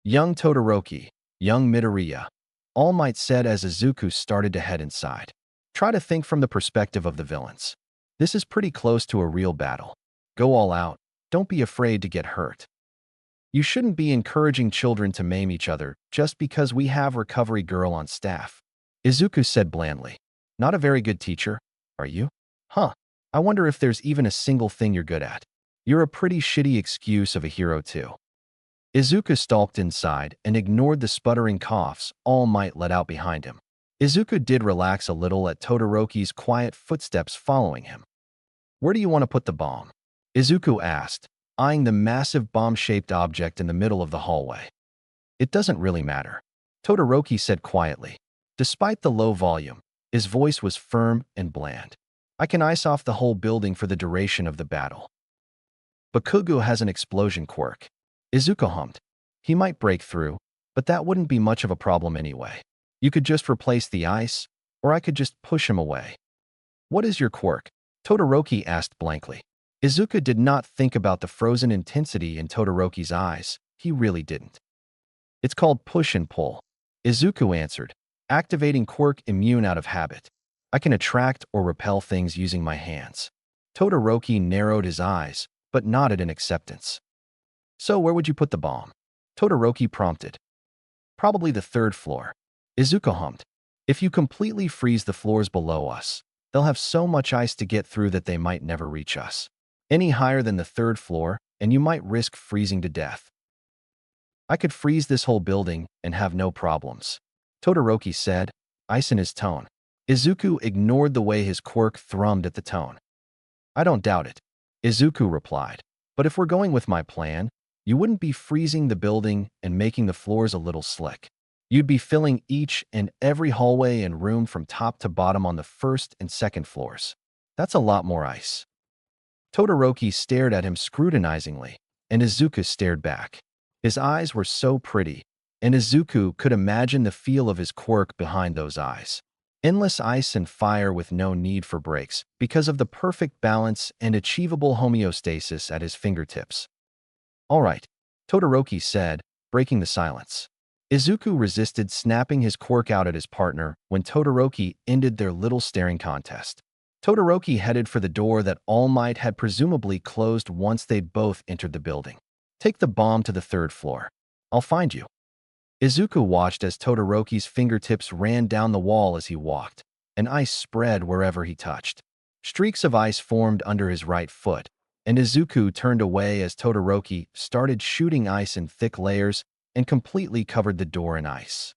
Young Todoroki, young Midoriya, All Might said as Izuku started to head inside. Try to think from the perspective of the villains. This is pretty close to a real battle. Go all out. Don't be afraid to get hurt. You shouldn't be encouraging children to maim each other just because we have Recovery Girl on staff. Izuku said blandly. Not a very good teacher, are you? Huh. I wonder if there's even a single thing you're good at. You're a pretty shitty excuse of a hero too. Izuku stalked inside and ignored the sputtering coughs All Might let out behind him. Izuku did relax a little at Todoroki's quiet footsteps following him. Where do you want to put the bomb? Izuku asked, eyeing the massive bomb-shaped object in the middle of the hallway. It doesn't really matter, Todoroki said quietly. Despite the low volume, his voice was firm and bland. I can ice off the whole building for the duration of the battle. Bakugo has an explosion quirk. Izuku hummed. He might break through, but that wouldn't be much of a problem anyway. You could just replace the ice, or I could just push him away. What is your quirk? Todoroki asked blankly. Izuku did not think about the frozen intensity in Todoroki's eyes. He really didn't. It's called push and pull. Izuku answered, activating quirk immune out of habit. I can attract or repel things using my hands. Todoroki narrowed his eyes, but nodded in acceptance. So where would you put the bomb? Todoroki prompted. Probably the 3rd floor. Izuku hummed. If you completely freeze the floors below us, they'll have so much ice to get through that they might never reach us. Any higher than the 3rd floor, and you might risk freezing to death. I could freeze this whole building and have no problems, Todoroki said, ice in his tone. Izuku ignored the way his quirk thrummed at the tone. I don't doubt it, Izuku replied. But if we're going with my plan, you wouldn't be freezing the building and making the floors a little slick. You'd be filling each and every hallway and room from top to bottom on the 1st and 2nd floors. That's a lot more ice. Todoroki stared at him scrutinizingly, and Izuku stared back. His eyes were so pretty, and Izuku could imagine the feel of his quirk behind those eyes. Endless ice and fire with no need for breaks because of the perfect balance and achievable homeostasis at his fingertips. All right, Todoroki said, breaking the silence. Izuku resisted snapping his quirk out at his partner when Todoroki ended their little staring contest. Todoroki headed for the door that All Might had presumably closed once they'd both entered the building. Take the bomb to the third floor. I'll find you. Izuku watched as Todoroki's fingertips ran down the wall as he walked, and ice spread wherever he touched. Streaks of ice formed under his right foot, and Izuku turned away as Todoroki started shooting ice in thick layers and completely covered the door in ice.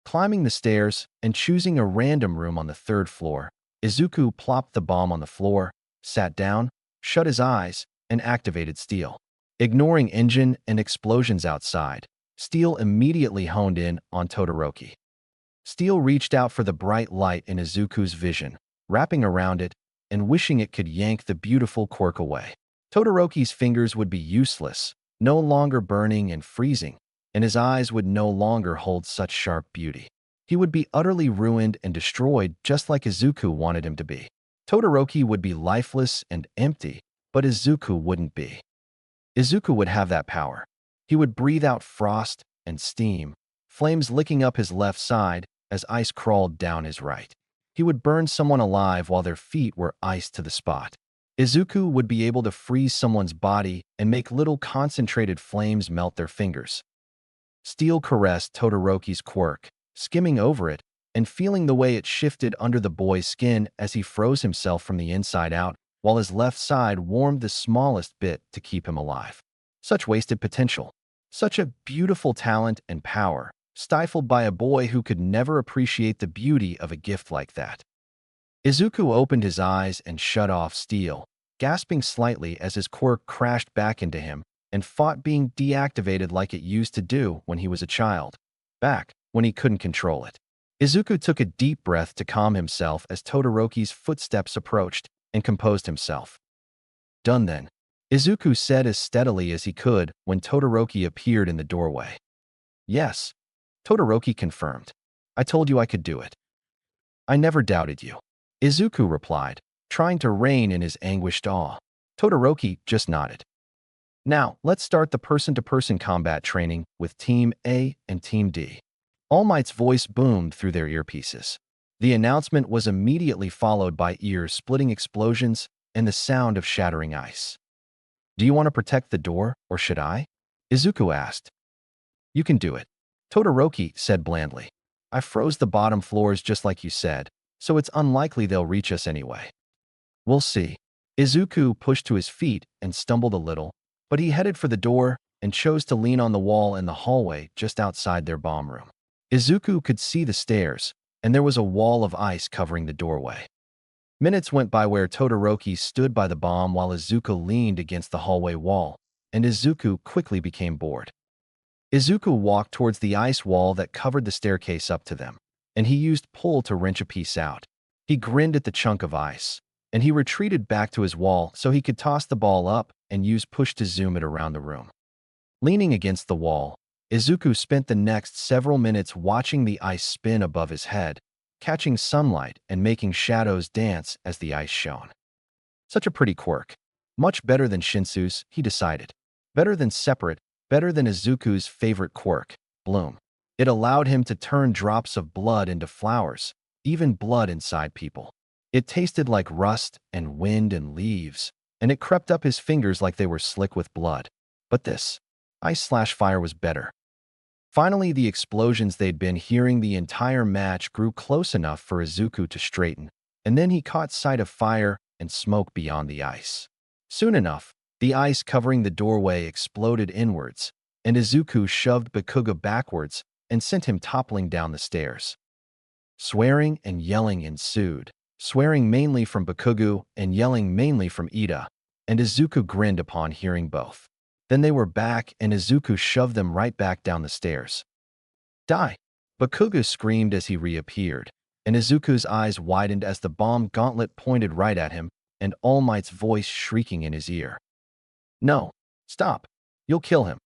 Climbing the stairs and choosing a random room on the third floor, Izuku plopped the bomb on the floor, sat down, shut his eyes, and activated Steel. Ignoring engine and explosions outside, Steel immediately honed in on Todoroki. Steel reached out for the bright light in Izuku's vision, wrapping around it and wishing it could yank the beautiful quirk away. Todoroki's fingers would be useless, no longer burning and freezing, and his eyes would no longer hold such sharp beauty. He would be utterly ruined and destroyed just like Izuku wanted him to be. Todoroki would be lifeless and empty, but Izuku wouldn't be. Izuku would have that power. He would breathe out frost and steam, flames licking up his left side as ice crawled down his right. He would burn someone alive while their feet were iced to the spot. Izuku would be able to freeze someone's body and make little concentrated flames melt their fingers. Steel caressed Todoroki's quirk, skimming over it and feeling the way it shifted under the boy's skin as he froze himself from the inside out, while his left side warmed the smallest bit to keep him alive. Such wasted potential. Such a beautiful talent and power, stifled by a boy who could never appreciate the beauty of a gift like that. Izuku opened his eyes and shut off Steel, gasping slightly as his quirk crashed back into him and fought being deactivated like it used to do when he was a child, back when he couldn't control it. Izuku took a deep breath to calm himself as Todoroki's footsteps approached and composed himself. Done then, Izuku said as steadily as he could when Todoroki appeared in the doorway. Yes, Todoroki confirmed. I told you I could do it. I never doubted you. Izuku replied, trying to rein in his anguished awe. Todoroki just nodded. Now, let's start the person-to-person combat training with Team A and Team D. All Might's voice boomed through their earpieces. The announcement was immediately followed by ear-splitting explosions and the sound of shattering ice. Do you want to protect the door, or should I? Izuku asked. You can do it. Todoroki said blandly. I froze the bottom floors just like you said, so it's unlikely they'll reach us anyway. We'll see. Izuku pushed to his feet and stumbled a little, but he headed for the door and chose to lean on the wall in the hallway just outside their bomb room. Izuku could see the stairs, and there was a wall of ice covering the doorway. Minutes went by where Todoroki stood by the bomb while Izuku leaned against the hallway wall, and Izuku quickly became bored. Izuku walked towards the ice wall that covered the staircase up to them, and he used pull to wrench a piece out. He grinned at the chunk of ice, and he retreated back to his wall so he could toss the ball up and use push to zoom it around the room. Leaning against the wall, Izuku spent the next several minutes watching the ice spin above his head, catching sunlight and making shadows dance as the ice shone. Such a pretty quirk. Much better than Shinsu's, he decided. Better than separate, better than Izuku's favorite quirk, Bloom. It allowed him to turn drops of blood into flowers, even blood inside people. It tasted like rust and wind and leaves, and it crept up his fingers like they were slick with blood. But this, ice/fire was better. Finally, the explosions they'd been hearing the entire match grew close enough for Izuku to straighten, and then he caught sight of fire and smoke beyond the ice. Soon enough, the ice covering the doorway exploded inwards, and Izuku shoved Bakugo backwards and sent him toppling down the stairs. Swearing and yelling ensued, swearing mainly from Bakugo and yelling mainly from Ida, and Izuku grinned upon hearing both. Then they were back, and Izuku shoved them right back down the stairs. Die! Bakugo screamed as he reappeared, and Izuku's eyes widened as the bomb gauntlet pointed right at him, and All Might's voice shrieking in his ear. No! Stop! You'll kill him.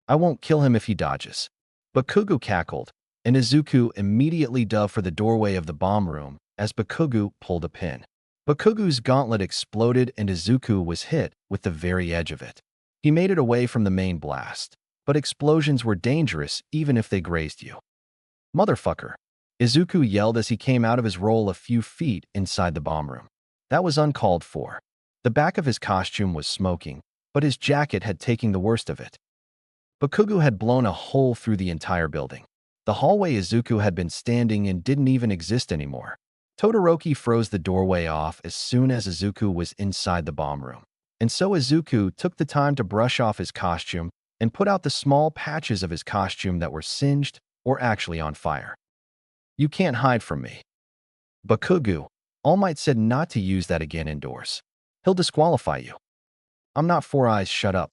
I won't kill him if he dodges. Bakugo cackled, and Izuku immediately dove for the doorway of the bomb room as Bakugo pulled a pin. Bakugo's gauntlet exploded and Izuku was hit with the very edge of it. He made it away from the main blast, but explosions were dangerous even if they grazed you. Motherfucker! Izuku yelled as he came out of his roll a few feet inside the bomb room. That was uncalled for. The back of his costume was smoking, but his jacket had taken the worst of it. Bakugo had blown a hole through the entire building. The hallway Izuku had been standing in didn't even exist anymore. Todoroki froze the doorway off as soon as Izuku was inside the bomb room. And so Izuku took the time to brush off his costume and put out the small patches of his costume that were singed or actually on fire. You can't hide from me. Bakugo, All Might said not to use that again indoors. He'll disqualify you. I'm not Four Eyes, shut up.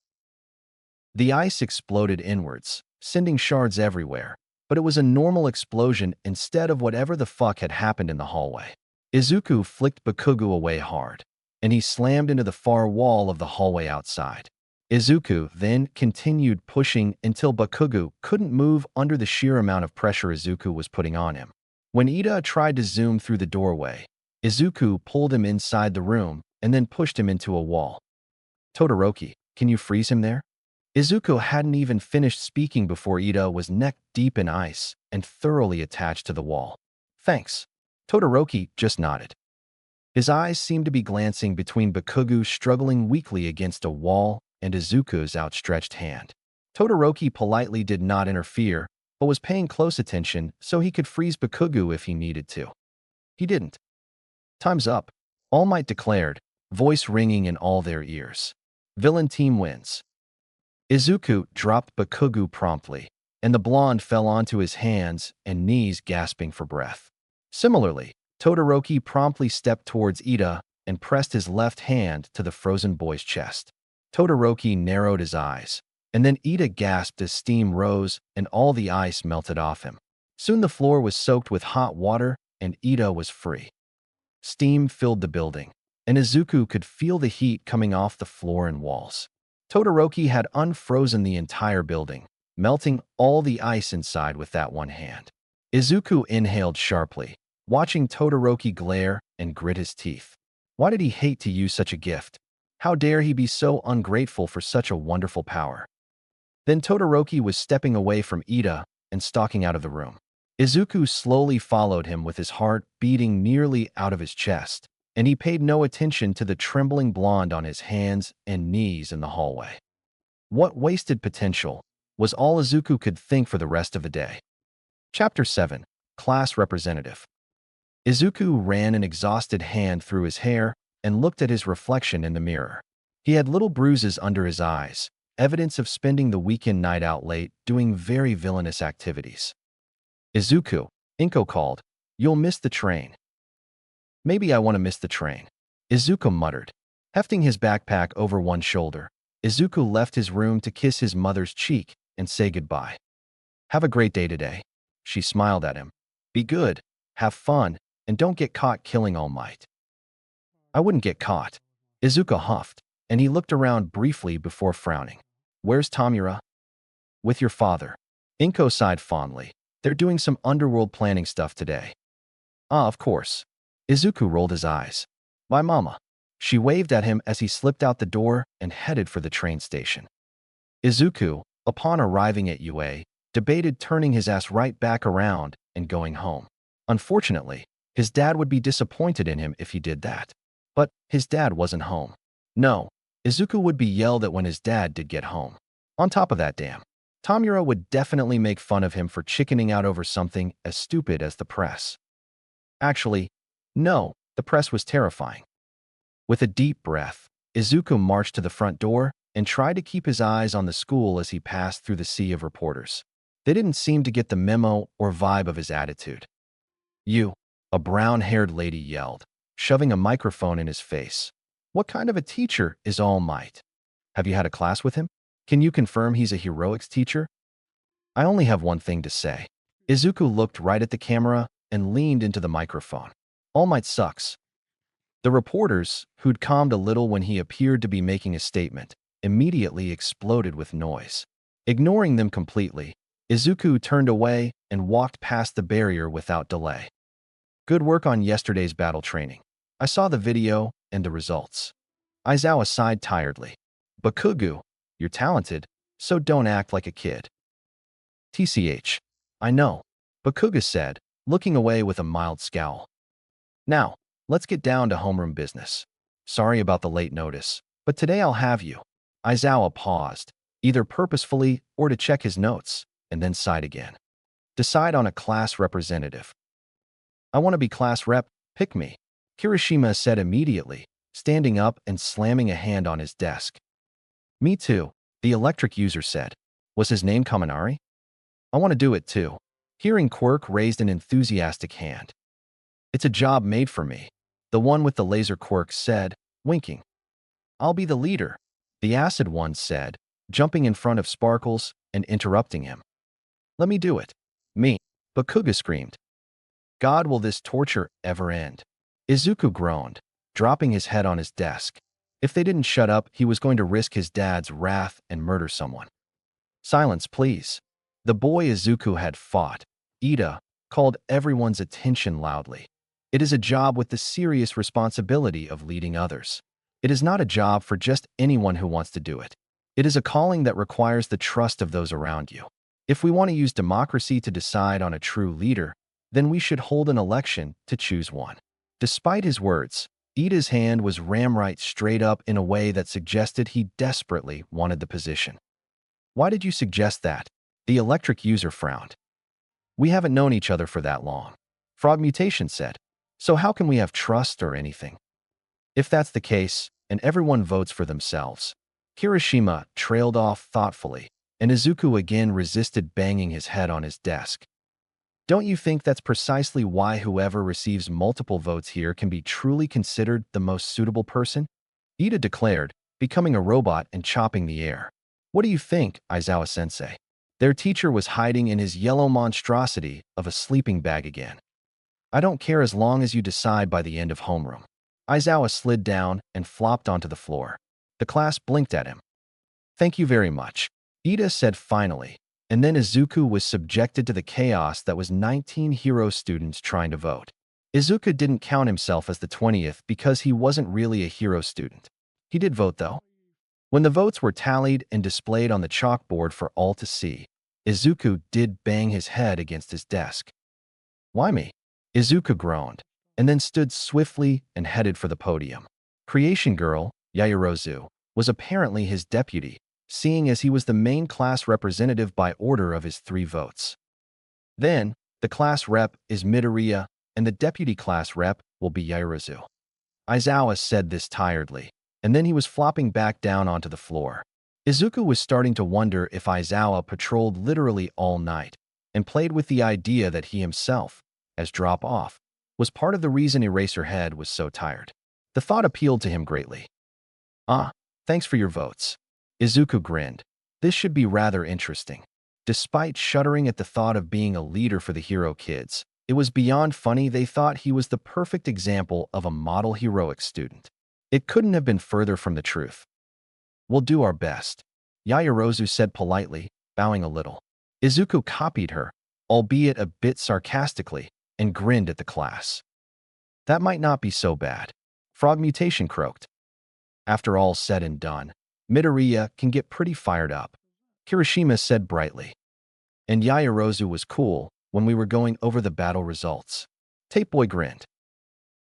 The ice exploded inwards, sending shards everywhere, but it was a normal explosion instead of whatever the fuck had happened in the hallway. Izuku flicked Bakugo away hard, and he slammed into the far wall of the hallway outside. Izuku then continued pushing until Bakugo couldn't move under the sheer amount of pressure Izuku was putting on him. When Ida tried to zoom through the doorway, Izuku pulled him inside the room and then pushed him into a wall. Todoroki, can you freeze him there? Izuku hadn't even finished speaking before Ida was neck-deep in ice and thoroughly attached to the wall. Thanks. Todoroki just nodded. His eyes seemed to be glancing between Bakugo struggling weakly against a wall and Izuku's outstretched hand. Todoroki politely did not interfere, but was paying close attention so he could freeze Bakugo if he needed to. He didn't. Time's up, All Might declared, voice ringing in all their ears. Villain team wins. Izuku dropped Bakugo promptly, and the blonde fell onto his hands and knees gasping for breath. Similarly, Todoroki promptly stepped towards Ida and pressed his left hand to the frozen boy's chest. Todoroki narrowed his eyes, and then Ida gasped as steam rose and all the ice melted off him. Soon the floor was soaked with hot water and Ida was free. Steam filled the building, and Izuku could feel the heat coming off the floor and walls. Todoroki had unfrozen the entire building, melting all the ice inside with that one hand. Izuku inhaled sharply, watching Todoroki glare and grit his teeth. Why did he hate to use such a gift? How dare he be so ungrateful for such a wonderful power? Then Todoroki was stepping away from Ida and stalking out of the room. Izuku slowly followed him with his heart beating nearly out of his chest, and he paid no attention to the trembling blonde on his hands and knees in the hallway. What wasted potential was all Izuku could think for the rest of the day. Chapter 7. Class Representative. Izuku ran an exhausted hand through his hair and looked at his reflection in the mirror. He had little bruises under his eyes, evidence of spending the weekend night out late doing very villainous activities. Izuku, Inko called, you'll miss the train. Maybe I want to miss the train, Izuku muttered. Hefting his backpack over one shoulder, Izuku left his room to kiss his mother's cheek and say goodbye. Have a great day today. She smiled at him. Be good, have fun, and don't get caught killing All Might. I wouldn't get caught. Izuku huffed, and he looked around briefly before frowning. Where's Tamura? With your father. Inko sighed fondly. They're doing some underworld planning stuff today. Ah, of course. Izuku rolled his eyes. Bye, Mama. She waved at him as he slipped out the door and headed for the train station. Izuku, upon arriving at UA, debated turning his ass right back around and going home. Unfortunately, his dad would be disappointed in him if he did that. But his dad wasn't home. No, Izuku would be yelled at when his dad did get home. On top of that, Tamura would definitely make fun of him for chickening out over something as stupid as the press. Actually, no, the press was terrifying. With a deep breath, Izuku marched to the front door and tried to keep his eyes on the school as he passed through the sea of reporters. They didn't seem to get the memo or vibe of his attitude. You, a brown-haired lady yelled, shoving a microphone in his face. What kind of a teacher is All Might? Have you had a class with him? Can you confirm he's a heroics teacher? I only have one thing to say. Izuku looked right at the camera and leaned into the microphone. All Might sucks. The reporters, who'd calmed a little when he appeared to be making a statement, immediately exploded with noise. Ignoring them completely, Izuku turned away and walked past the barrier without delay. Good work on yesterday's battle training. I saw the video and the results. Aizawa sighed tiredly. Bakugo, you're talented, so don't act like a kid. TCH. I know, Bakugo said, looking away with a mild scowl. Now, Let's get down to homeroom business. Sorry about the late notice, but today I'll have you. Aizawa paused, either purposefully or to check his notes, and then sighed again. Decide on a class representative. I want to be class rep, pick me. Kirishima said immediately, standing up and slamming a hand on his desk. Me too, the electric user said. Was his name Kaminari? I want to do it too. Hearing Quirk raised an enthusiastic hand. It's a job made for me, the one with the laser quirk said, winking. I'll be the leader, the acid one said, jumping in front of Sparkles and interrupting him. Let me do it. Me. Bakuga screamed. God, will this torture ever end? Izuku groaned, dropping his head on his desk. If they didn't shut up, he was going to risk his dad's wrath and murder someone. Silence, please. The boy Izuku had fought, Ida, called everyone's attention loudly. It is a job with the serious responsibility of leading others. It is not a job for just anyone who wants to do it. It is a calling that requires the trust of those around you. If we want to use democracy to decide on a true leader, then we should hold an election to choose one. Despite his words, Ida's hand was rammed straight up in a way that suggested he desperately wanted the position. Why did you suggest that? The electric user frowned. We haven't known each other for that long. Frog Mutation said. So how can we have trust or anything? If that's the case, and everyone votes for themselves. Kirishima trailed off thoughtfully, and Izuku again resisted banging his head on his desk. Don't you think that's precisely why whoever receives multiple votes here can be truly considered the most suitable person? Ida declared, becoming a robot and chopping the air. What do you think, Aizawa-sensei? Their teacher was hiding in his yellow monstrosity of a sleeping bag again. I don't care as long as you decide by the end of homeroom. Aizawa slid down and flopped onto the floor. The class blinked at him. Thank you very much, Ida said finally, and then Izuku was subjected to the chaos that was 19 hero students trying to vote. Izuku didn't count himself as the 20th because he wasn't really a hero student. He did vote though. When the votes were tallied and displayed on the chalkboard for all to see, Izuku did bang his head against his desk. Why me? Izuku groaned, and then stood swiftly and headed for the podium. Creation Girl, Yaoyorozu, was apparently his deputy, seeing as he was the main class representative by order of his 3 votes. Then, the class rep is Midoriya, and the deputy class rep will be Yaoyorozu. Aizawa said this tiredly, and then he was flopping back down onto the floor. Izuku was starting to wonder if Aizawa patrolled literally all night and played with the idea that he himself, as drop-off, was part of the reason Eraserhead was so tired. The thought appealed to him greatly. Thanks for your votes. Izuku grinned. This should be rather interesting. Despite shuddering at the thought of being a leader for the hero kids, it was beyond funny they thought he was the perfect example of a model heroic student. It couldn't have been further from the truth. We'll do our best, Yaoyorozu said politely, bowing a little. Izuku copied her, albeit a bit sarcastically, and grinned at the class. That might not be so bad. Frog Mutation croaked. After all said and done, Midoriya can get pretty fired up, Kirishima said brightly. And Yaoyorozu was cool when we were going over the battle results. Tape Boy grinned.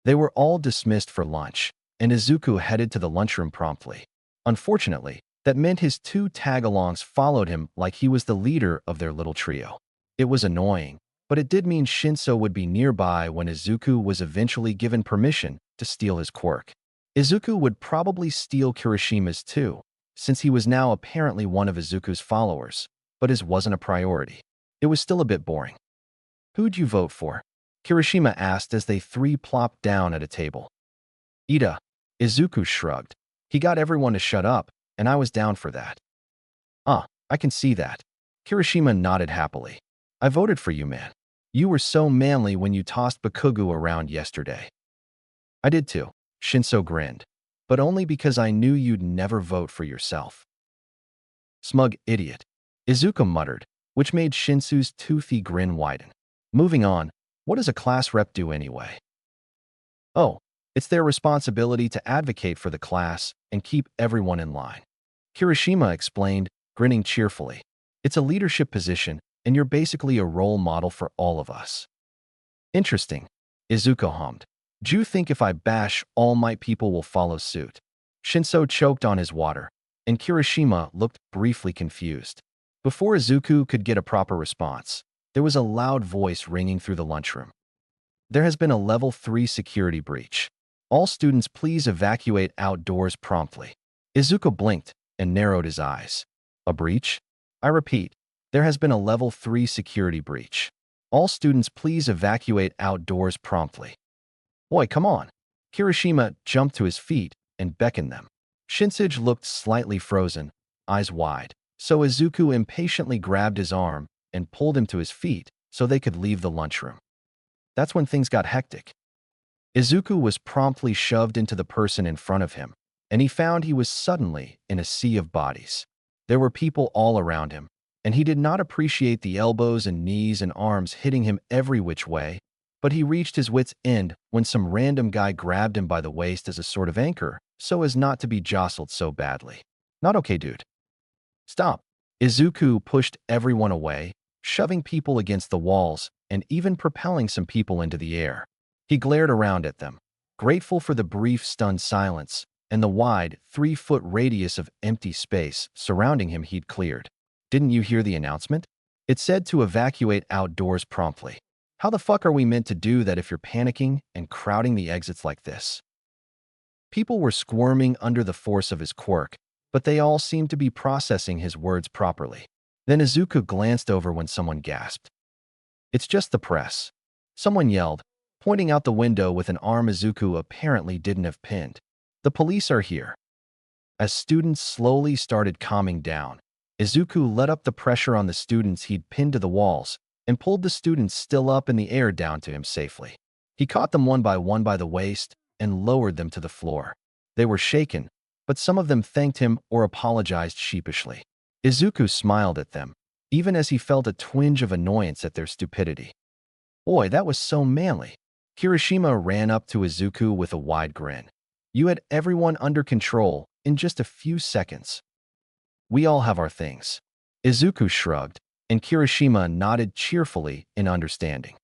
They were all dismissed for lunch, and Izuku headed to the lunchroom promptly. Unfortunately, that meant his 2 tag-alongs followed him like he was the leader of their little trio. It was annoying, but it did mean Shinso would be nearby when Izuku was eventually given permission to steal his quirk. Izuku would probably steal Kirishima's too, since he was now apparently one of Izuku's followers, but his wasn't a priority. It was still a bit boring. Who'd you vote for? Kirishima asked as they 3 plopped down at a table. Ida. Izuku shrugged. He got everyone to shut up, and I was down for that. I can see that. Kirishima nodded happily. I voted for you, man. You were so manly when you tossed Bakugo around yesterday. I did too, Shinso grinned, but only because I knew you'd never vote for yourself. Smug idiot, Izuku muttered, which made Shinsu's toothy grin widen. Moving on, what does a class rep do anyway? Oh, it's their responsibility to advocate for the class and keep everyone in line. Kirishima explained, grinning cheerfully. It's a leadership position, and you're basically a role model for all of us. Interesting, Izuku hummed. Do you think if I bash All Might people will follow suit? Shinso choked on his water, and Kirishima looked briefly confused. Before Izuku could get a proper response, there was a loud voice ringing through the lunchroom. There has been a level 3 security breach. All students please evacuate outdoors promptly. Izuku blinked and narrowed his eyes. A breach? I repeat, there has been a level 3 security breach. All students please evacuate outdoors promptly. Boy, come on. Kirishima jumped to his feet and beckoned them. Shinsuke looked slightly frozen, eyes wide, so Izuku impatiently grabbed his arm and pulled him to his feet so they could leave the lunchroom. That's when things got hectic. Izuku was promptly shoved into the person in front of him, and he found he was suddenly in a sea of bodies. There were people all around him, and he did not appreciate the elbows and knees and arms hitting him every which way, but he reached his wit's end when some random guy grabbed him by the waist as a sort of anchor so as not to be jostled so badly. Not okay, dude. Stop. Izuku pushed everyone away, shoving people against the walls and even propelling some people into the air. He glared around at them, grateful for the brief stunned silence and the wide 3-foot radius of empty space surrounding him he'd cleared. Didn't you hear the announcement? It said to evacuate outdoors promptly. How the fuck are we meant to do that if you're panicking and crowding the exits like this? People were squirming under the force of his quirk, but they all seemed to be processing his words properly. Then Izuku glanced over when someone gasped. It's just the press. Someone yelled, pointing out the window with an arm Izuku apparently didn't have pinned. The police are here. As students slowly started calming down, Izuku let up the pressure on the students he'd pinned to the walls and pulled the students still up in the air down to him safely. He caught them one by the waist and lowered them to the floor. They were shaken, but some of them thanked him or apologized sheepishly. Izuku smiled at them, even as he felt a twinge of annoyance at their stupidity. Boy, that was so manly. Kirishima ran up to Izuku with a wide grin. You had everyone under control in just a few seconds. We all have our things. Izuku shrugged, and Kirishima nodded cheerfully in understanding.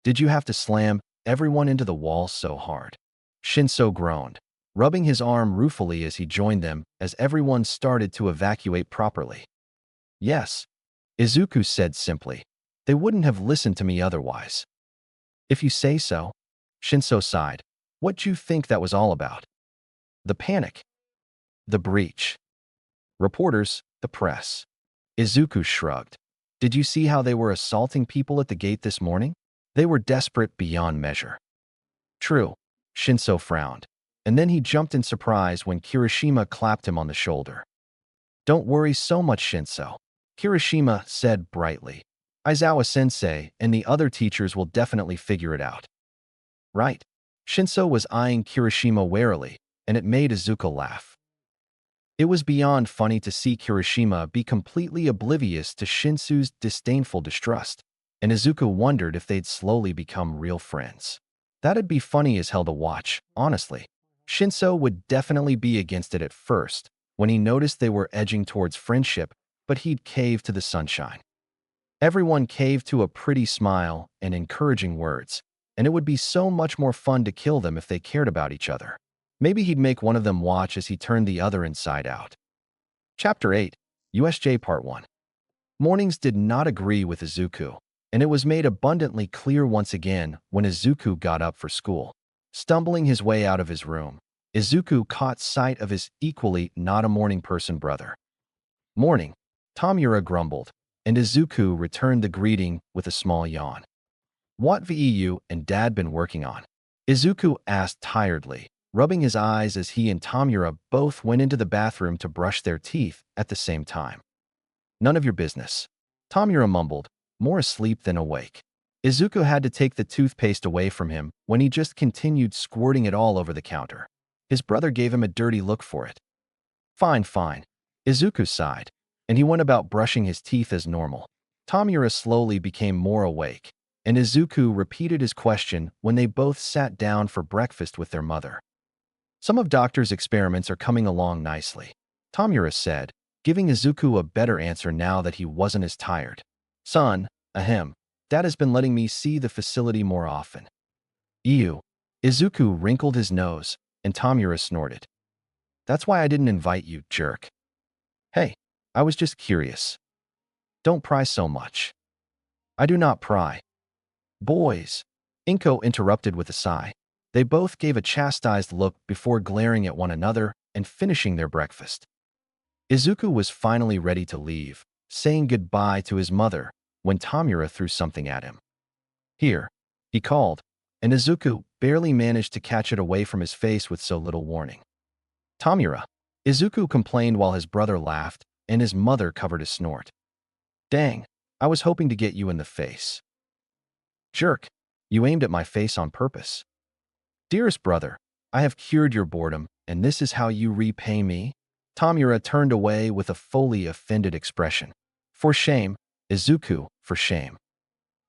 Did you have to slam everyone into the wall so hard? Shinso groaned, rubbing his arm ruefully as he joined them as everyone started to evacuate properly. Yes, Izuku said simply. They wouldn't have listened to me otherwise. If you say so. Shinso sighed. What do you think that was all about? The panic. The breach. Reporters, the press. Izuku shrugged. Did you see how they were assaulting people at the gate this morning? They were desperate beyond measure. True. Shinso frowned, and then he jumped in surprise when Kirishima clapped him on the shoulder. Don't worry so much, Shinso, Kirishima said brightly. Aizawa-sensei and the other teachers will definitely figure it out. Right. Shinso was eyeing Kirishima warily, and it made Izuku laugh. It was beyond funny to see Kirishima be completely oblivious to Shinsu's disdainful distrust, and Izuku wondered if they'd slowly become real friends. That'd be funny as hell to watch, honestly. Shinso would definitely be against it at first, when he noticed they were edging towards friendship, but he'd cave to the sunshine. Everyone caved to a pretty smile and encouraging words, and it would be so much more fun to kill them if they cared about each other. Maybe he'd make one of them watch as he turned the other inside out. Chapter 8, USJ Part 1. Mornings did not agree with Izuku, and it was made abundantly clear once again when Izuku got up for school. Stumbling his way out of his room, Izuku caught sight of his equally not a morning person brother. Morning, Tamura grumbled, and Izuku returned the greeting with a small yawn. What have you and Dad been working on? Izuku asked tiredly, rubbing his eyes as he and Tamura both went into the bathroom to brush their teeth at the same time. None of your business, Tamura mumbled, more asleep than awake. Izuku had to take the toothpaste away from him when he just continued squirting it all over the counter. His brother gave him a dirty look for it. Fine, fine. Izuku sighed, and he went about brushing his teeth as normal. Tamura slowly became more awake, and Izuku repeated his question when they both sat down for breakfast with their mother. Some of Doctor's experiments are coming along nicely, Tamura said, giving Izuku a better answer now that he wasn't as tired. Son, ahem, Dad has been letting me see the facility more often. Ew. Izuku wrinkled his nose, and Tamura snorted. That's why I didn't invite you, jerk. Hey, I was just curious. Don't pry so much. I do not pry. Boys, Inko interrupted with a sigh. They both gave a chastised look before glaring at one another and finishing their breakfast. Izuku was finally ready to leave, saying goodbye to his mother, when Tamura threw something at him. Here, he called, and Izuku barely managed to catch it away from his face with so little warning. Tamura, Izuku complained while his brother laughed, and his mother covered his snort. Dang, I was hoping to get you in the face. Jerk, you aimed at my face on purpose. Dearest brother, I have cured your boredom, and this is how you repay me? Tamura turned away with a fully offended expression. For shame, Izuku, for shame.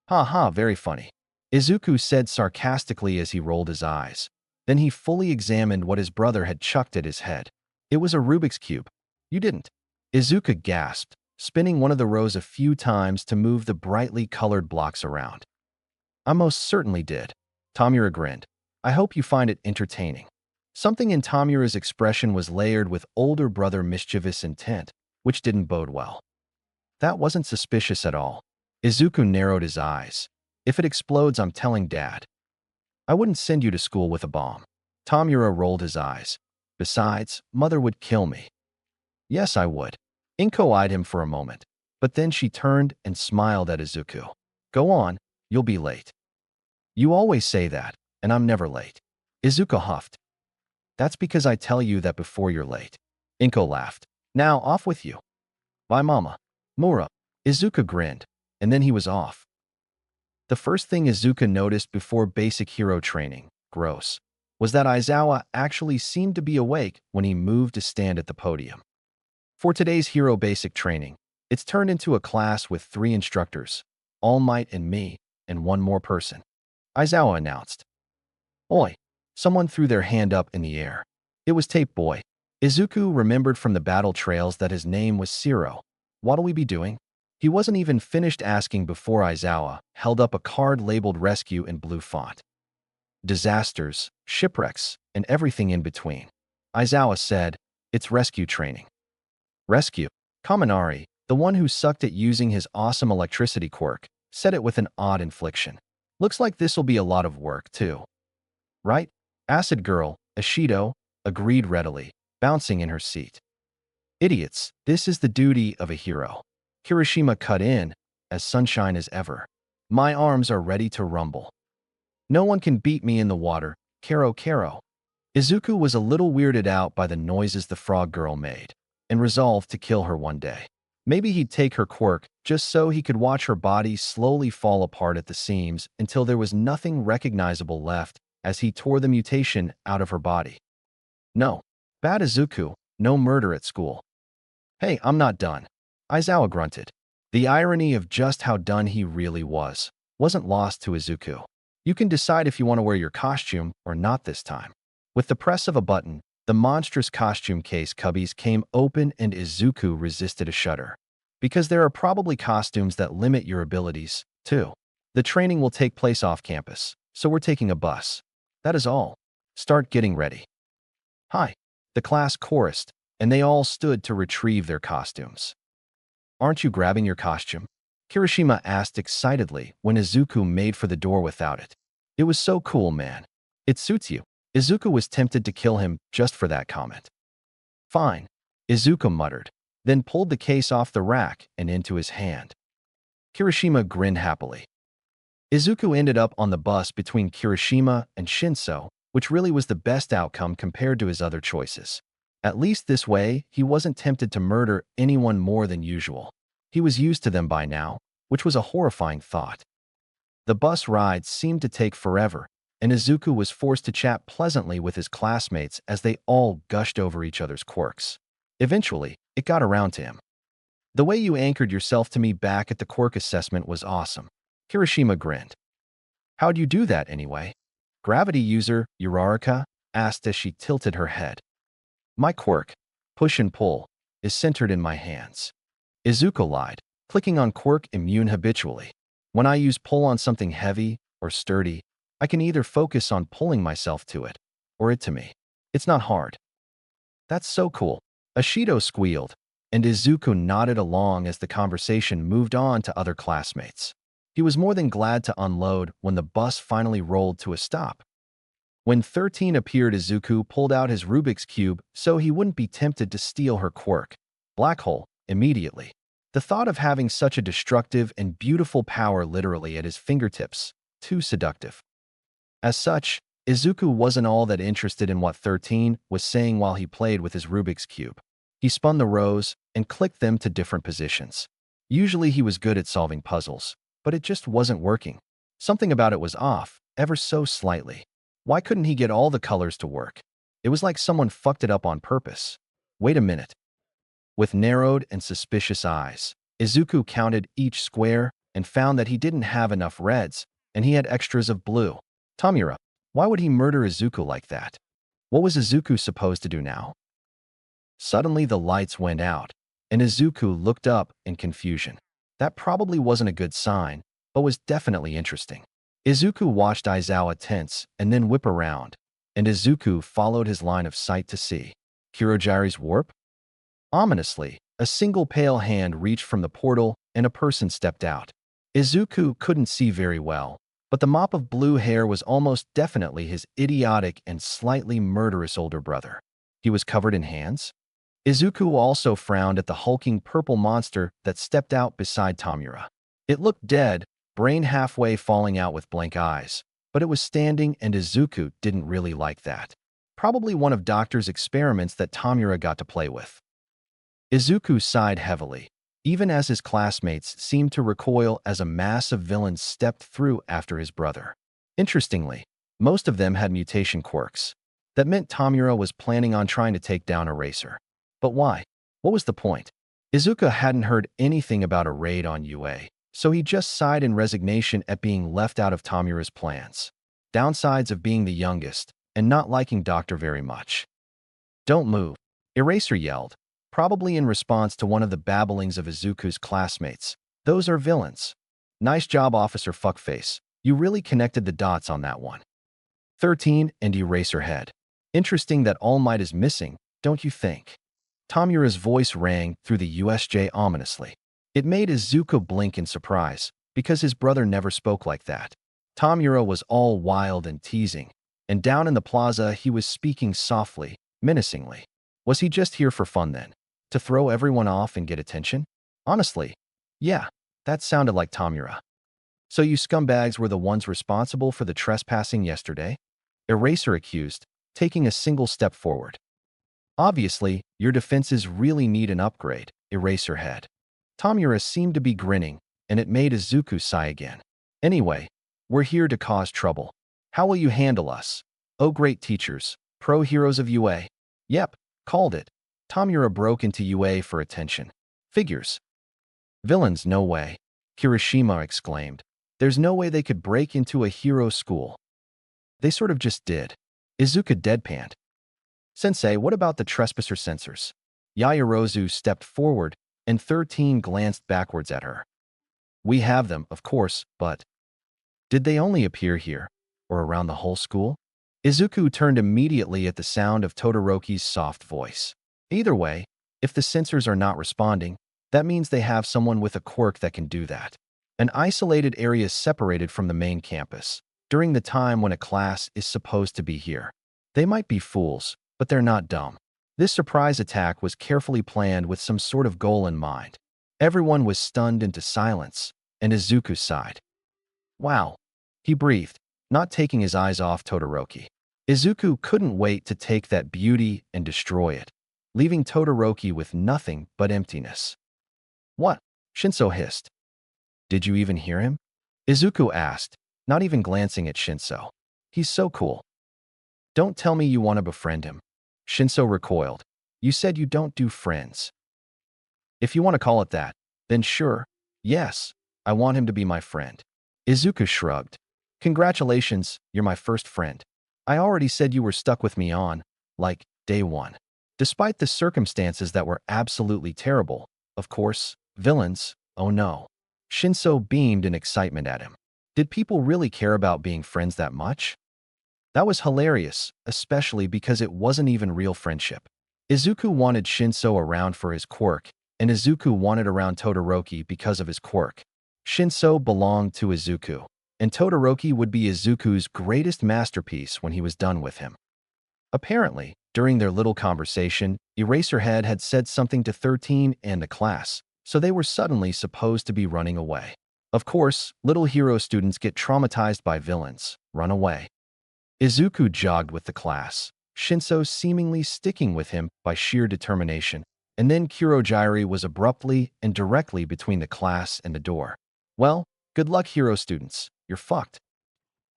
Ha ha, very funny. Izuku said sarcastically as he rolled his eyes. Then he fully examined what his brother had chucked at his head. It was a Rubik's Cube. You didn't. Izuku gasped, spinning one of the rows a few times to move the brightly colored blocks around. I most certainly did. Tamura grinned. I hope you find it entertaining. Something in Tamura's expression was layered with older brother mischievous intent, which didn't bode well. That wasn't suspicious at all. Izuku narrowed his eyes. If it explodes, I'm telling Dad. I wouldn't send you to school with a bomb. Tamura rolled his eyes. Besides, Mother would kill me. Yes, I would. Inko eyed him for a moment, but then she turned and smiled at Izuku. Go on, you'll be late. You always say that, and I'm never late. Izuku huffed. That's because I tell you that before you're late. Inko laughed. Now, off with you. Bye, Mama. Mura. Izuku grinned, and then he was off. The first thing Izuku noticed before basic hero training, gross, was that Aizawa actually seemed to be awake when he moved to stand at the podium. For today's hero basic training, it's turned into a class with 3 instructors, All Might and me, and one more person. Aizawa announced. Oi! Someone threw their hand up in the air. It was Tape Boy. Izuku remembered from the battle trails that his name was Siro. What'll we be doing? He wasn't even finished asking before Aizawa held up a card labeled Rescue in blue font. Disasters, shipwrecks, and everything in between. Aizawa said, it's rescue training. Rescue. Kaminari, the one who sucked at using his awesome electricity quirk, said it with an odd inflection. Looks like this'll be a lot of work, too. Right? Acid Girl, Ashido, agreed readily, bouncing in her seat. Idiots, this is the duty of a hero. Kirishima cut in, as sunshine as ever. My arms are ready to rumble. No one can beat me in the water, Kero Kero. Izuku was a little weirded out by the noises the frog girl made, and resolved to kill her one day. Maybe he'd take her quirk just so he could watch her body slowly fall apart at the seams until there was nothing recognizable left as he tore the mutation out of her body. No. Bad Izuku, no murder at school. Hey, I'm not done. Aizawa grunted. The irony of just how done he really wasn't lost to Izuku. You can decide if you want to wear your costume or not this time. With the press of a button, the monstrous costume case cubbies came open and Izuku resisted a shudder. Because there are probably costumes that limit your abilities, too. The training will take place off campus, so we're taking a bus. That is all. Start getting ready. Hi. The class chorused, and they all stood to retrieve their costumes. Aren't you grabbing your costume? Kirishima asked excitedly when Izuku made for the door without it. It was so cool, man. It suits you. Izuku was tempted to kill him just for that comment. Fine, Izuku muttered, then pulled the case off the rack and into his hand. Kirishima grinned happily. Izuku ended up on the bus between Kirishima and Shinso, which really was the best outcome compared to his other choices. At least this way, he wasn't tempted to murder anyone more than usual. He was used to them by now, which was a horrifying thought. The bus ride seemed to take forever, and Izuku was forced to chat pleasantly with his classmates as they all gushed over each other's quirks. Eventually, it got around to him. The way you anchored yourself to me back at the quirk assessment was awesome. Kirishima grinned. How'd you do that anyway? Gravity user, Uraraka, asked as she tilted her head. My quirk, push and pull, is centered in my hands. Izuku lied, clicking on quirk immune habitually. When I use pull on something heavy or sturdy, I can either focus on pulling myself to it, or it to me. It's not hard. That's so cool. Ashido squealed, and Izuku nodded along as the conversation moved on to other classmates. He was more than glad to unload when the bus finally rolled to a stop. When 13 appeared, Izuku pulled out his Rubik's Cube so he wouldn't be tempted to steal her quirk, Black Hole, immediately. The thought of having such a destructive and beautiful power literally at his fingertips, too seductive. As such, Izuku wasn't all that interested in what 13 was saying while he played with his Rubik's Cube. He spun the rows and clicked them to different positions. Usually he was good at solving puzzles, but it just wasn't working. Something about it was off, ever so slightly. Why couldn't he get all the colors to work? It was like someone fucked it up on purpose. Wait a minute. With narrowed and suspicious eyes, Izuku counted each square and found that he didn't have enough reds, and he had extras of blue. Tamura, why would he murder Izuku like that? What was Izuku supposed to do now? Suddenly the lights went out, and Izuku looked up in confusion. That probably wasn't a good sign, but was definitely interesting. Izuku watched Aizawa tense and then whip around, and Izuku followed his line of sight to see Kurogiri's warp? Ominously, a single pale hand reached from the portal and a person stepped out. Izuku couldn't see very well, but the mop of blue hair was almost definitely his idiotic and slightly murderous older brother. He was covered in hands? Izuku also frowned at the hulking purple monster that stepped out beside Tamura. It looked dead, brain halfway falling out with blank eyes, but it was standing and Izuku didn't really like that. Probably one of Doctor's experiments that Tamura got to play with. Izuku sighed heavily, even as his classmates seemed to recoil as a mass of villains stepped through after his brother. Interestingly, most of them had mutation quirks. That meant Tamura was planning on trying to take down Eraser. But why? What was the point? Izuku hadn't heard anything about a raid on UA, so he just sighed in resignation at being left out of Tamura's plans. Downsides of being the youngest and not liking Doctor very much. Don't move, Eraser yelled, probably in response to one of the babblings of Izuku's classmates. Those are villains. Nice job, Officer Fuckface. You really connected the dots on that one. 13 and Eraserhead. Interesting that All Might is missing, don't you think? Tamura's voice rang through the USJ ominously. It made Izuku blink in surprise, because his brother never spoke like that. Tamura was all wild and teasing, and down in the plaza he was speaking softly, menacingly. Was he just here for fun then? To throw everyone off and get attention? Honestly, yeah, that sounded like Tamura. So you scumbags were the ones responsible for the trespassing yesterday? Eraser accused, taking a single step forward. Obviously, your defenses really need an upgrade, Eraserhead. Tamura seemed to be grinning, and it made Izuku sigh again. Anyway, we're here to cause trouble. How will you handle us? Oh, great teachers, pro heroes of UA. Yep, called it. Tamura broke into UA for attention. Figures. Villains, no way, Kirishima exclaimed. There's no way they could break into a hero school. They sort of just did. Izuku deadpanned. Sensei, what about the trespasser sensors? Yaoyorozu stepped forward, and 13 glanced backwards at her. We have them, of course, but did they only appear here, or around the whole school? Izuku turned immediately at the sound of Todoroki's soft voice. Either way, if the sensors are not responding, that means they have someone with a quirk that can do that. An isolated area separated from the main campus, during the time when a class is supposed to be here. They might be fools, but they're not dumb. This surprise attack was carefully planned with some sort of goal in mind. Everyone was stunned into silence, and Izuku sighed. Wow, he breathed, not taking his eyes off Todoroki. Izuku couldn't wait to take that beauty and destroy it, leaving Todoroki with nothing but emptiness. What? Shinso hissed. Did you even hear him? Izuku asked, not even glancing at Shinso. He's so cool. Don't tell me you want to befriend him. Shinso recoiled. You said you don't do friends. If you want to call it that, then sure, yes, I want him to be my friend. Izuku shrugged. Congratulations, you're my first friend. I already said you were stuck with me on, like, day one. Despite the circumstances that were absolutely terrible, of course, villains, oh no. Shinso beamed in excitement at him. Did people really care about being friends that much? That was hilarious, especially because it wasn't even real friendship. Izuku wanted Shinso around for his quirk, and Izuku wanted around Todoroki because of his quirk. Shinso belonged to Izuku, and Todoroki would be Izuku's greatest masterpiece when he was done with him. Apparently, during their little conversation, Eraserhead had said something to 13 and the class, so they were suddenly supposed to be running away. Of course, little hero students get traumatized by villains, run away. Izuku jogged with the class, Shinso seemingly sticking with him by sheer determination, and then Kurogiri was abruptly and directly between the class and the door. Well, good luck hero students, you're fucked.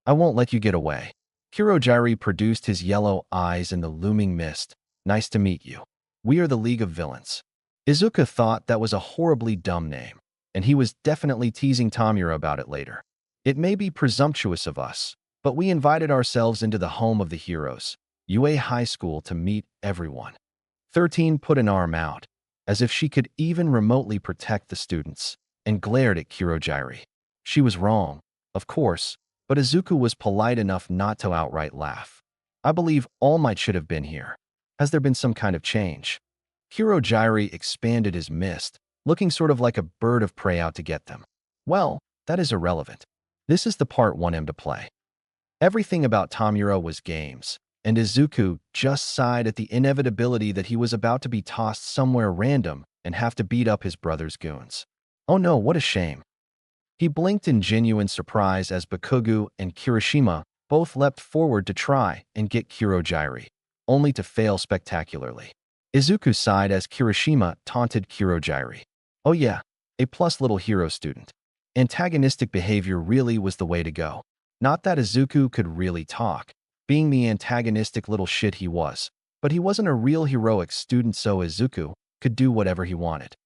I won't let you get away. Kurogiri produced his yellow eyes in the looming mist. Nice to meet you. We are the League of Villains. Izuku thought that was a horribly dumb name, and he was definitely teasing Tamura about it later. It may be presumptuous of us, but we invited ourselves into the home of the heroes, UA High School, to meet everyone. 13 put an arm out, as if she could even remotely protect the students, and glared at Kurogiri. She was wrong, of course, but Izuku was polite enough not to outright laugh. I believe All Might should have been here. Has there been some kind of change? Kurogiri expanded his mist, looking sort of like a bird of prey out to get them. Well, that is irrelevant. This is the part 1M to play. Everything about Tamura was games, and Izuku just sighed at the inevitability that he was about to be tossed somewhere random and have to beat up his brother's goons. Oh no, what a shame. He blinked in genuine surprise as Bakugu and Kirishima both leapt forward to try and get Kurogiri, only to fail spectacularly. Izuku sighed as Kirishima taunted Kurogiri. Oh yeah, A+ little hero student. Antagonistic behavior really was the way to go. Not that Izuku could really talk, being the antagonistic little shit he was, but he wasn't a real heroic student, so Izuku could do whatever he wanted.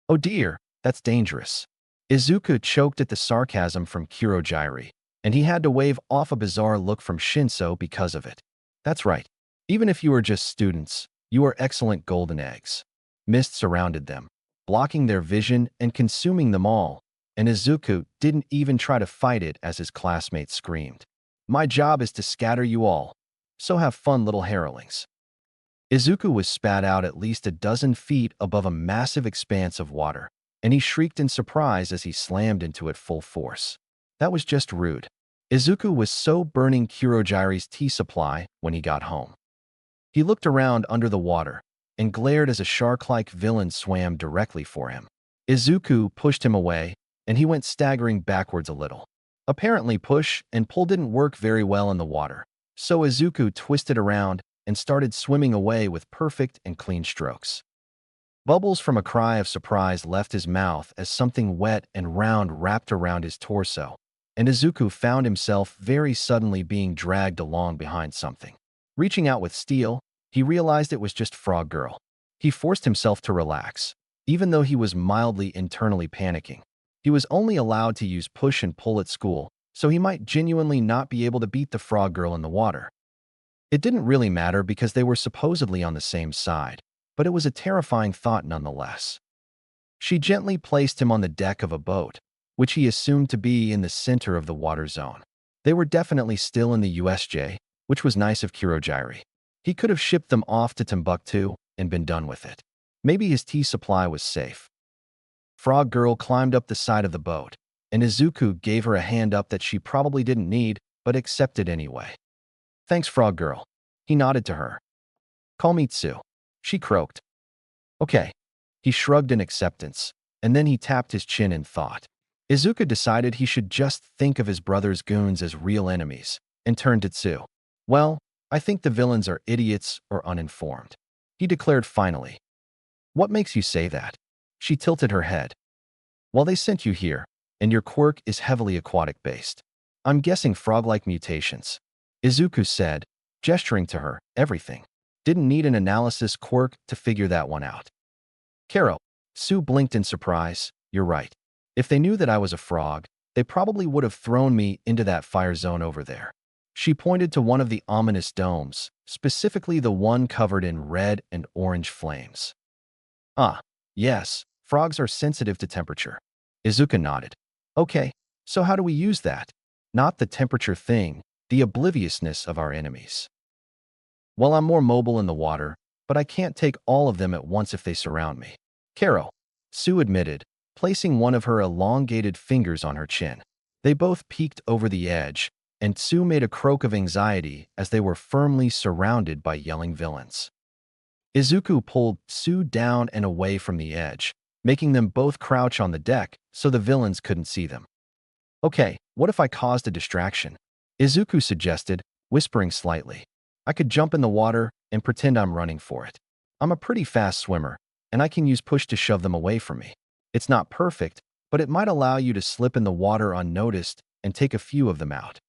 Oh dear, that's dangerous. Izuku choked at the sarcasm from Kurogiri, and he had to wave off a bizarre look from Shinso because of it. That's right. Even if you are just students, you are excellent golden eggs. Mist surrounded them, blocking their vision and consuming them all, and Izuku didn't even try to fight it as his classmates screamed. My job is to scatter you all, so have fun, little heralings. Izuku was spat out at least a dozen feet above a massive expanse of water, and he shrieked in surprise as he slammed into it full force. That was just rude. Izuku was so burning Kurogiri's tea supply when he got home. He looked around under the water and glared as a shark-like villain swam directly for him. Izuku pushed him away, and he went staggering backwards a little. Apparently, push and pull didn't work very well in the water, so Izuku twisted around and started swimming away with perfect and clean strokes. Bubbles from a cry of surprise left his mouth as something wet and round wrapped around his torso, and Izuku found himself very suddenly being dragged along behind something. Reaching out with steel, he realized it was just Frog Girl. He forced himself to relax, even though he was mildly internally panicking. He was only allowed to use push and pull at school, so he might genuinely not be able to beat the Frog Girl in the water. It didn't really matter because they were supposedly on the same side, but it was a terrifying thought nonetheless. She gently placed him on the deck of a boat, which he assumed to be in the center of the water zone. They were definitely still in the USJ, which was nice of Kurogiri. He could have shipped them off to Timbuktu and been done with it. Maybe his tea supply was safe. Frog Girl climbed up the side of the boat, and Izuku gave her a hand up that she probably didn't need, but accepted anyway. Thanks, Frog Girl. He nodded to her. Call me Tsu. She croaked. Okay. He shrugged in acceptance, and then he tapped his chin in thought. Izuku decided he should just think of his brother's goons as real enemies, and turned to Tsu. Well, I think the villains are idiots or uninformed, he declared finally. What makes you say that? She tilted her head. Well, they sent you here, and your quirk is heavily aquatic-based. I'm guessing frog-like mutations. Izuku said, gesturing to her, everything. Didn't need an analysis quirk to figure that one out. Karo, Sue blinked in surprise. You're right. If they knew that I was a frog, they probably would have thrown me into that fire zone over there. She pointed to one of the ominous domes, specifically the one covered in red and orange flames. Ah, yes, frogs are sensitive to temperature. Izuku nodded. Okay, So how do we use that? Not the temperature thing, the obliviousness of our enemies. Well, I'm more mobile in the water, but I can't take all of them at once if they surround me. Carol, Sue admitted, placing one of her elongated fingers on her chin. They both peeked over the edge, and Sue made a croak of anxiety as they were firmly surrounded by yelling villains. Izuku pulled Sue down and away from the edge, making them both crouch on the deck so the villains couldn't see them. Okay, what if I caused a distraction? Izuku suggested, whispering slightly. I could jump in the water and pretend I'm running for it. I'm a pretty fast swimmer, and I can use push to shove them away from me. It's not perfect, but it might allow you to slip in the water unnoticed and take a few of them out.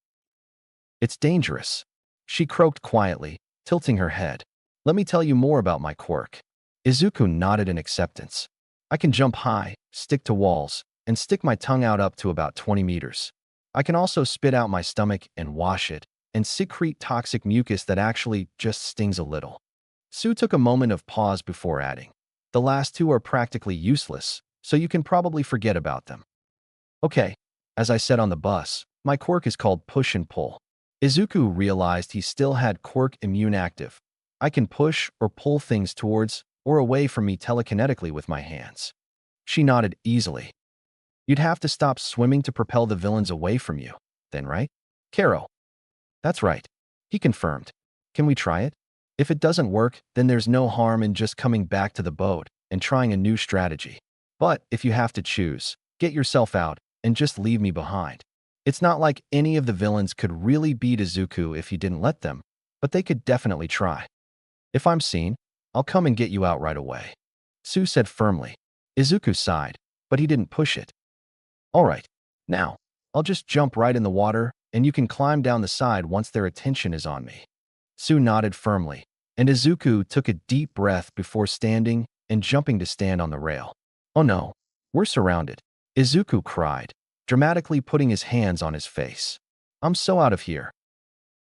It's dangerous. She croaked quietly, tilting her head. Let me tell you more about my quirk. Izuku nodded in acceptance. I can jump high, stick to walls, and stick my tongue out up to about 20 meters. I can also spit out my stomach and wash it, and secrete toxic mucus that actually just stings a little. Sue took a moment of pause before adding, the last two are practically useless, so you can probably forget about them. Okay, as I said on the bus, my quirk is called push and pull. Izuku realized he still had quirk immune active. I can push or pull things towards or away from me telekinetically with my hands. She nodded easily. You'd have to stop swimming to propel the villains away from you, then, right? Carol. That's right. He confirmed. Can we try it? If it doesn't work, then there's no harm in just coming back to the boat and trying a new strategy. But if you have to choose, get yourself out and just leave me behind. It's not like any of the villains could really beat Izuku if he didn't let them, but they could definitely try. If I'm seen, I'll come and get you out right away. Sue said firmly. Izuku sighed, but he didn't push it. All right, now, I'll just jump right in the water and you can climb down the side once their attention is on me. Sue nodded firmly, and Izuku took a deep breath before standing and jumping to stand on the rail. Oh no, we're surrounded, Izuku cried, dramatically putting his hands on his face. I'm so out of here.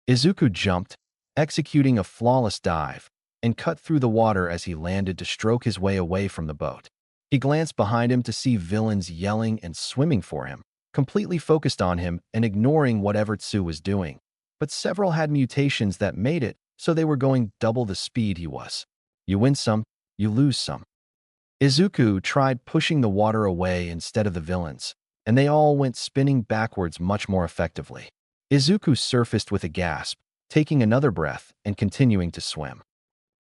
Izuku jumped, executing a flawless dive, and cut through the water as he landed to stroke his way away from the boat. He glanced behind him to see villains yelling and swimming for him, completely focused on him and ignoring whatever Tsu was doing. But several had mutations that made it so they were going double the speed he was. You win some, you lose some. Izuku tried pushing the water away instead of the villains, and they all went spinning backwards much more effectively. Izuku surfaced with a gasp, taking another breath and continuing to swim.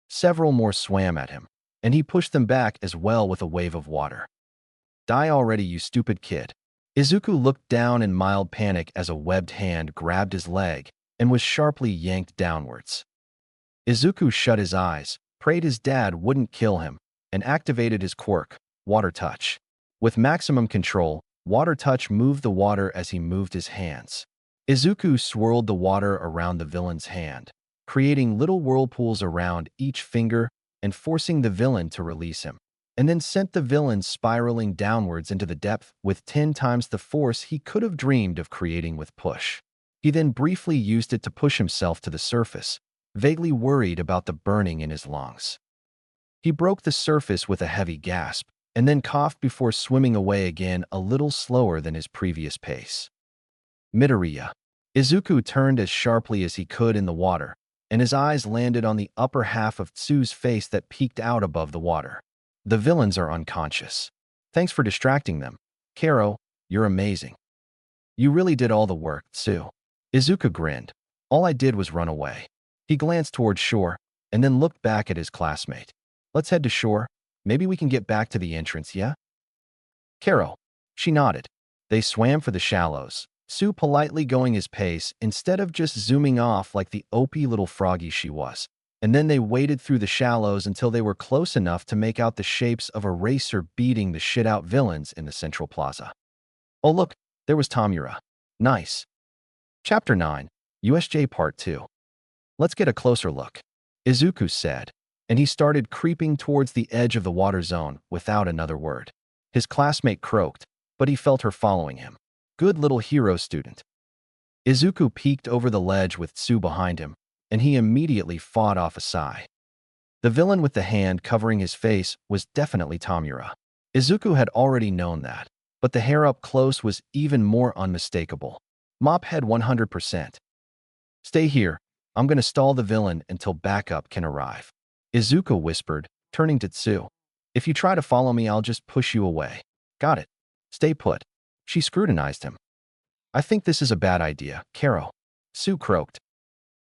Several more swam at him, and he pushed them back as well with a wave of water. Die already, you stupid kid. Izuku looked down in mild panic as a webbed hand grabbed his leg and was sharply yanked downwards. Izuku shut his eyes, prayed his dad wouldn't kill him, and activated his quirk, Water Touch. With maximum control, Water Touch moved the water as he moved his hands. Izuku swirled the water around the villain's hand, creating little whirlpools around each finger and forcing the villain to release him, and then sent the villain spiraling downwards into the depth with 10 times the force he could have dreamed of creating with push. He then briefly used it to push himself to the surface, vaguely worried about the burning in his lungs. He broke the surface with a heavy gasp, and then coughed before swimming away again a little slower than his previous pace. Midoriya. Izuku turned as sharply as he could in the water, and his eyes landed on the upper half of Tsu's face that peeked out above the water. The villains are unconscious. Thanks for distracting them. Karo, you're amazing. You really did all the work, Tsu. Izuku grinned. All I did was run away. He glanced toward shore, and then looked back at his classmate. Let's head to shore. Maybe we can get back to the entrance, yeah? Karo. She nodded. They swam for the shallows, Tsu politely going his pace instead of just zooming off like the opy little froggy she was. And then they waded through the shallows until they were close enough to make out the shapes of a racer beating the shit out villains in the central plaza. Oh look, there was Tamura. Nice. Chapter 9, USJ Part 2. Let's get a closer look, Izuku said, and he started creeping towards the edge of the water zone without another word. His classmate croaked, but he felt her following him. Good little hero student. Izuku peeked over the ledge with Tsu behind him, and he immediately fought off a sigh. The villain with the hand covering his face was definitely Tamura. Izuku had already known that, but the hair up close was even more unmistakable. Mophead 100%. Stay here. I'm gonna stall the villain until backup can arrive. Izuku whispered, turning to Tsu. If you try to follow me, I'll just push you away. Got it. Stay put. She scrutinized him. I think this is a bad idea, Karo. Tsu croaked.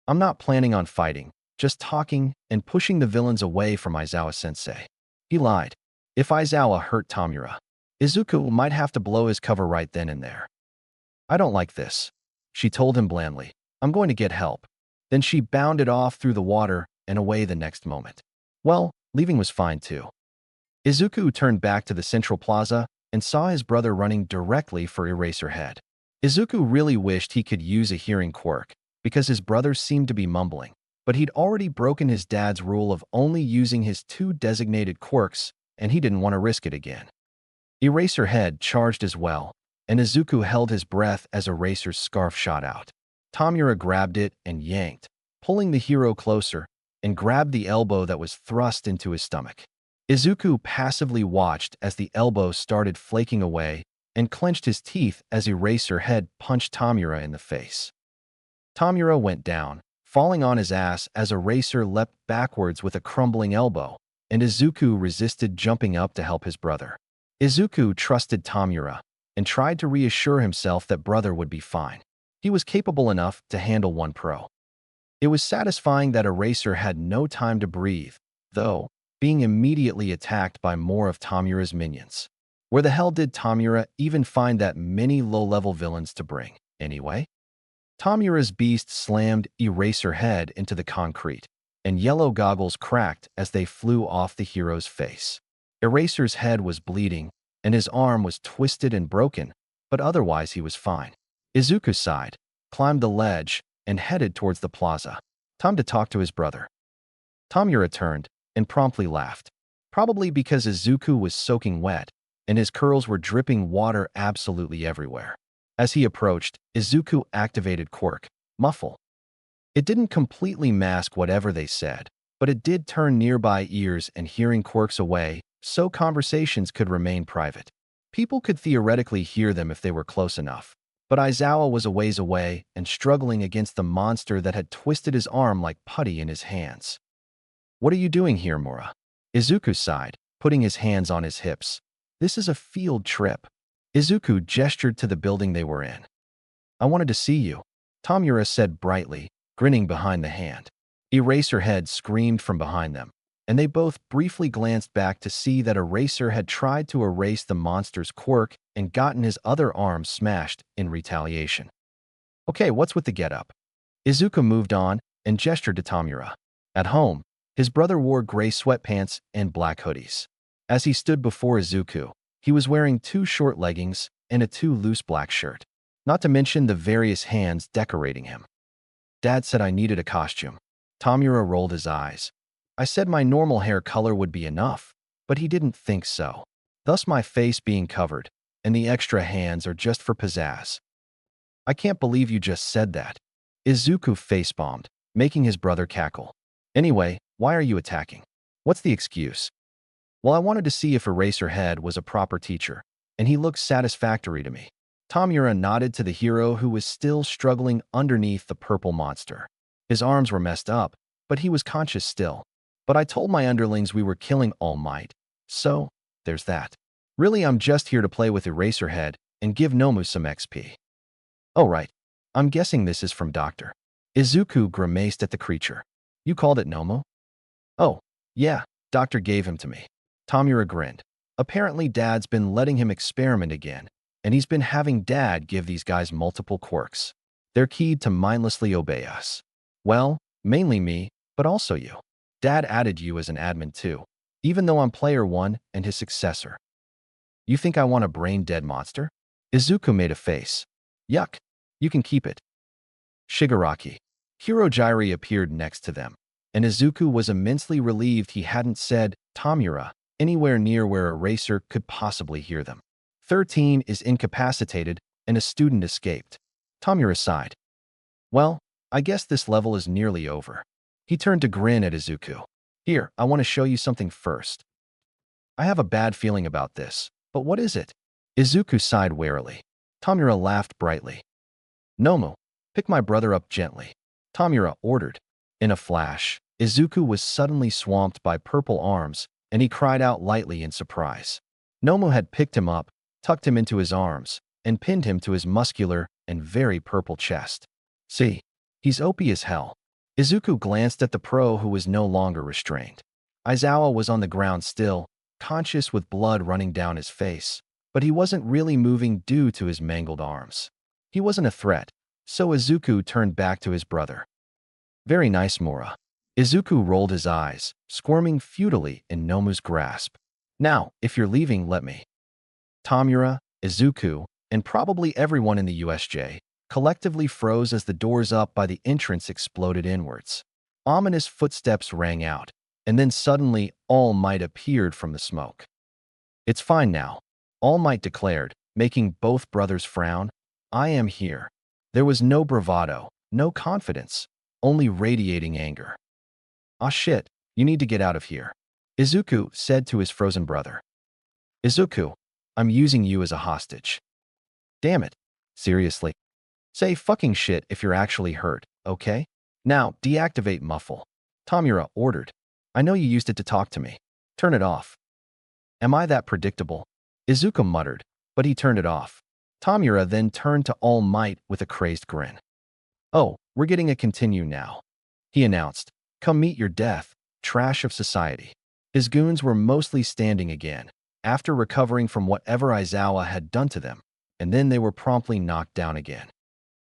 I'm not planning on fighting, just talking and pushing the villains away from Aizawa-sensei. He lied. If Aizawa hurt Tamura, Izuku might have to blow his cover right then and there. I don't like this, she told him blandly. I'm going to get help. Then she bounded off through the water and away the next moment. Well, leaving was fine too. Izuku turned back to the central plaza and saw his brother running directly for Eraserhead. Izuku really wished he could use a hearing quirk, because his brother seemed to be mumbling, but he'd already broken his dad's rule of only using his 2 designated quirks, and he didn't want to risk it again. Eraserhead charged as well, and Izuku held his breath as Eraser's scarf shot out. Tamura grabbed it and yanked, pulling the hero closer, and grabbed the elbow that was thrust into his stomach. Izuku passively watched as the elbow started flaking away and clenched his teeth as Eraserhead punched Tamura in the face. Tamura went down, falling on his ass as Eraser leapt backwards with a crumbling elbow, and Izuku resisted jumping up to help his brother. Izuku trusted Tamura and tried to reassure himself that brother would be fine. He was capable enough to handle one pro. It was satisfying that Eraser had no time to breathe, though, being immediately attacked by more of Tamura's minions. Where the hell did Tamura even find that many low-level villains to bring, anyway? Tamura's beast slammed Eraserhead into the concrete, and yellow goggles cracked as they flew off the hero's face. Eraser's head was bleeding, and his arm was twisted and broken, but otherwise he was fine. Izuku sighed, climbed the ledge, and headed towards the plaza. Time to talk to his brother. Tamura turned and promptly laughed, probably because Izuku was soaking wet, and his curls were dripping water absolutely everywhere. As he approached, Izuku activated Quirk, Muffle. It didn't completely mask whatever they said, but it did turn nearby ears and hearing quirks away, so conversations could remain private. People could theoretically hear them if they were close enough, but Aizawa was a ways away and struggling against the monster that had twisted his arm like putty in his hands. What are you doing here, Mura? Izuku sighed, putting his hands on his hips. This is a field trip. Izuku gestured to the building they were in. I wanted to see you, Tamura said brightly, grinning behind the hand. Eraserhead screamed from behind them, and they both briefly glanced back to see that Eraser had tried to erase the monster's quirk and gotten his other arm smashed in retaliation. Okay, what's with the getup? Izuku moved on and gestured to Tamura. At home, his brother wore gray sweatpants and black hoodies. As he stood before Izuku, he was wearing 2 short leggings and a too loose black shirt, not to mention the various hands decorating him. Dad said I needed a costume. Tamura rolled his eyes. I said my normal hair color would be enough, but he didn't think so. Thus my face being covered, and the extra hands are just for pizzazz. I can't believe you just said that. Izuku facepalmed, making his brother cackle. Anyway, why are you attacking? What's the excuse? Well, I wanted to see if Eraserhead was a proper teacher, and he looked satisfactory to me. Tamura nodded to the hero who was still struggling underneath the purple monster. His arms were messed up, but he was conscious still. But I told my underlings we were killing All Might, so there's that. Really, I'm just here to play with Eraserhead and give Nomu some XP. Oh right, I'm guessing this is from Dr. Izuku grimaced at the creature. You called it Nomu? Oh, yeah, Doctor gave him to me. Tamura grinned. Apparently Dad's been letting him experiment again, and he's been having Dad give these guys multiple quirks. They're keyed to mindlessly obey us. Well, mainly me, but also you. Dad added you as an admin too, even though I'm player 1 and his successor. You think I want a brain-dead monster? Izuku made a face. Yuck, you can keep it. Shigaraki. Hirojiri appeared next to them, and Izuku was immensely relieved he hadn't said Tamura anywhere near where Eraser could possibly hear them. 13 is incapacitated, and a student escaped. Tamura sighed. Well, I guess this level is nearly over. He turned to grin at Izuku. Here, I want to show you something first. I have a bad feeling about this, but what is it? Izuku sighed wearily. Tamura laughed brightly. Nomu, pick my brother up gently, Tamura ordered. In a flash, Izuku was suddenly swamped by purple arms, and he cried out lightly in surprise. Nomu had picked him up, tucked him into his arms, and pinned him to his muscular and very purple chest. See, he's OP as hell. Izuku glanced at the pro who was no longer restrained. Aizawa was on the ground still, conscious with blood running down his face, but he wasn't really moving due to his mangled arms. He wasn't a threat, so Izuku turned back to his brother. Very nice, Mura. Izuku rolled his eyes, squirming futilely in Nomu's grasp. Now, if you're leaving, let me. Tamura, Izuku, and probably everyone in the USJ collectively froze as the doors up by the entrance exploded inwards. Ominous footsteps rang out, and then suddenly All Might appeared from the smoke. It's fine now, All Might declared, making both brothers frown. I am here. There was no bravado, no confidence, only radiating anger. Ah shit, you need to get out of here, Izuku said to his frozen brother. Izuku, I'm using you as a hostage. Damn it, seriously? Say fucking shit if you're actually hurt, okay? Now, deactivate muffle, Tamura ordered. I know you used it to talk to me. Turn it off. Am I that predictable? Izuku muttered, but he turned it off. Tamura then turned to All Might with a crazed grin. Oh, we're getting a continue now, he announced. Come meet your death, trash of society. His goons were mostly standing again, after recovering from whatever Aizawa had done to them, and then they were promptly knocked down again.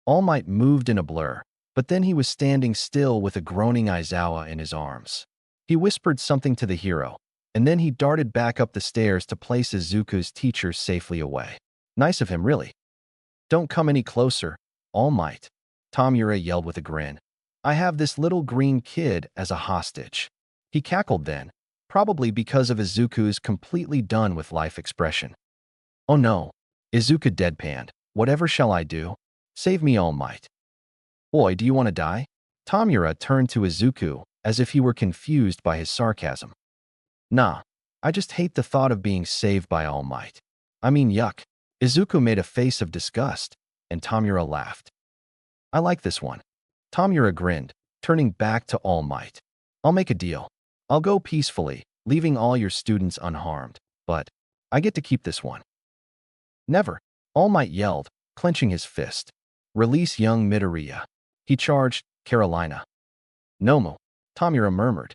All Might moved in a blur, but then he was standing still with a groaning Aizawa in his arms. He whispered something to the hero, and then he darted back up the stairs to place Izuku's teacher safely away. Nice of him, really. Don't come any closer, All Might, Tamura yelled with a grin. I have this little green kid as a hostage. He cackled then, probably because of Izuku's completely done with life expression. Oh no, Izuku deadpanned. Whatever shall I do? Save me, All Might. Boy, do you want to die? Tamura turned to Izuku as if he were confused by his sarcasm. Nah, I just hate the thought of being saved by All Might. I mean, yuck. Izuku made a face of disgust, and Tamura laughed. I like this one. Tamura grinned, turning back to All Might. I'll make a deal. I'll go peacefully, leaving all your students unharmed, but I get to keep this one. Never, All Might yelled, clenching his fist. Release young Midoriya. He charged, Carolina. Nomu, Tamura murmured.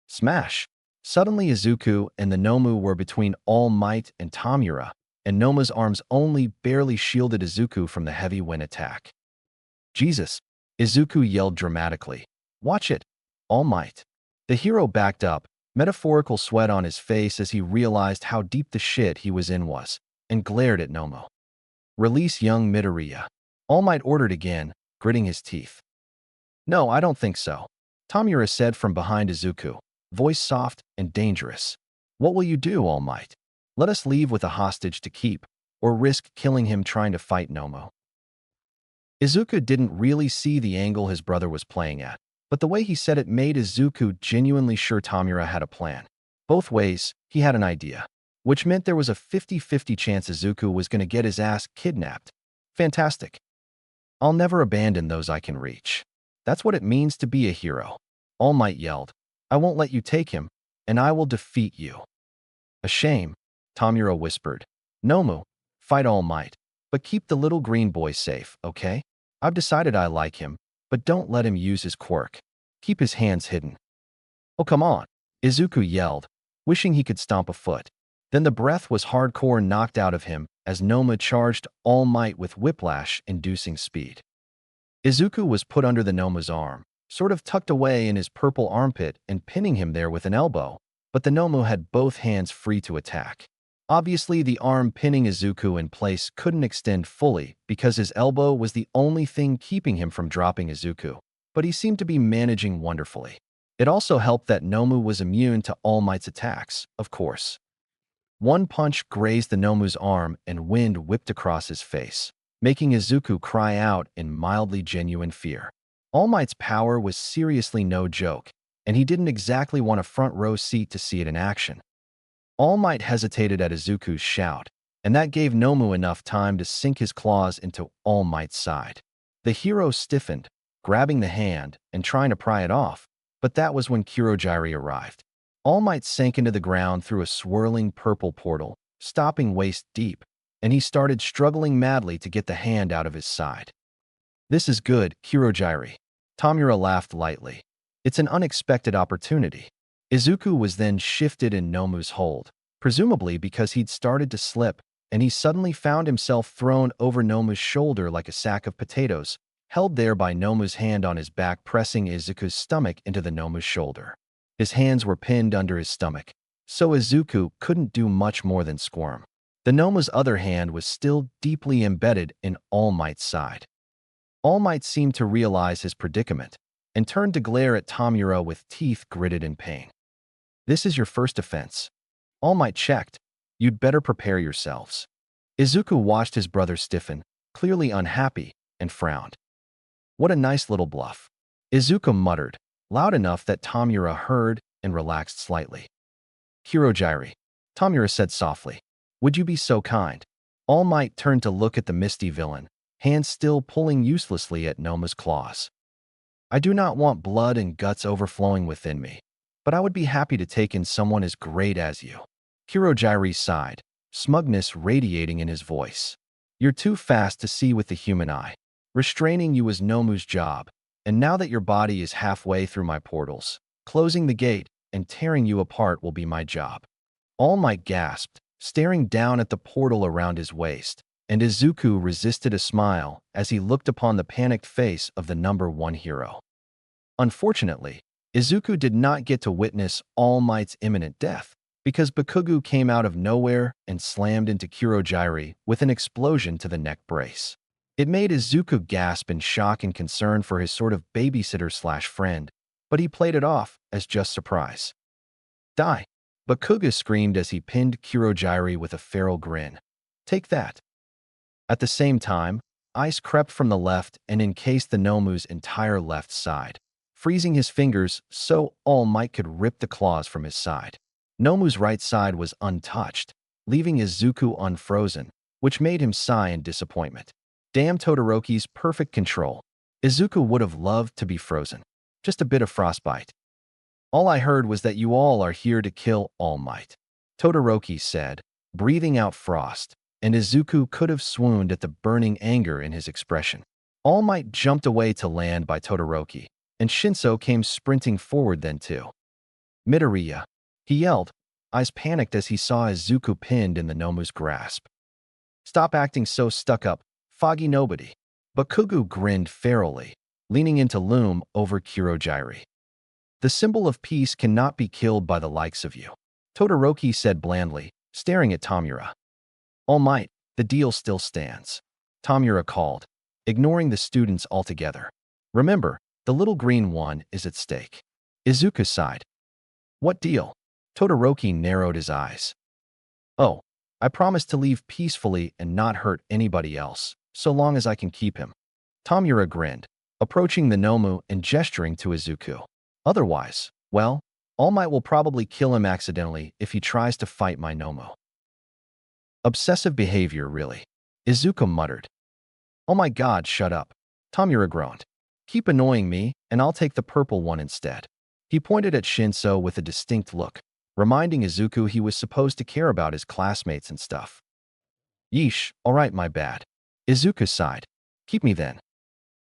Smash. Suddenly Izuku and the Nomu were between All Might and Tamura, and Nomu's arms only barely shielded Izuku from the heavy wind attack. Jesus, Izuku yelled dramatically. Watch it, All Might. The hero backed up, metaphorical sweat on his face as he realized how deep the shit he was in was, and glared at Nomu. Release young Midoriya. All Might ordered again, gritting his teeth. No, I don't think so, Tamura said from behind Izuku, voice soft and dangerous. What will you do, All Might? Let us leave with a hostage to keep, or risk killing him trying to fight Nomu. Izuku didn't really see the angle his brother was playing at, but the way he said it made Izuku genuinely sure Tamura had a plan. Both ways, he had an idea, which meant there was a 50-50 chance Izuku was going to get his ass kidnapped. Fantastic. I'll never abandon those I can reach. That's what it means to be a hero. All Might yelled. I won't let you take him, and I will defeat you. A shame, Tamura whispered. Nomu, fight All Might, but keep the little green boy safe, okay? I've decided I like him, but don't let him use his quirk. Keep his hands hidden. Oh, come on, Izuku yelled, wishing he could stomp a foot. Then the breath was hardcore knocked out of him as Noma charged All Might with whiplash-inducing speed. Izuku was put under the Noma's arm, sort of tucked away in his purple armpit and pinning him there with an elbow, but the Nomu had both hands free to attack. Obviously, the arm pinning Izuku in place couldn't extend fully because his elbow was the only thing keeping him from dropping Izuku, but he seemed to be managing wonderfully. It also helped that Nomu was immune to All Might's attacks, of course. One punch grazed the Nomu's arm and wind whipped across his face, making Izuku cry out in mildly genuine fear. All Might's power was seriously no joke, and he didn't exactly want a front row seat to see it in action. All Might hesitated at Izuku's shout, and that gave Nomu enough time to sink his claws into All Might's side. The hero stiffened, grabbing the hand and trying to pry it off, but that was when Kurogiri arrived. All Might sank into the ground through a swirling purple portal, stopping waist deep, and he started struggling madly to get the hand out of his side. "This is good, Kurogiri." Tamura laughed lightly. "It's an unexpected opportunity." Izuku was then shifted in Nomu's hold, presumably because he'd started to slip, and he suddenly found himself thrown over Nomu's shoulder like a sack of potatoes, held there by Nomu's hand on his back, pressing Izuku's stomach into the Nomu's shoulder. His hands were pinned under his stomach, so Izuku couldn't do much more than squirm. The Nomu's other hand was still deeply embedded in All Might's side. All Might seemed to realize his predicament and turned to glare at Tamura with teeth gritted in pain. "This is your first offense." All Might checked. "You'd better prepare yourselves." Izuku watched his brother stiffen, clearly unhappy, and frowned. "What a nice little bluff." Izuku muttered, loud enough that Tamura heard and relaxed slightly. "Kurogiri," Tamura said softly, "would you be so kind?" All Might turned to look at the misty villain, hands still pulling uselessly at Nomu's claws. "I do not want blood and guts overflowing within me, but I would be happy to take in someone as great as you." Kurogiri sighed, smugness radiating in his voice. "You're too fast to see with the human eye. Restraining you is Nomu's job, and now that your body is halfway through my portals, closing the gate and tearing you apart will be my job." All Might gasped, staring down at the portal around his waist, and Izuku resisted a smile as he looked upon the panicked face of the #1 hero. Unfortunately, Izuku did not get to witness All Might's imminent death, because Bakugu came out of nowhere and slammed into Kurogiri with an explosion to the neck brace. It made Izuku gasp in shock and concern for his sort of babysitter/friend, but he played it off as just surprise. "Die!" Bakugu screamed as he pinned Kurogiri with a feral grin. "Take that!" At the same time, ice crept from the left and encased the Nomu's entire left side, freezing his fingers so All Might could rip the claws from his side. Nomu's right side was untouched, leaving Izuku unfrozen, which made him sigh in disappointment. Damn Todoroki's perfect control. Izuku would have loved to be frozen. Just a bit of frostbite. "All I heard was that you all are here to kill All Might," Todoroki said, breathing out frost, and Izuku could have swooned at the burning anger in his expression. All Might jumped away to land by Todoroki, and Shinso came sprinting forward then too. "Midoriya," he yelled, eyes panicked as he saw Izuku pinned in the Nomu's grasp. "Stop acting so stuck up, foggy nobody." Bakugu grinned ferally, leaning into loom over Kurogiri. "The symbol of peace cannot be killed by the likes of you," Todoroki said blandly, staring at Tamura. "All Might, the deal still stands," Tamura called, ignoring the students altogether. "Remember, the little green one is at stake." Izuku sighed. "What deal?" Todoroki narrowed his eyes. "Oh, I promise to leave peacefully and not hurt anybody else, so long as I can keep him." Tamura grinned, approaching the Nomu and gesturing to Izuku. "Otherwise, well, All Might will probably kill him accidentally if he tries to fight my Nomu." "Obsessive behavior, really," Izuku muttered. "Oh my god, shut up," Tamura groaned. "Keep annoying me, and I'll take the purple one instead." He pointed at Shinso with a distinct look, reminding Izuku he was supposed to care about his classmates and stuff. "Yeesh, alright, my bad." Izuku sighed. "Keep me then."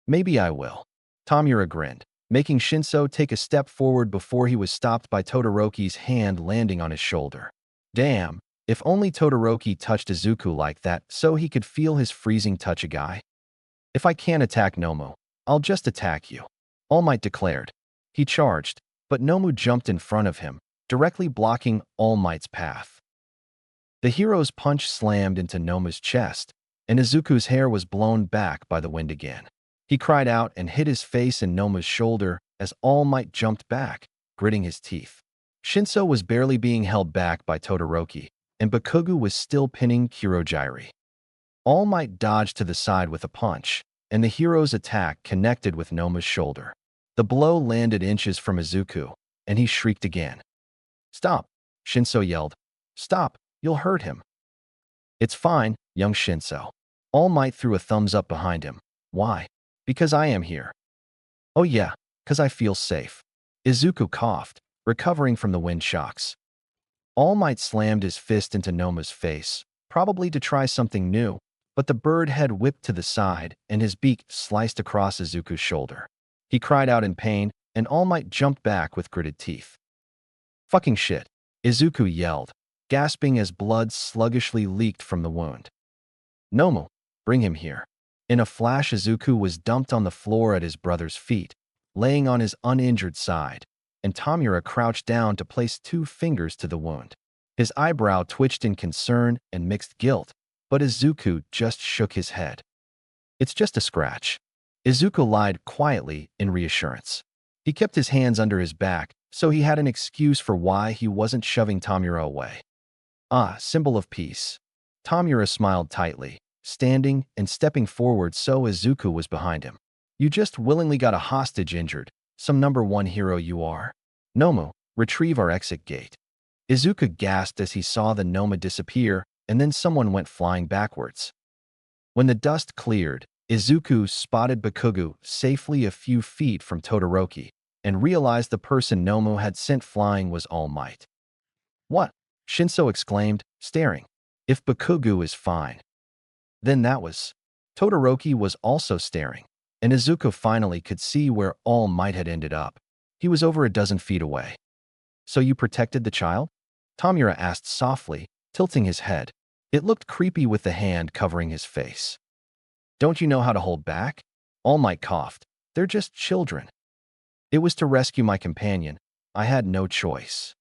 "Maybe I will." Tamura grinned, making Shinso take a step forward before he was stopped by Todoroki's hand landing on his shoulder. Damn, if only Todoroki touched Izuku like that so he could feel his freezing touch a guy. "If I can't attack Nomu, I'll just attack you," All Might declared. He charged, but Nomu jumped in front of him, directly blocking All Might's path. The hero's punch slammed into Nomu's chest, and Izuku's hair was blown back by the wind again. He cried out and hit his face in Nomu's shoulder as All Might jumped back, gritting his teeth. Shinso was barely being held back by Todoroki, and Bakugu was still pinning Kurogiri. All Might dodged to the side with a punch, and the hero's attack connected with Nomu's shoulder. The blow landed inches from Izuku, and he shrieked again. "Stop!" Shinso yelled. "Stop! You'll hurt him." It's fine, young Shinso. All Might threw a thumbs up behind him. Why? Because I am here. Oh yeah, 'cause I feel safe. Izuku coughed, recovering from the wind shocks. All Might slammed his fist into Noma's face, probably to try something new, but the bird head whipped to the side and his beak sliced across Izuku's shoulder. He cried out in pain, and All Might jumped back with gritted teeth. Fucking shit, Izuku yelled, gasping as blood sluggishly leaked from the wound. Nomu, bring him here. In a flash, Izuku was dumped on the floor at his brother's feet, laying on his uninjured side, and Tamura crouched down to place 2 fingers to the wound. His eyebrow twitched in concern and mixed guilt, but Izuku just shook his head. It's just a scratch. Izuku lied quietly in reassurance. He kept his hands under his back, so he had an excuse for why he wasn't shoving Tamura away. Ah, symbol of peace. Tamura smiled tightly, standing and stepping forward so Izuku was behind him. You just willingly got a hostage injured. Some #1 hero you are. Nomu, retrieve our exit gate. Izuku gasped as he saw the Noma disappear, and then someone went flying backwards. When the dust cleared, Izuku spotted Bakugo safely a few feet from Todoroki and realized the person Nomu had sent flying was All Might. What? Shinso exclaimed, staring. If Bakugo is fine. Then that was. Todoroki was also staring, and Izuku finally could see where All Might had ended up. He was over a dozen feet away. So you protected the child? Tamura asked softly, tilting his head. It looked creepy with the hand covering his face. Don't you know how to hold back? All Might coughed. They're just children. It was to rescue my companion. I had no choice.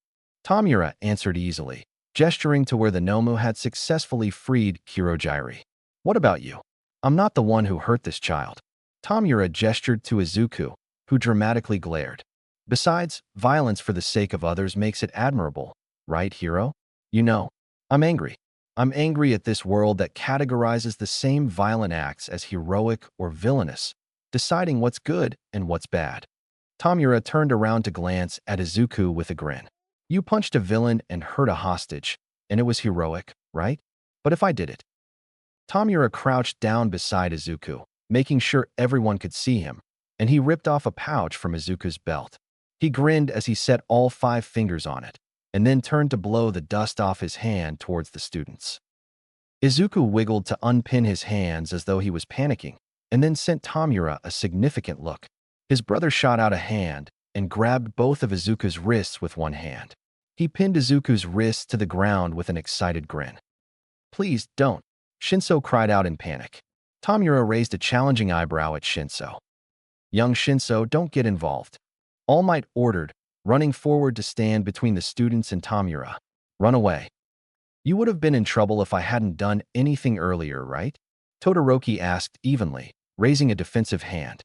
Tamura answered easily, gesturing to where the Nomu had successfully freed Kurogiri. What about you? I'm not the one who hurt this child. Tamura gestured to Izuku, who dramatically glared. Besides, violence for the sake of others makes it admirable, right, hero? You know, I'm angry. I'm angry at this world that categorizes the same violent acts as heroic or villainous, deciding what's good and what's bad. Tamura turned around to glance at Izuku with a grin. You punched a villain and hurt a hostage, and it was heroic, right? But if I did it? Tamura crouched down beside Izuku, making sure everyone could see him, and he ripped off a pouch from Izuku's belt. He grinned as he set all 5 fingers on it, and then turned to blow the dust off his hand towards the students. Izuku wiggled to unpin his hands as though he was panicking, and then sent Tamura a significant look. His brother shot out a hand and grabbed both of Izuku's wrists with one hand. He pinned Izuku's wrists to the ground with an excited grin. Please don't, Shinso cried out in panic. Tamura raised a challenging eyebrow at Shinso. Young Shinso, don't get involved. All Might ordered, running forward to stand between the students and Tamura. Run away. You would have been in trouble if I hadn't done anything earlier, right? Todoroki asked evenly, raising a defensive hand.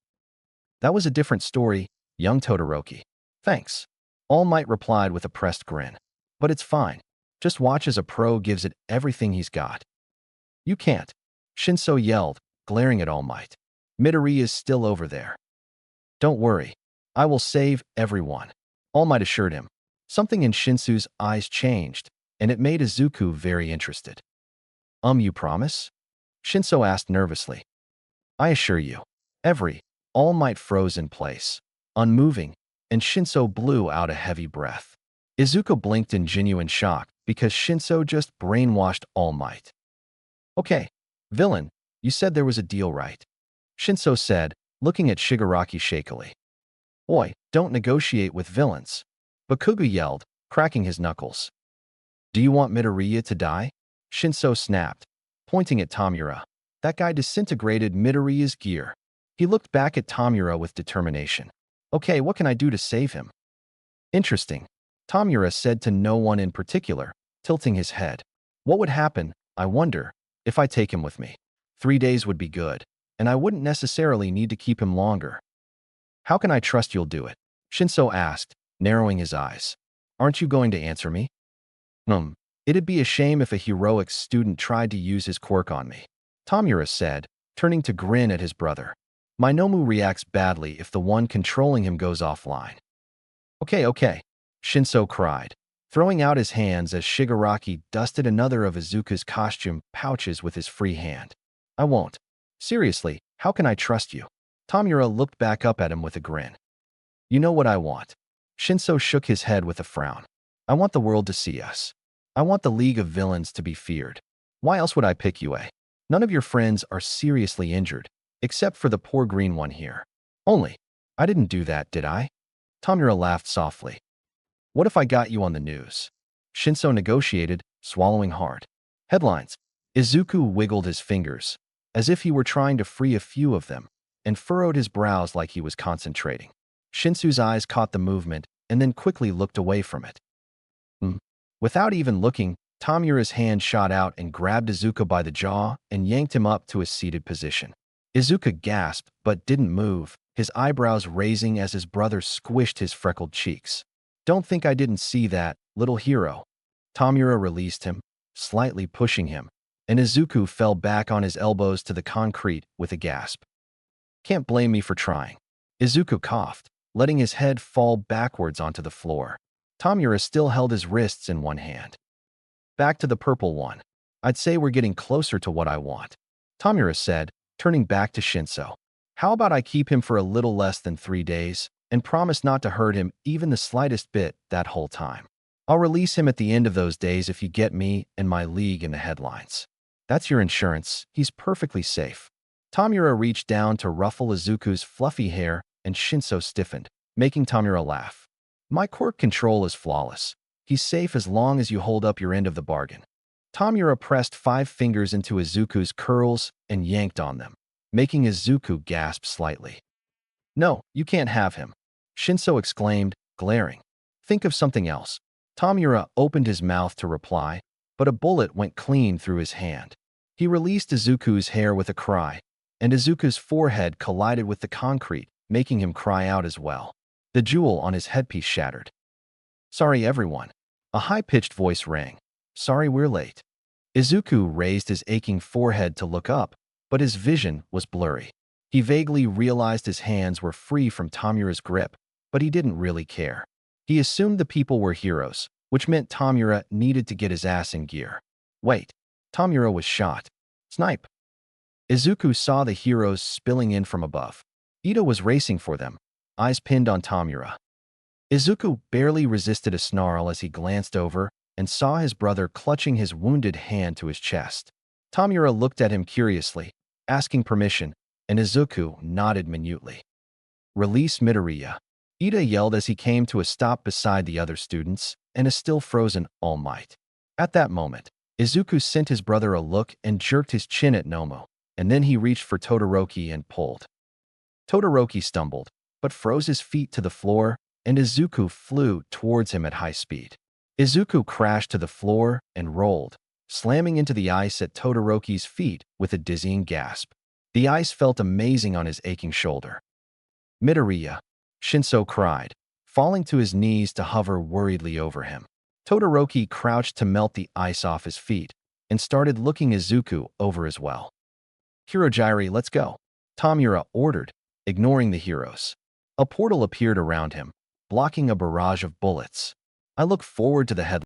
That was a different story, young Todoroki. Thanks. All Might replied with a pressed grin. But it's fine. Just watch as a pro gives it everything he's got. You can't. Shinso yelled, glaring at All Might. Midori is still over there. Don't worry. I will save everyone. All Might assured him. Something in Shinsu's eyes changed, and it made Izuku very interested. You promise? Shinso asked nervously. I assure you. All Might froze in place, unmoving, and Shinso blew out a heavy breath. Izuku blinked in genuine shock because Shinso just brainwashed All Might. Okay, villain, you said there was a deal, right? Shinso said, looking at Shigaraki shakily. Oi, don't negotiate with villains. Bakugo yelled, cracking his knuckles. Do you want Midoriya to die? Shinso snapped, pointing at Tamura. That guy disintegrated Midoriya's gear. He looked back at Tamura with determination. Okay, what can I do to save him? Interesting. Tamura said to no one in particular, tilting his head. What would happen, I wonder, if I take him with me? 3 days would be good, and I wouldn't necessarily need to keep him longer. How can I trust you'll do it? Shinso asked, narrowing his eyes. Aren't you going to answer me? It'd be a shame if a heroic student tried to use his quirk on me. Tamura said, turning to grin at his brother. My Nomu reacts badly if the one controlling him goes offline. Okay, Shinso cried, throwing out his hands as Shigaraki dusted another of Izuku's costume pouches with his free hand. I won't. Seriously, how can I trust you? Tamura looked back up at him with a grin. You know what I want. Shinso shook his head with a frown. I want the world to see us. I want the League of Villains to be feared. Why else would I pick you? None of your friends are seriously injured, except for the poor green one here. Only, I didn't do that, did I? Tamura laughed softly. What if I got you on the news? Shinso negotiated, swallowing hard. Headlines. Izuku wiggled his fingers, as if he were trying to free a few of them, and furrowed his brows like he was concentrating. Shinsu's eyes caught the movement and then quickly looked away from it. Without even looking, Tamura's hand shot out and grabbed Izuku by the jaw and yanked him up to a seated position. Izuku gasped but didn't move, his eyebrows raising as his brother squished his freckled cheeks. Don't think I didn't see that, little hero. Tamura released him, slightly pushing him, and Izuku fell back on his elbows to the concrete with a gasp. Can't blame me for trying. Izuku coughed, letting his head fall backwards onto the floor. Tamura still held his wrists in one hand. Back to the purple one. I'd say we're getting closer to what I want, Tamura said, turning back to Shinso. How about I keep him for a little less than 3 days, and promise not to hurt him even the slightest bit that whole time? I'll release him at the end of those days if you get me and my league in the headlines. That's your insurance. He's perfectly safe. Tamura reached down to ruffle Izuku's fluffy hair, and Shinso stiffened, making Tamura laugh. My quirk control is flawless. He's safe as long as you hold up your end of the bargain. Tamura pressed 5 fingers into Izuku's curls and yanked on them, making Izuku gasp slightly. No, you can't have him, Shinso exclaimed, glaring. Think of something else. Tamura opened his mouth to reply, but a bullet went clean through his hand. He released Izuku's hair with a cry, and Izuku's forehead collided with the concrete, making him cry out as well. The jewel on his headpiece shattered. Sorry, everyone. A high-pitched voice rang. Sorry we're late. Izuku raised his aching forehead to look up, but his vision was blurry. He vaguely realized his hands were free from Tamura's grip, but he didn't really care. He assumed the people were heroes, which meant Tamura needed to get his ass in gear. Wait. Tamura was shot. Snipe. Izuku saw the heroes spilling in from above. Ito was racing for them, eyes pinned on Tamura. Izuku barely resisted a snarl as he glanced over and saw his brother clutching his wounded hand to his chest. Tamura looked at him curiously, asking permission, and Izuku nodded minutely. Release Midoriya. Ida yelled as he came to a stop beside the other students and a still frozen All Might. At that moment, Izuku sent his brother a look and jerked his chin at Nomo, and then he reached for Todoroki and pulled. Todoroki stumbled, but froze his feet to the floor, and Izuku flew towards him at high speed. Izuku crashed to the floor and rolled, slamming into the ice at Todoroki's feet with a dizzying gasp. The ice felt amazing on his aching shoulder. Midoriya, Shinso cried, falling to his knees to hover worriedly over him. Todoroki crouched to melt the ice off his feet and started looking Izuku over as well. Hirojiri, let's go, Tamura ordered, ignoring the heroes. A portal appeared around him, blocking a barrage of bullets. I look forward to the headline.